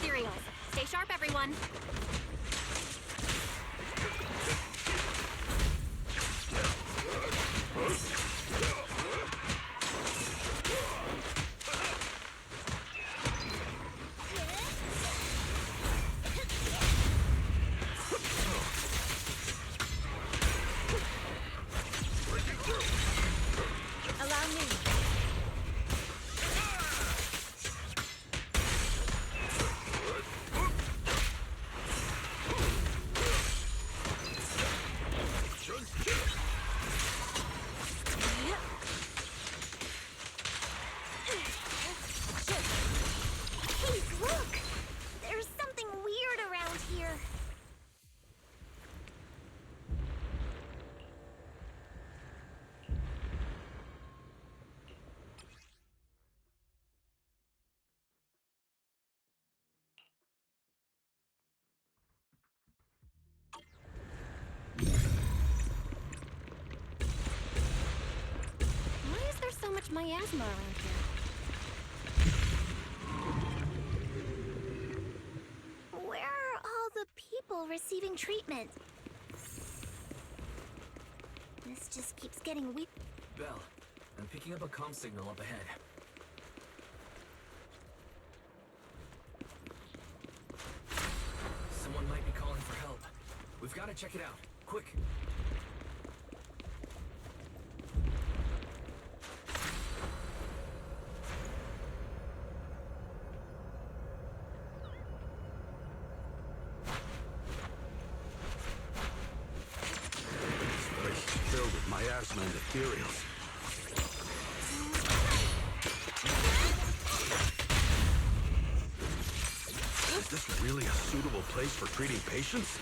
Ethereals, stay sharp, everyone. Allow me. Hey, look! There's something weird around here. Why is there so much miasma around here? Where are all the people receiving treatment? This just keeps getting weak. Belle, I'm picking up a comm signal up ahead. Someone might be calling for help. We've got to check it out. Quick! This place is filled with miasma and ethereals. Is this really a suitable place for treating patients?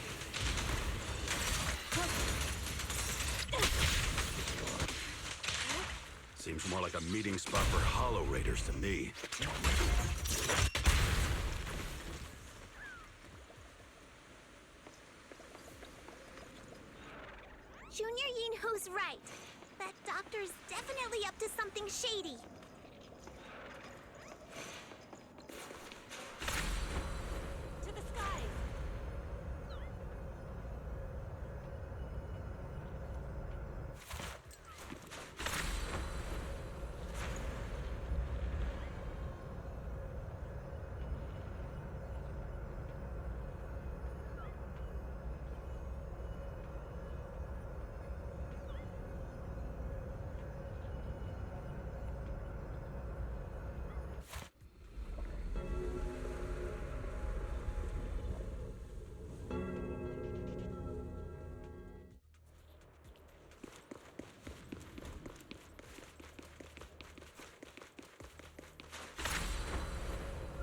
Seems more like a meeting spot for Hollow Raiders to me. Junior Yinhu's right. That doctor's definitely up to something shady. To the skies!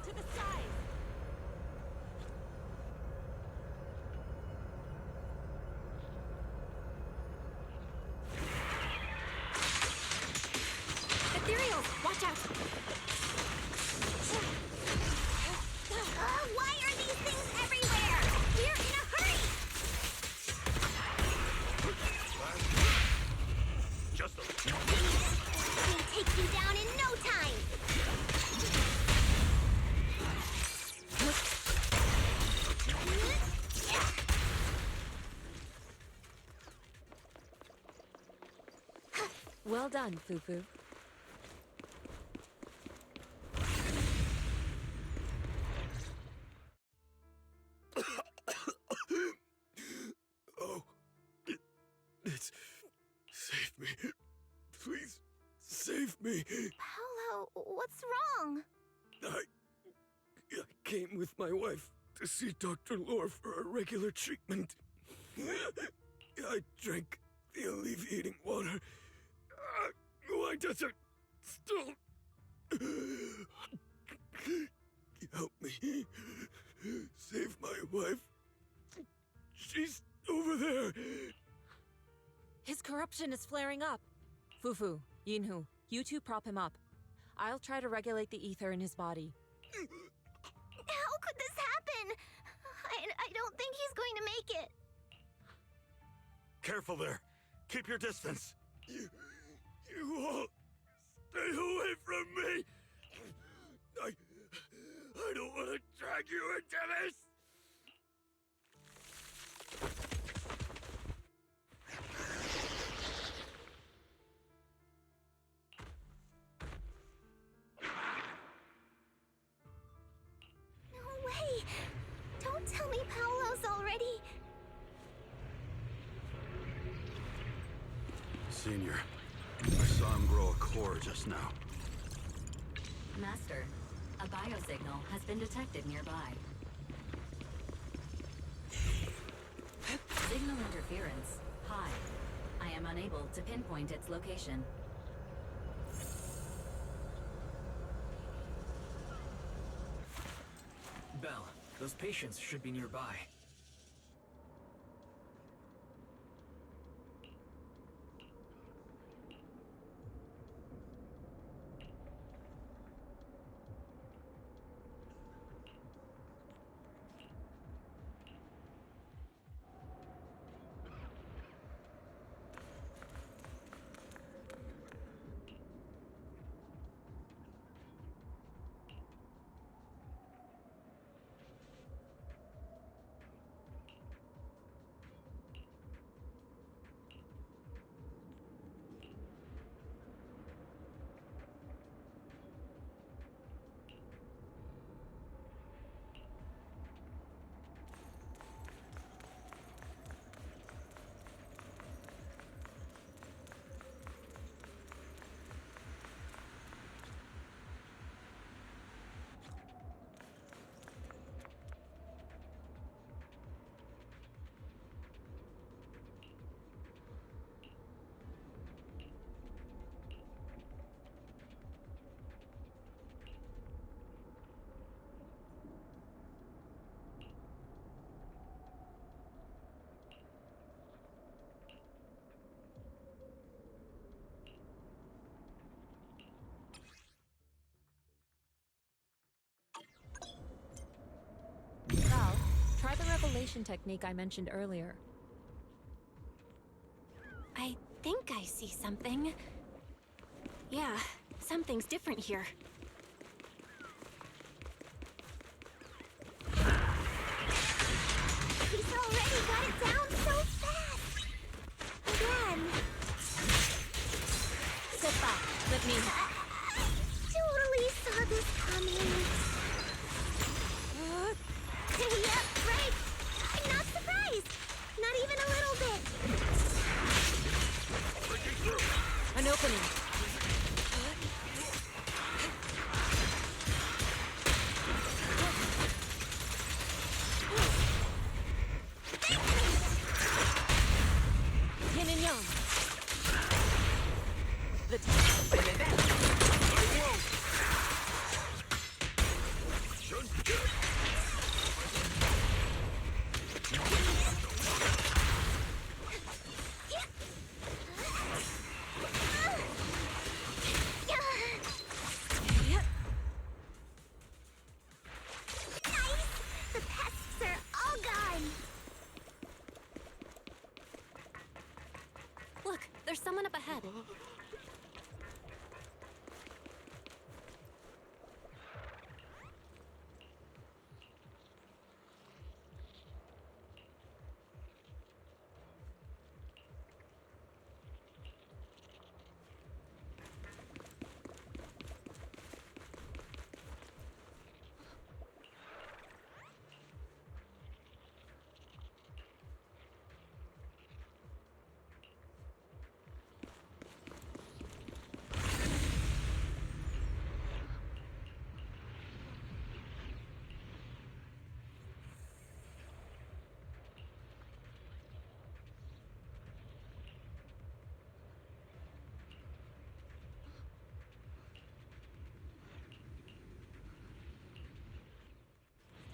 To the skies! Ethereals, watch out! Why are these things everywhere? We're in a hurry! Just a... We'll take you down in no time! Well done, Fufu. Oh, it's... Save me. Please, save me. Paolo, what's wrong? I came with my wife to see Dr. Lore for a regular treatment. I drank the alleviating water. Why does it still... Help me. Save my wife. She's over there. His corruption is flaring up. Fufu, Yinhu, you two prop him up. I'll try to regulate the ether in his body. How could this happen? I don't think he's going to make it. Careful there. Keep your distance. You all stay away from me. I don't want to drag you into this. No way! Don't tell me Paolo's already... Senior, I saw him grow a core just now. Master, a biosignal has been detected nearby. Signal interference high. I am unable to pinpoint its location. Belle, those patients should be nearby. Val, try the revelation technique I mentioned earlier. I think I see something. Yeah, something's different here. He's already got it down so fast! Again! Step back. Let me... I totally saw this coming. Yep, right! I'm not surprised! Not even a little bit! An opening. Yin and yang. The The pests are all gone! Look, there's someone up ahead.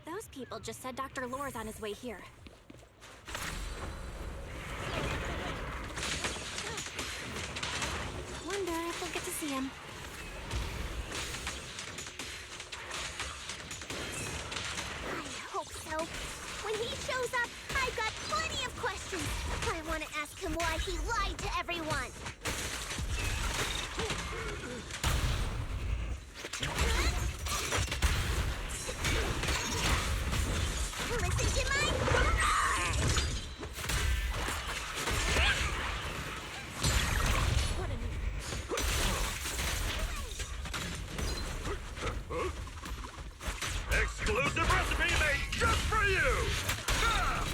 Those people just said Dr. Lore's on his way here. Wonder if we'll get to see him. I hope so. When he shows up, I've got plenty of questions. I want to ask him why he lied to everyone. Listen to my roar! Exclusive recipe made just for you! Ah!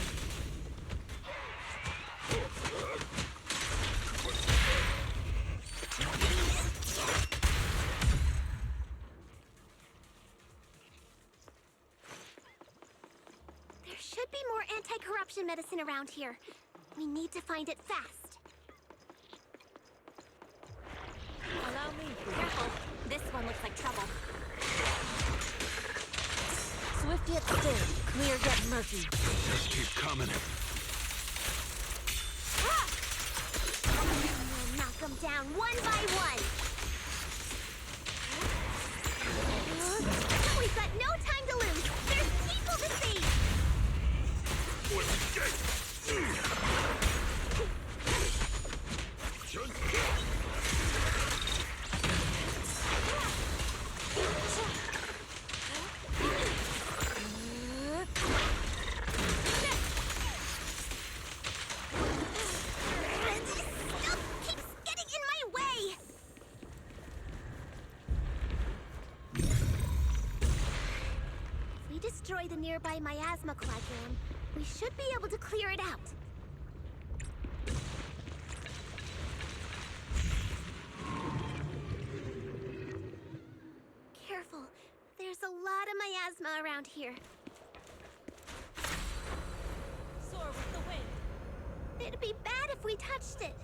There should be more anti-corruption medicine around here. We need to find it fast. Allow me. Careful. This one looks like trouble. Swift yet still. Clear yet murky. Just keep coming. We'll knock them down one by one. We've got no time to lose. There's people to save. Stuff keeps getting in my way. If we destroy the nearby miasma coagulum, we should be able to clear it out. Careful. There's a lot of miasma around here. Soar with the wind. It'd be bad if we touched it.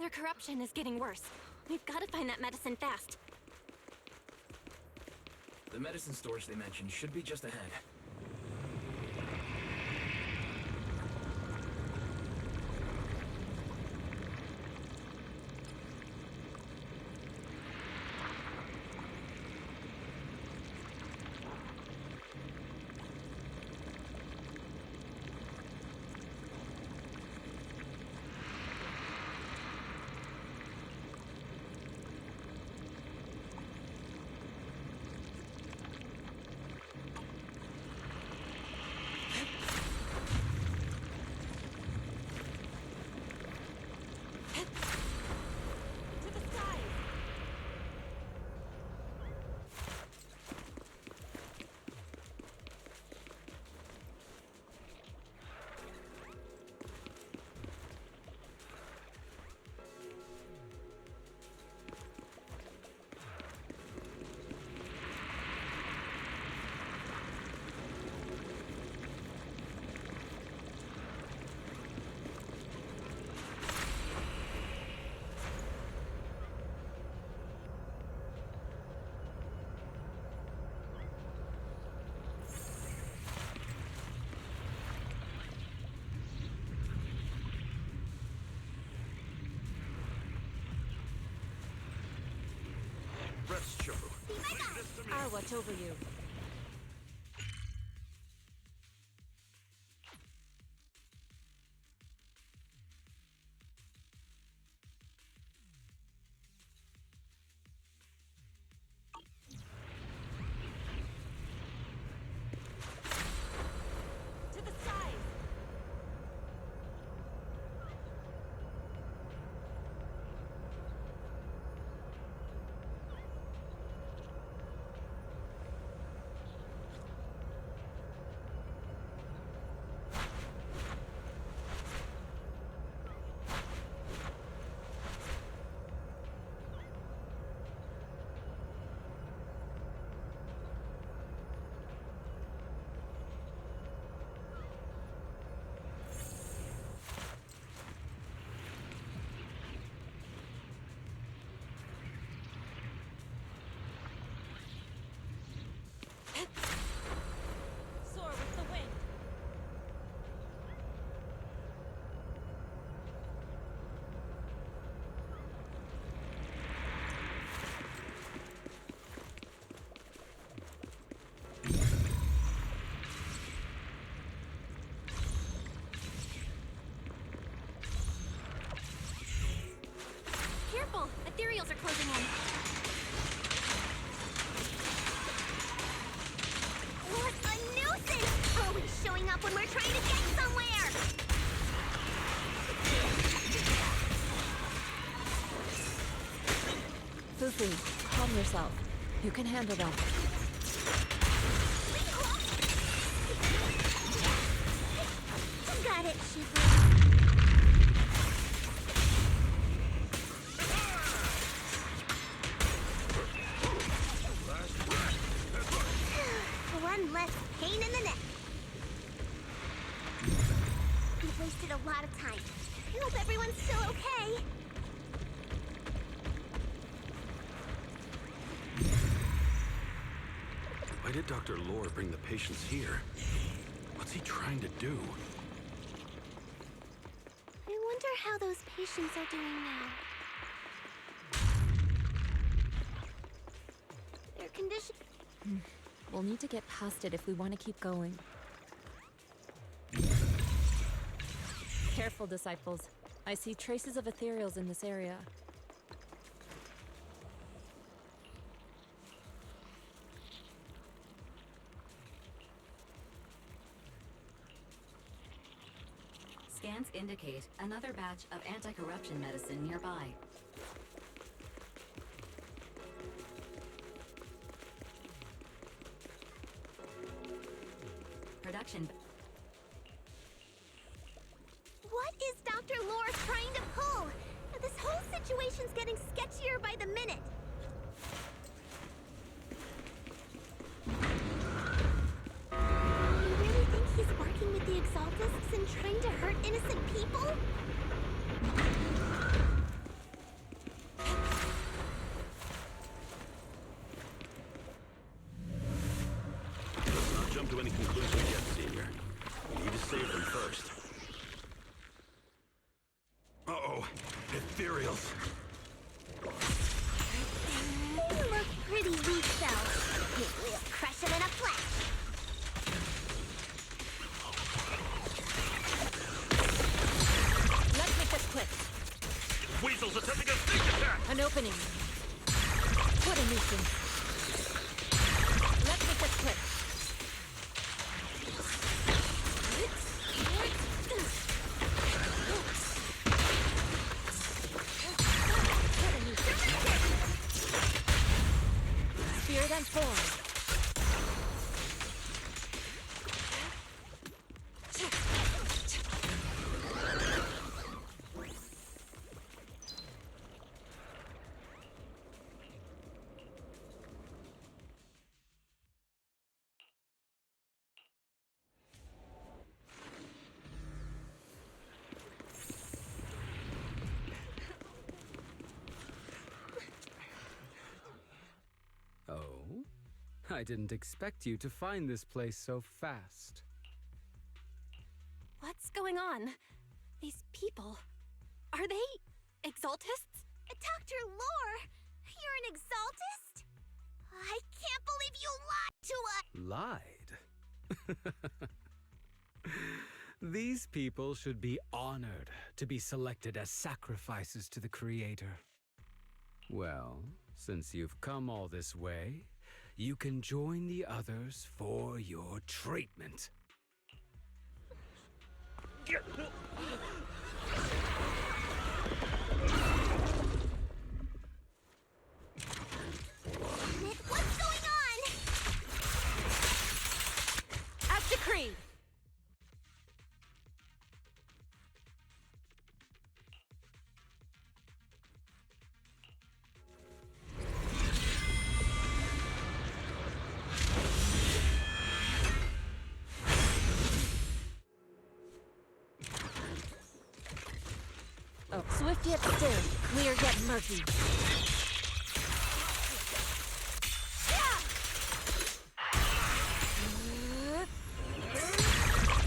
Her corruption is getting worse. We've got to find that medicine fast. The medicine storage they mentioned should be just ahead. Rest, Shifu. I'll watch over you. To the side! Soar with the wind. Careful! Ethereals are closing in. What a nuisance! Always showing up when we're trying to get somewhere! Fufu, calm yourself. You can handle them. Got it, Shifu. One less pain in the neck. We've wasted a lot of time. I hope everyone's still okay. Why did Dr. Lore bring the patients here? What's he trying to do? I wonder how those patients are doing now. Their condition... We'll need to get past it if we want to keep going. Careful, disciples. I see traces of ethereals in this area. Scans indicate another batch of anti-corruption medicine nearby. Production. What is Dr. Lore trying to pull? This whole situation's getting sketchier by the minute. You really think he's working with the Exaltists and trying to hurt innocent people? jump to any conclusions yet, Senior. We need to save them first. Uh-oh. Ethereals. They look pretty weak, though. We'll crush them in a flash. Let's make this quick. Weasel's attempting a sneak attack! An opening. What a nuisance. Let's make this quick. What a nuisance. Spear them forward. Oh? I didn't expect you to find this place so fast. What's going on? These people, are they Exaltists? Dr. Lore, you're an Exaltist? I can't believe you lied to us! Lied? These people should be honored to be selected as sacrifices to the Creator. Well, since you've come all this way, you can join the others for your treatment. What's going on? As decreed. Oh, swift yet still, clear yet murky.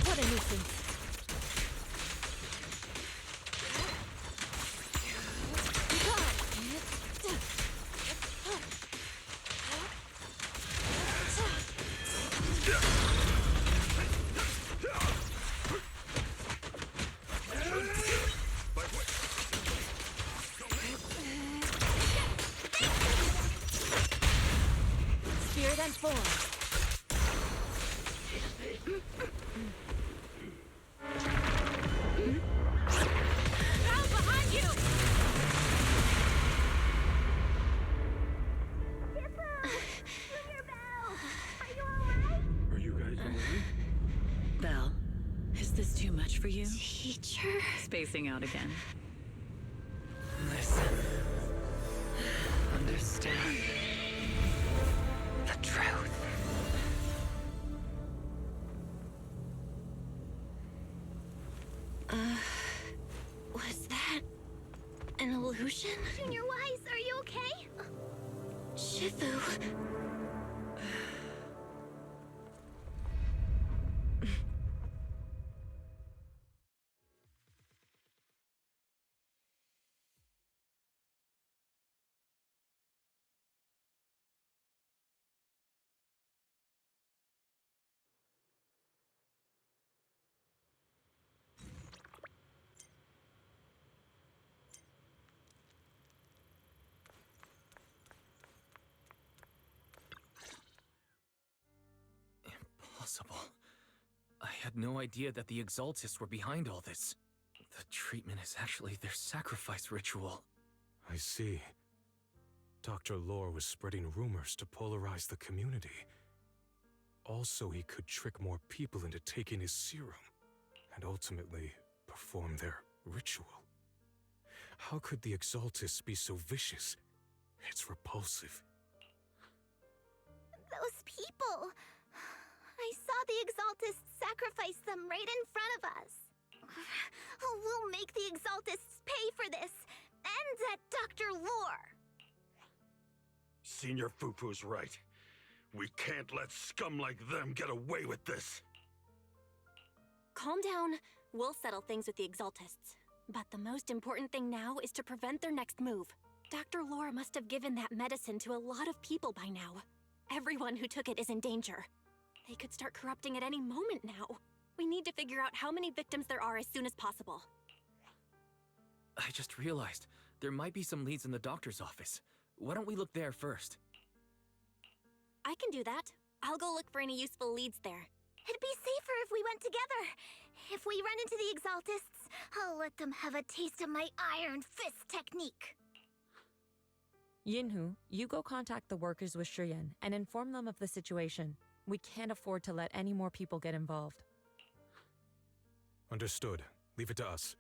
What a nuisance. Spear them forward. Ground behind you! Junior Bell! Are you alright? Are you guys alright? Belle, is this too much for you? Teacher? Spacing out again. Listen. Understand the truth. Was that an illusion? Junior Wise, are you okay? Shifu. Impossible. I had no idea that the Exaltists were behind all this. The treatment is actually their sacrifice ritual. I see. Dr. Lore was spreading rumors to polarize the community. Also, he could trick more people into taking his serum, and ultimately perform their ritual. How could the Exaltists be so vicious? It's repulsive. Those people. I saw the Exaltists sacrifice them right in front of us. We'll make the Exaltists pay for this. And that Dr. Lore. Senior Fufu's right. We can't let scum like them get away with this. Calm down. We'll settle things with the Exaltists. But the most important thing now is to prevent their next move. Dr. Lore must have given that medicine to a lot of people by now. Everyone who took it is in danger. They could start corrupting at any moment now. We need to figure out how many victims there are as soon as possible. I just realized there might be some leads in the doctor's office. Why don't we look there first? I can do that. I'll go look for any useful leads there. It'd be safer if we went together. If we run into the Exaltists, I'll let them have a taste of my Iron Fist technique. Yinhu, you go contact the workers with Shiyan and inform them of the situation. We can't afford to let any more people get involved. Understood. Leave it to us.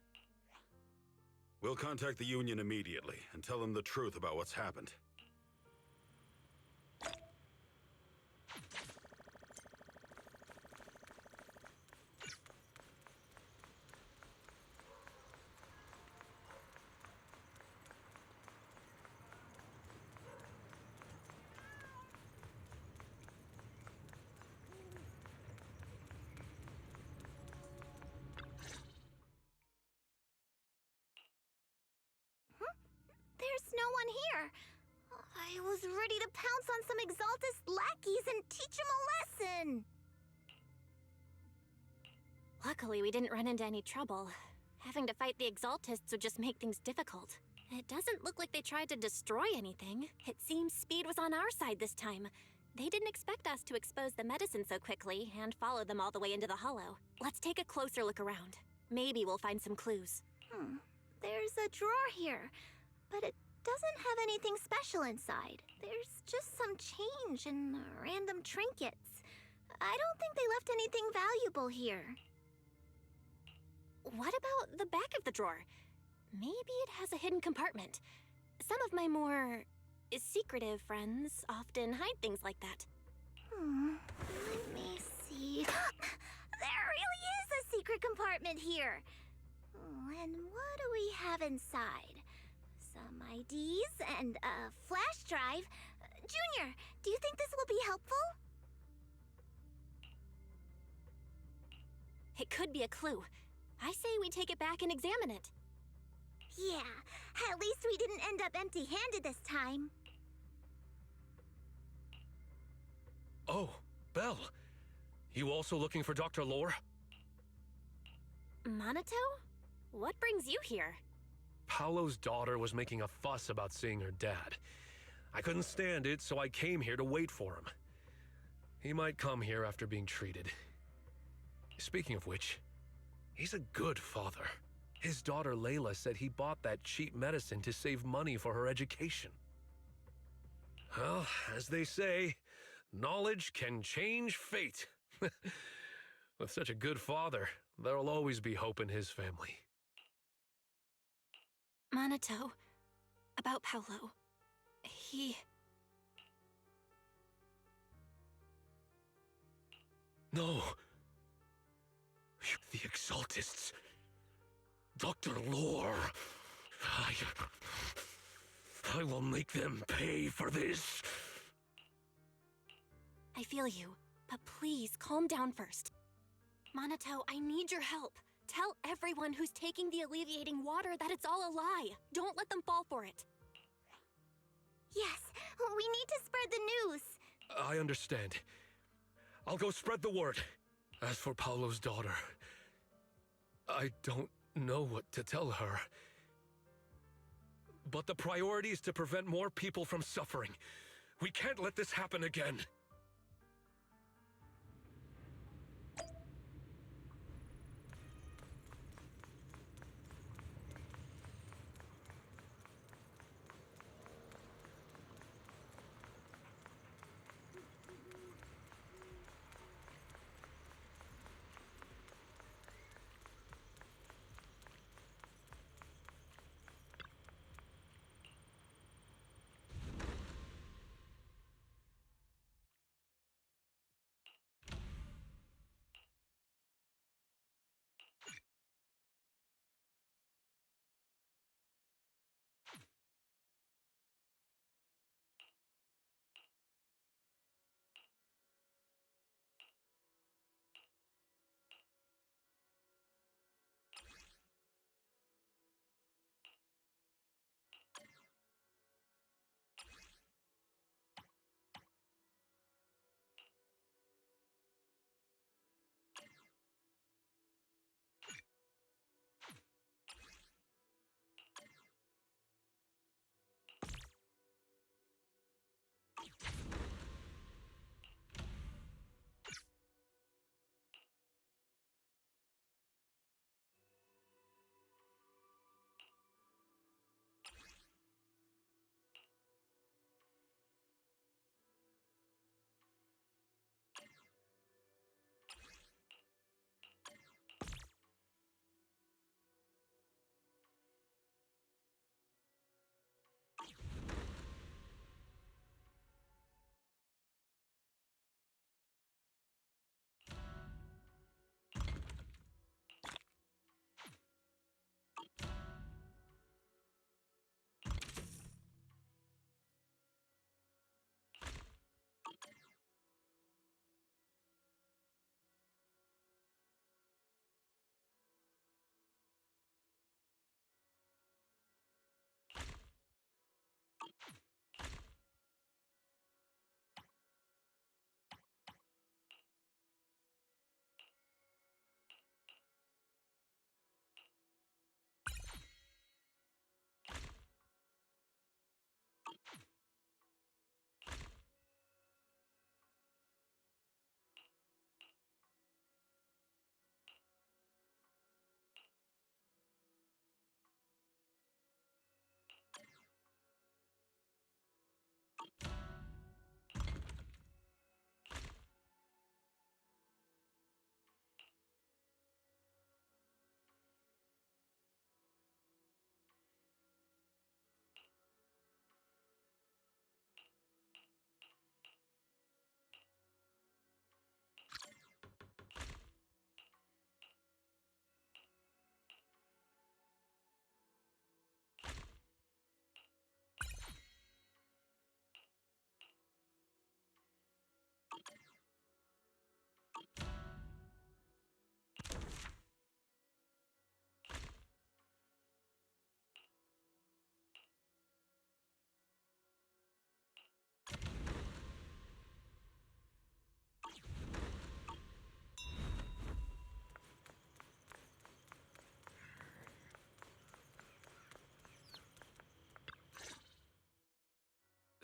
We'll contact the Union immediately and tell them the truth about what's happened. There's no one here. I was ready to pounce on some Exaltist lackeys and teach them a lesson. Luckily, we didn't run into any trouble. Having to fight the Exaltists would just make things difficult. It doesn't look like they tried to destroy anything. It seems speed was on our side this time. They didn't expect us to expose the medicine so quickly and follow them all the way into the hollow. Let's take a closer look around. Maybe we'll find some clues. There's a drawer here, but it doesn't have anything special inside. There's just some change and random trinkets. I don't think they left anything valuable here. What about the back of the drawer? Maybe it has a hidden compartment. Some of my more secretive friends often hide things like that. Let me see. There really is a secret compartment here. And what do we have inside? Some IDs and a flash drive. Junior, do you think this will be helpful? It could be a clue. I say we take it back and examine it. Yeah, at least we didn't end up empty-handed this time. Oh, Belle. You also looking for Dr. Lore? Monato? What brings you here? Paolo's daughter was making a fuss about seeing her dad. I couldn't stand it, so I came here to wait for him. He might come here after being treated. Speaking of which, he's a good father. His daughter Layla said he bought that cheap medicine to save money for her education. Well, as they say, knowledge can change fate. With such a good father, there'll always be hope in his family. Monato, about Paolo. He... No. The Exaltists. Dr. Lore. I will make them pay for this. I feel you, but please calm down first. Monato, I need your help. Tell everyone who's taking the alleviating water that it's all a lie. Don't let them fall for it. Yes, we need to spread the news. I understand. I'll go spread the word. As for Paolo's daughter, I don't know what to tell her. But the priority is to prevent more people from suffering. We can't let this happen again.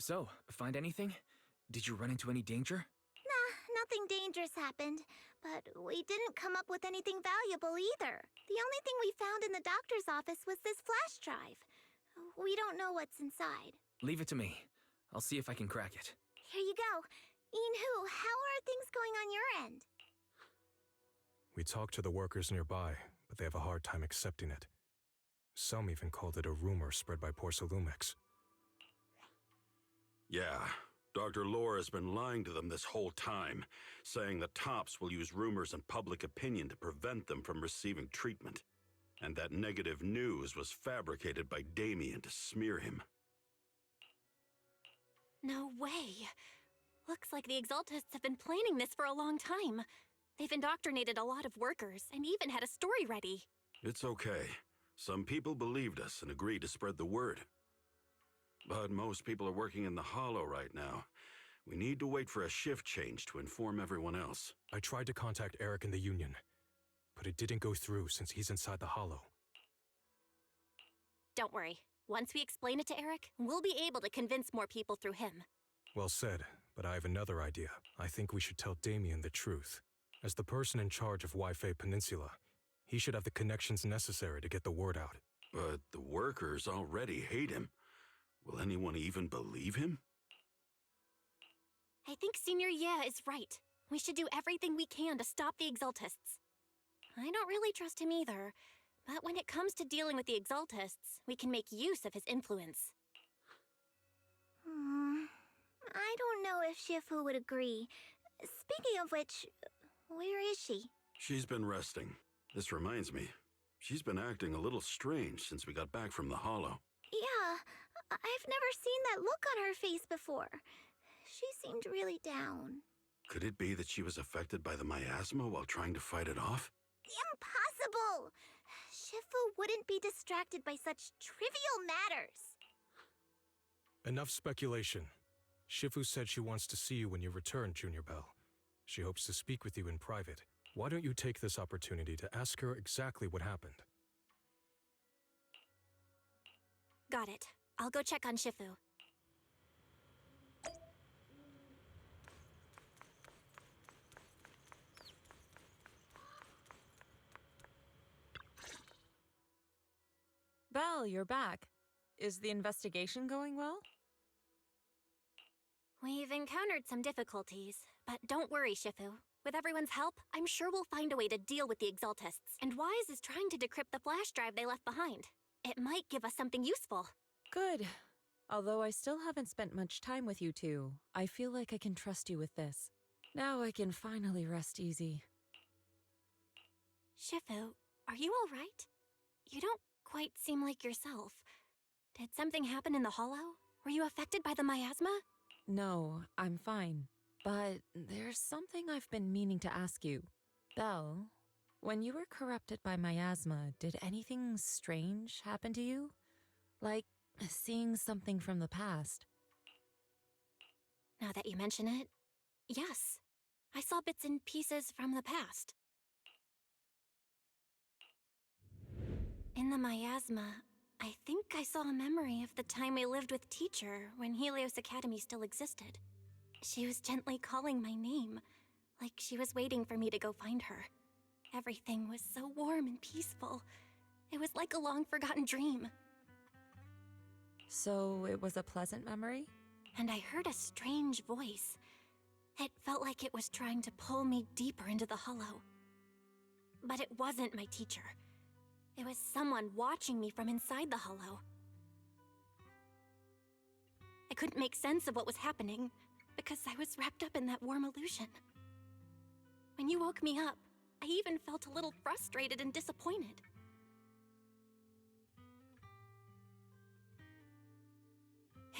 So, find anything? Did you run into any danger? Nah, nothing dangerous happened. But we didn't come up with anything valuable either. The only thing we found in the doctor's office was this flash drive. We don't know what's inside. Leave it to me. I'll see if I can crack it. Here you go. Inhu, how are things going on your end? We talked to the workers nearby, but they have a hard time accepting it. Some even called it a rumor spread by Porcelumex. Yeah, Dr. Lore has been lying to them this whole time, saying the Tops will use rumors and public opinion to prevent them from receiving treatment. And that negative news was fabricated by Damien to smear him. No way. Looks like the Exaltists have been planning this for a long time. They've indoctrinated a lot of workers and even had a story ready. It's okay. Some people believed us and agreed to spread the word. But most people are working in the Hollow right now. We need to wait for a shift change to inform everyone else. I tried to contact Eric in the Union, but it didn't go through since he's inside the Hollow. Don't worry. Once we explain it to Eric, we'll be able to convince more people through him. Well said, but I have another idea. I think we should tell Damien the truth. As the person in charge of Wi-Fi Peninsula, he should have the connections necessary to get the word out. But the workers already hate him. Will anyone even believe him? I think Senior Ye is right. We should do everything we can to stop the Exaltists. I don't really trust him either, but when it comes to dealing with the Exaltists, we can make use of his influence. I don't know if Shifu would agree. Speaking of which, where is she? She's been resting. This reminds me, she's been acting a little strange since we got back from the Hollow. Yeah, I've never seen that look on her face before. She seemed really down. Could it be that she was affected by the miasma while trying to fight it off? Impossible! Shifu wouldn't be distracted by such trivial matters. Enough speculation. Shifu said she wants to see you when you return, Junior Bell. She hopes to speak with you in private. Why don't you take this opportunity to ask her exactly what happened? Got it. I'll go check on Shifu. Belle, you're back. Is the investigation going well? We've encountered some difficulties, but don't worry, Shifu. With everyone's help, I'm sure we'll find a way to deal with the Exaltists. And Wise is trying to decrypt the flash drive they left behind. It might give us something useful. Good. Although I still haven't spent much time with you two, I feel like I can trust you with this. Now I can finally rest easy. Shifu, are you all right? You don't quite seem like yourself. Did something happen in the Hollow? Were you affected by the miasma? No, I'm fine. But there's something I've been meaning to ask you. Belle, when you were corrupted by miasma, did anything strange happen to you? Like seeing something from the past? Now that you mention it, yes. I saw bits and pieces from the past. In the miasma, I think I saw a memory of the time we lived with Teacher when Helios Academy still existed. She was gently calling my name, like she was waiting for me to go find her. Everything was so warm and peaceful. It was like a long-forgotten dream. So it was a pleasant memory? And I heard a strange voice. It felt like it was trying to pull me deeper into the Hollow. But it wasn't my teacher. It was someone watching me from inside the Hollow. I couldn't make sense of what was happening, because I was wrapped up in that warm illusion. When you woke me up, I even felt a little frustrated and disappointed.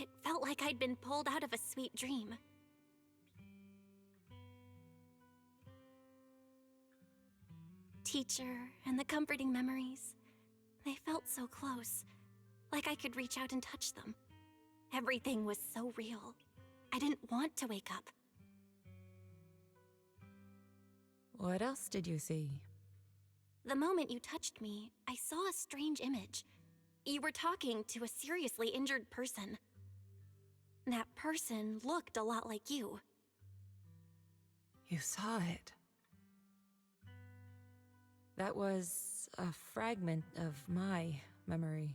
It felt like I'd been pulled out of a sweet dream. Teacher and the comforting memories, they felt so close, like I could reach out and touch them. Everything was so real. I didn't want to wake up. What else did you see? The moment you touched me, I saw a strange image. You were talking to a seriously injured person. That person looked a lot like you. You saw it. That was a fragment of my memory.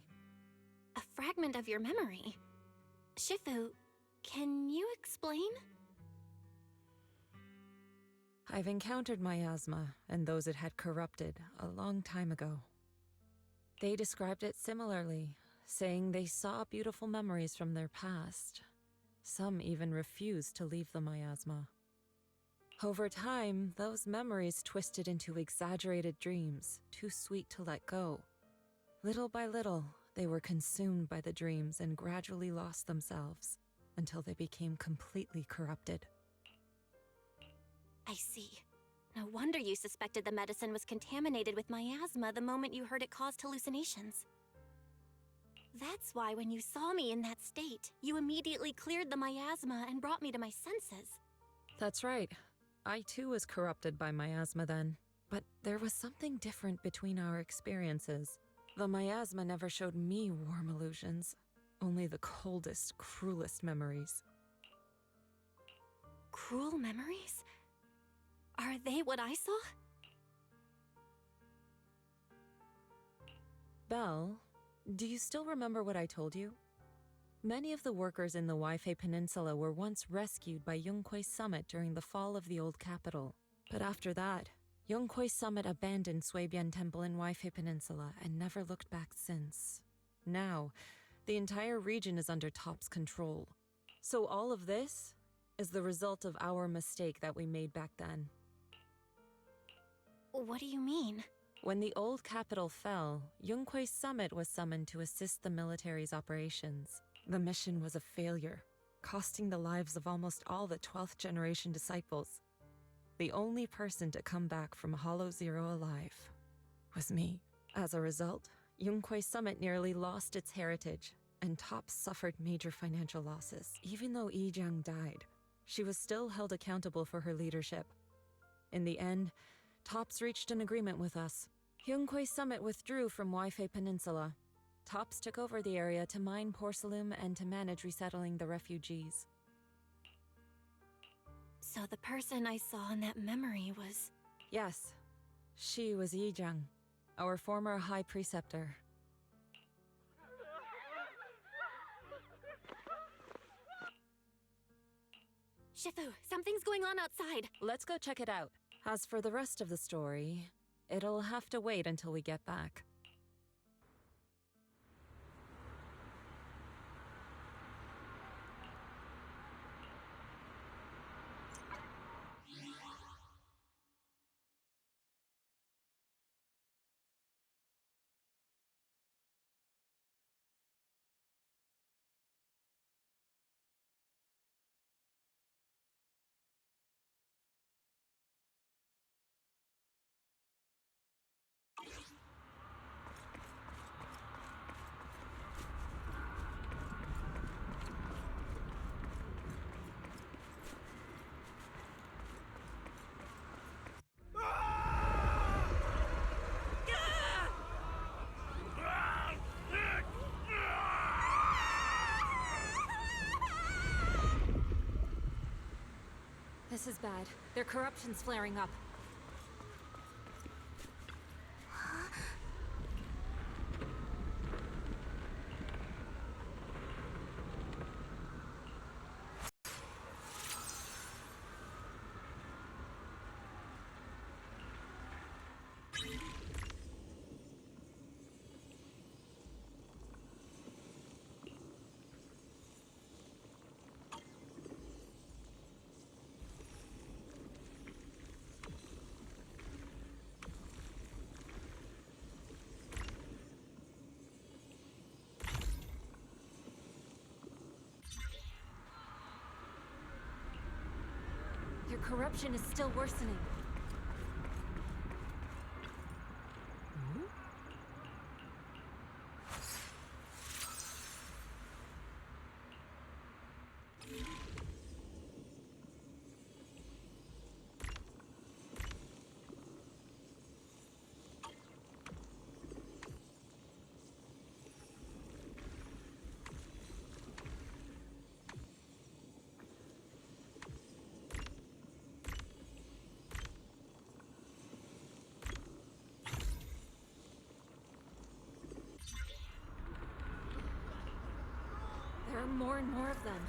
A fragment of your memory? Shifu, can you explain? I've encountered miasma and those it had corrupted a long time ago. They described it similarly, saying they saw beautiful memories from their past. Some even refused to leave the miasma. Over time, those memories twisted into exaggerated dreams, too sweet to let go. Little by little, they were consumed by the dreams and gradually lost themselves, until they became completely corrupted. I see. No wonder you suspected the medicine was contaminated with miasma the moment you heard it caused hallucinations. That's why when you saw me in that state, you immediately cleared the miasma and brought me to my senses. That's right. I too was corrupted by miasma then. But there was something different between our experiences. The miasma never showed me warm illusions, only the coldest, cruelest memories. Cruel memories? Are they what I saw? Belle, do you still remember what I told you? Many of the workers in the Waifei Peninsula were once rescued by Yunquei Summit during the fall of the old capital. But after that, Yunquei Summit abandoned Suibian Temple in Waifei Peninsula and never looked back since. Now, the entire region is under Top's control. So all of this is the result of our mistake that we made back then. What do you mean? When the old capital fell, Yunquei Summit was summoned to assist the military's operations. The mission was a failure, costing the lives of almost all the 12th generation disciples. The only person to come back from Hollow Zero alive was me. As a result, Yunquei Summit nearly lost its heritage, and Top suffered major financial losses. Even though Yijiang died, she was still held accountable for her leadership. In the end, Tops reached an agreement with us. Yunquei Summit withdrew from Waifei Peninsula. Tops took over the area to mine porcelain and to manage resettling the refugees. So the person I saw in that memory was... Yes, she was Yijiang, our former High Preceptor. Shifu, something's going on outside. Let's go check it out. As for the rest of the story, it'll have to wait until we get back. This is bad. Their corruption's flaring up. Their corruption is still worsening. more and more of them.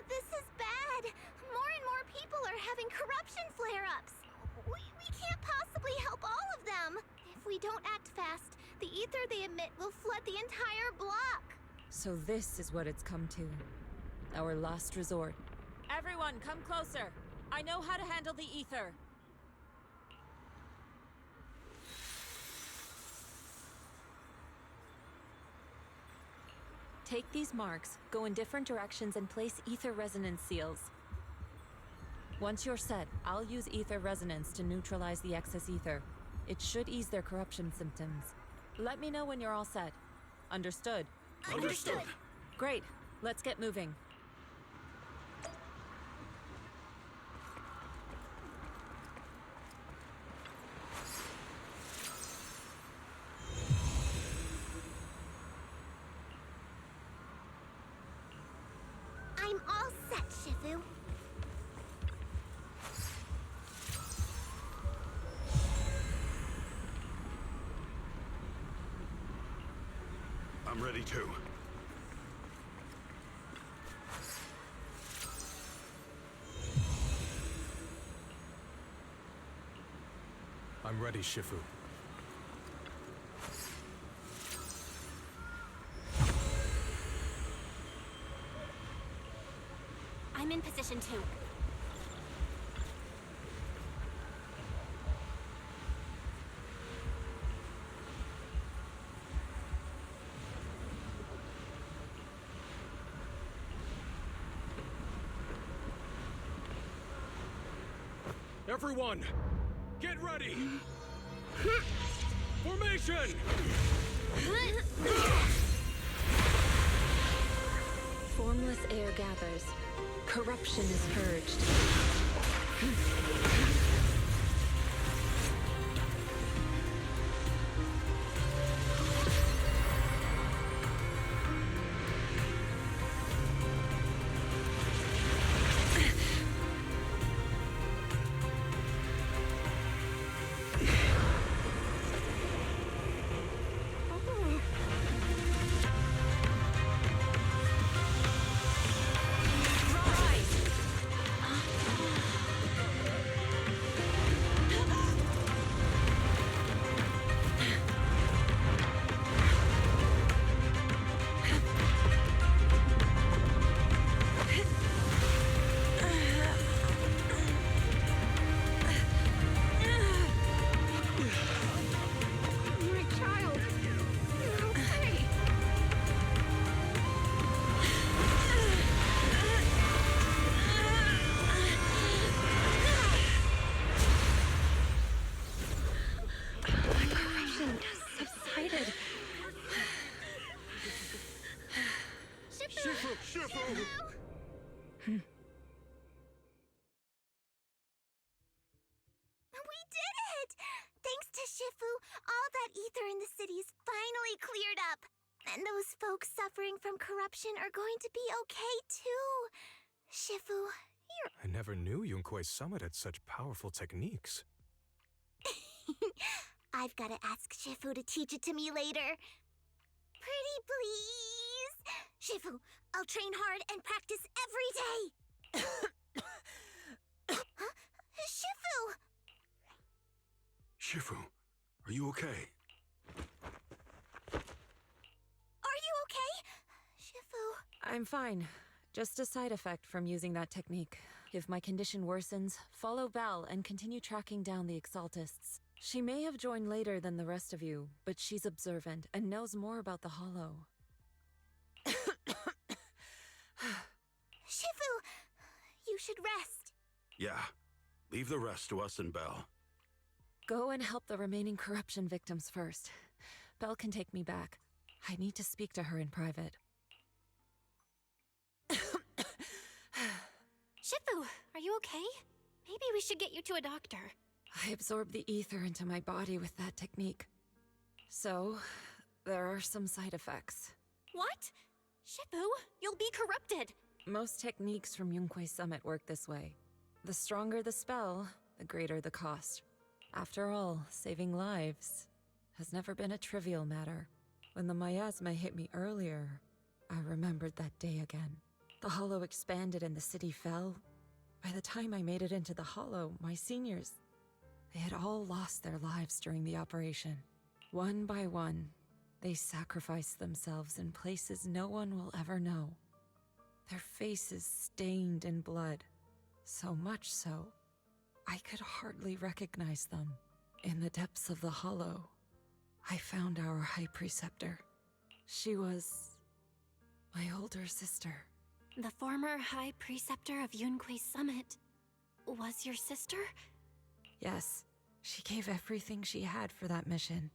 This is bad. More and more people are having corruption flare-ups. We can't possibly help all of them. If we don't act fast, the ether they emit will flood the entire block. So this is what it's come to. Our last resort. Everyone, come closer. I know how to handle the ether. Take these marks, go in different directions, and place ether resonance seals. Once you're set, I'll use ether resonance to neutralize the excess ether. It should ease their corruption symptoms. Let me know when you're all set. Understood? Understood. Great. Let's get moving. I'm all set, Shifu. I'm ready too. I'm ready, Shifu. I'm in position too. Everyone, get ready! Formation! Formless air gathers. Corruption is purged. We did it! Thanks to Shifu, all that ether in the city's finally cleared up. And those folks suffering from corruption are going to be okay too. Shifu, you're... I never knew Yunkuei Summit had such powerful techniques. I've got to ask Shifu to teach it to me later. Pretty please? Shifu, I'll train hard and practice every day. Huh? Shifu! Shifu, are you okay? Are you okay? Shifu. I'm fine. Just a side effect from using that technique. If my condition worsens, follow Val and continue tracking down the Exaltists. She may have joined later than the rest of you, but she's observant and knows more about the Hollow. Shifu, you should rest. Yeah. Leave the rest to us and Belle. Go and help the remaining corruption victims first. Belle can take me back. I need to speak to her in private. Shifu, are you okay? Maybe we should get you to a doctor. I absorbed the ether into my body with that technique. So, there are some side effects. What? Shifu, you'll be corrupted. Most techniques from Yunquei Summit work this way. The stronger the spell, the greater the cost. After all, saving lives has never been a trivial matter. When the miasma hit me earlier, I remembered that day again. The Hollow expanded and the city fell. By the time I made it into the Hollow, my seniors, they had all lost their lives during the operation. One by one, they sacrificed themselves in places no one will ever know. Their faces stained in blood, so much so, I could hardly recognize them. In the depths of the Hollow, I found our High Preceptor. She was my older sister. The former High Preceptor of Yunquei Summit was your sister? Yes, she gave everything she had for that mission,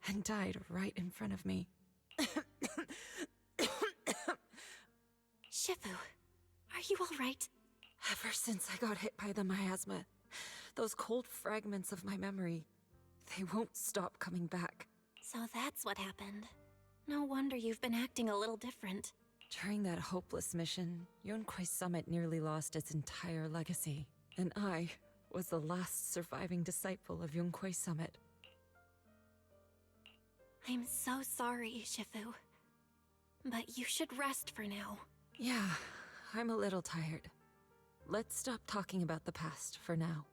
and died right in front of me. Shifu, are you all right? Ever since I got hit by the miasma, those cold fragments of my memory, they won't stop coming back. So that's what happened. No wonder you've been acting a little different. During that hopeless mission, Yunquei Summit nearly lost its entire legacy, and I was the last surviving disciple of Yunquei Summit. I'm so sorry, Shifu. But you should rest for now. Yeah, I'm a little tired. Let's stop talking about the past for now.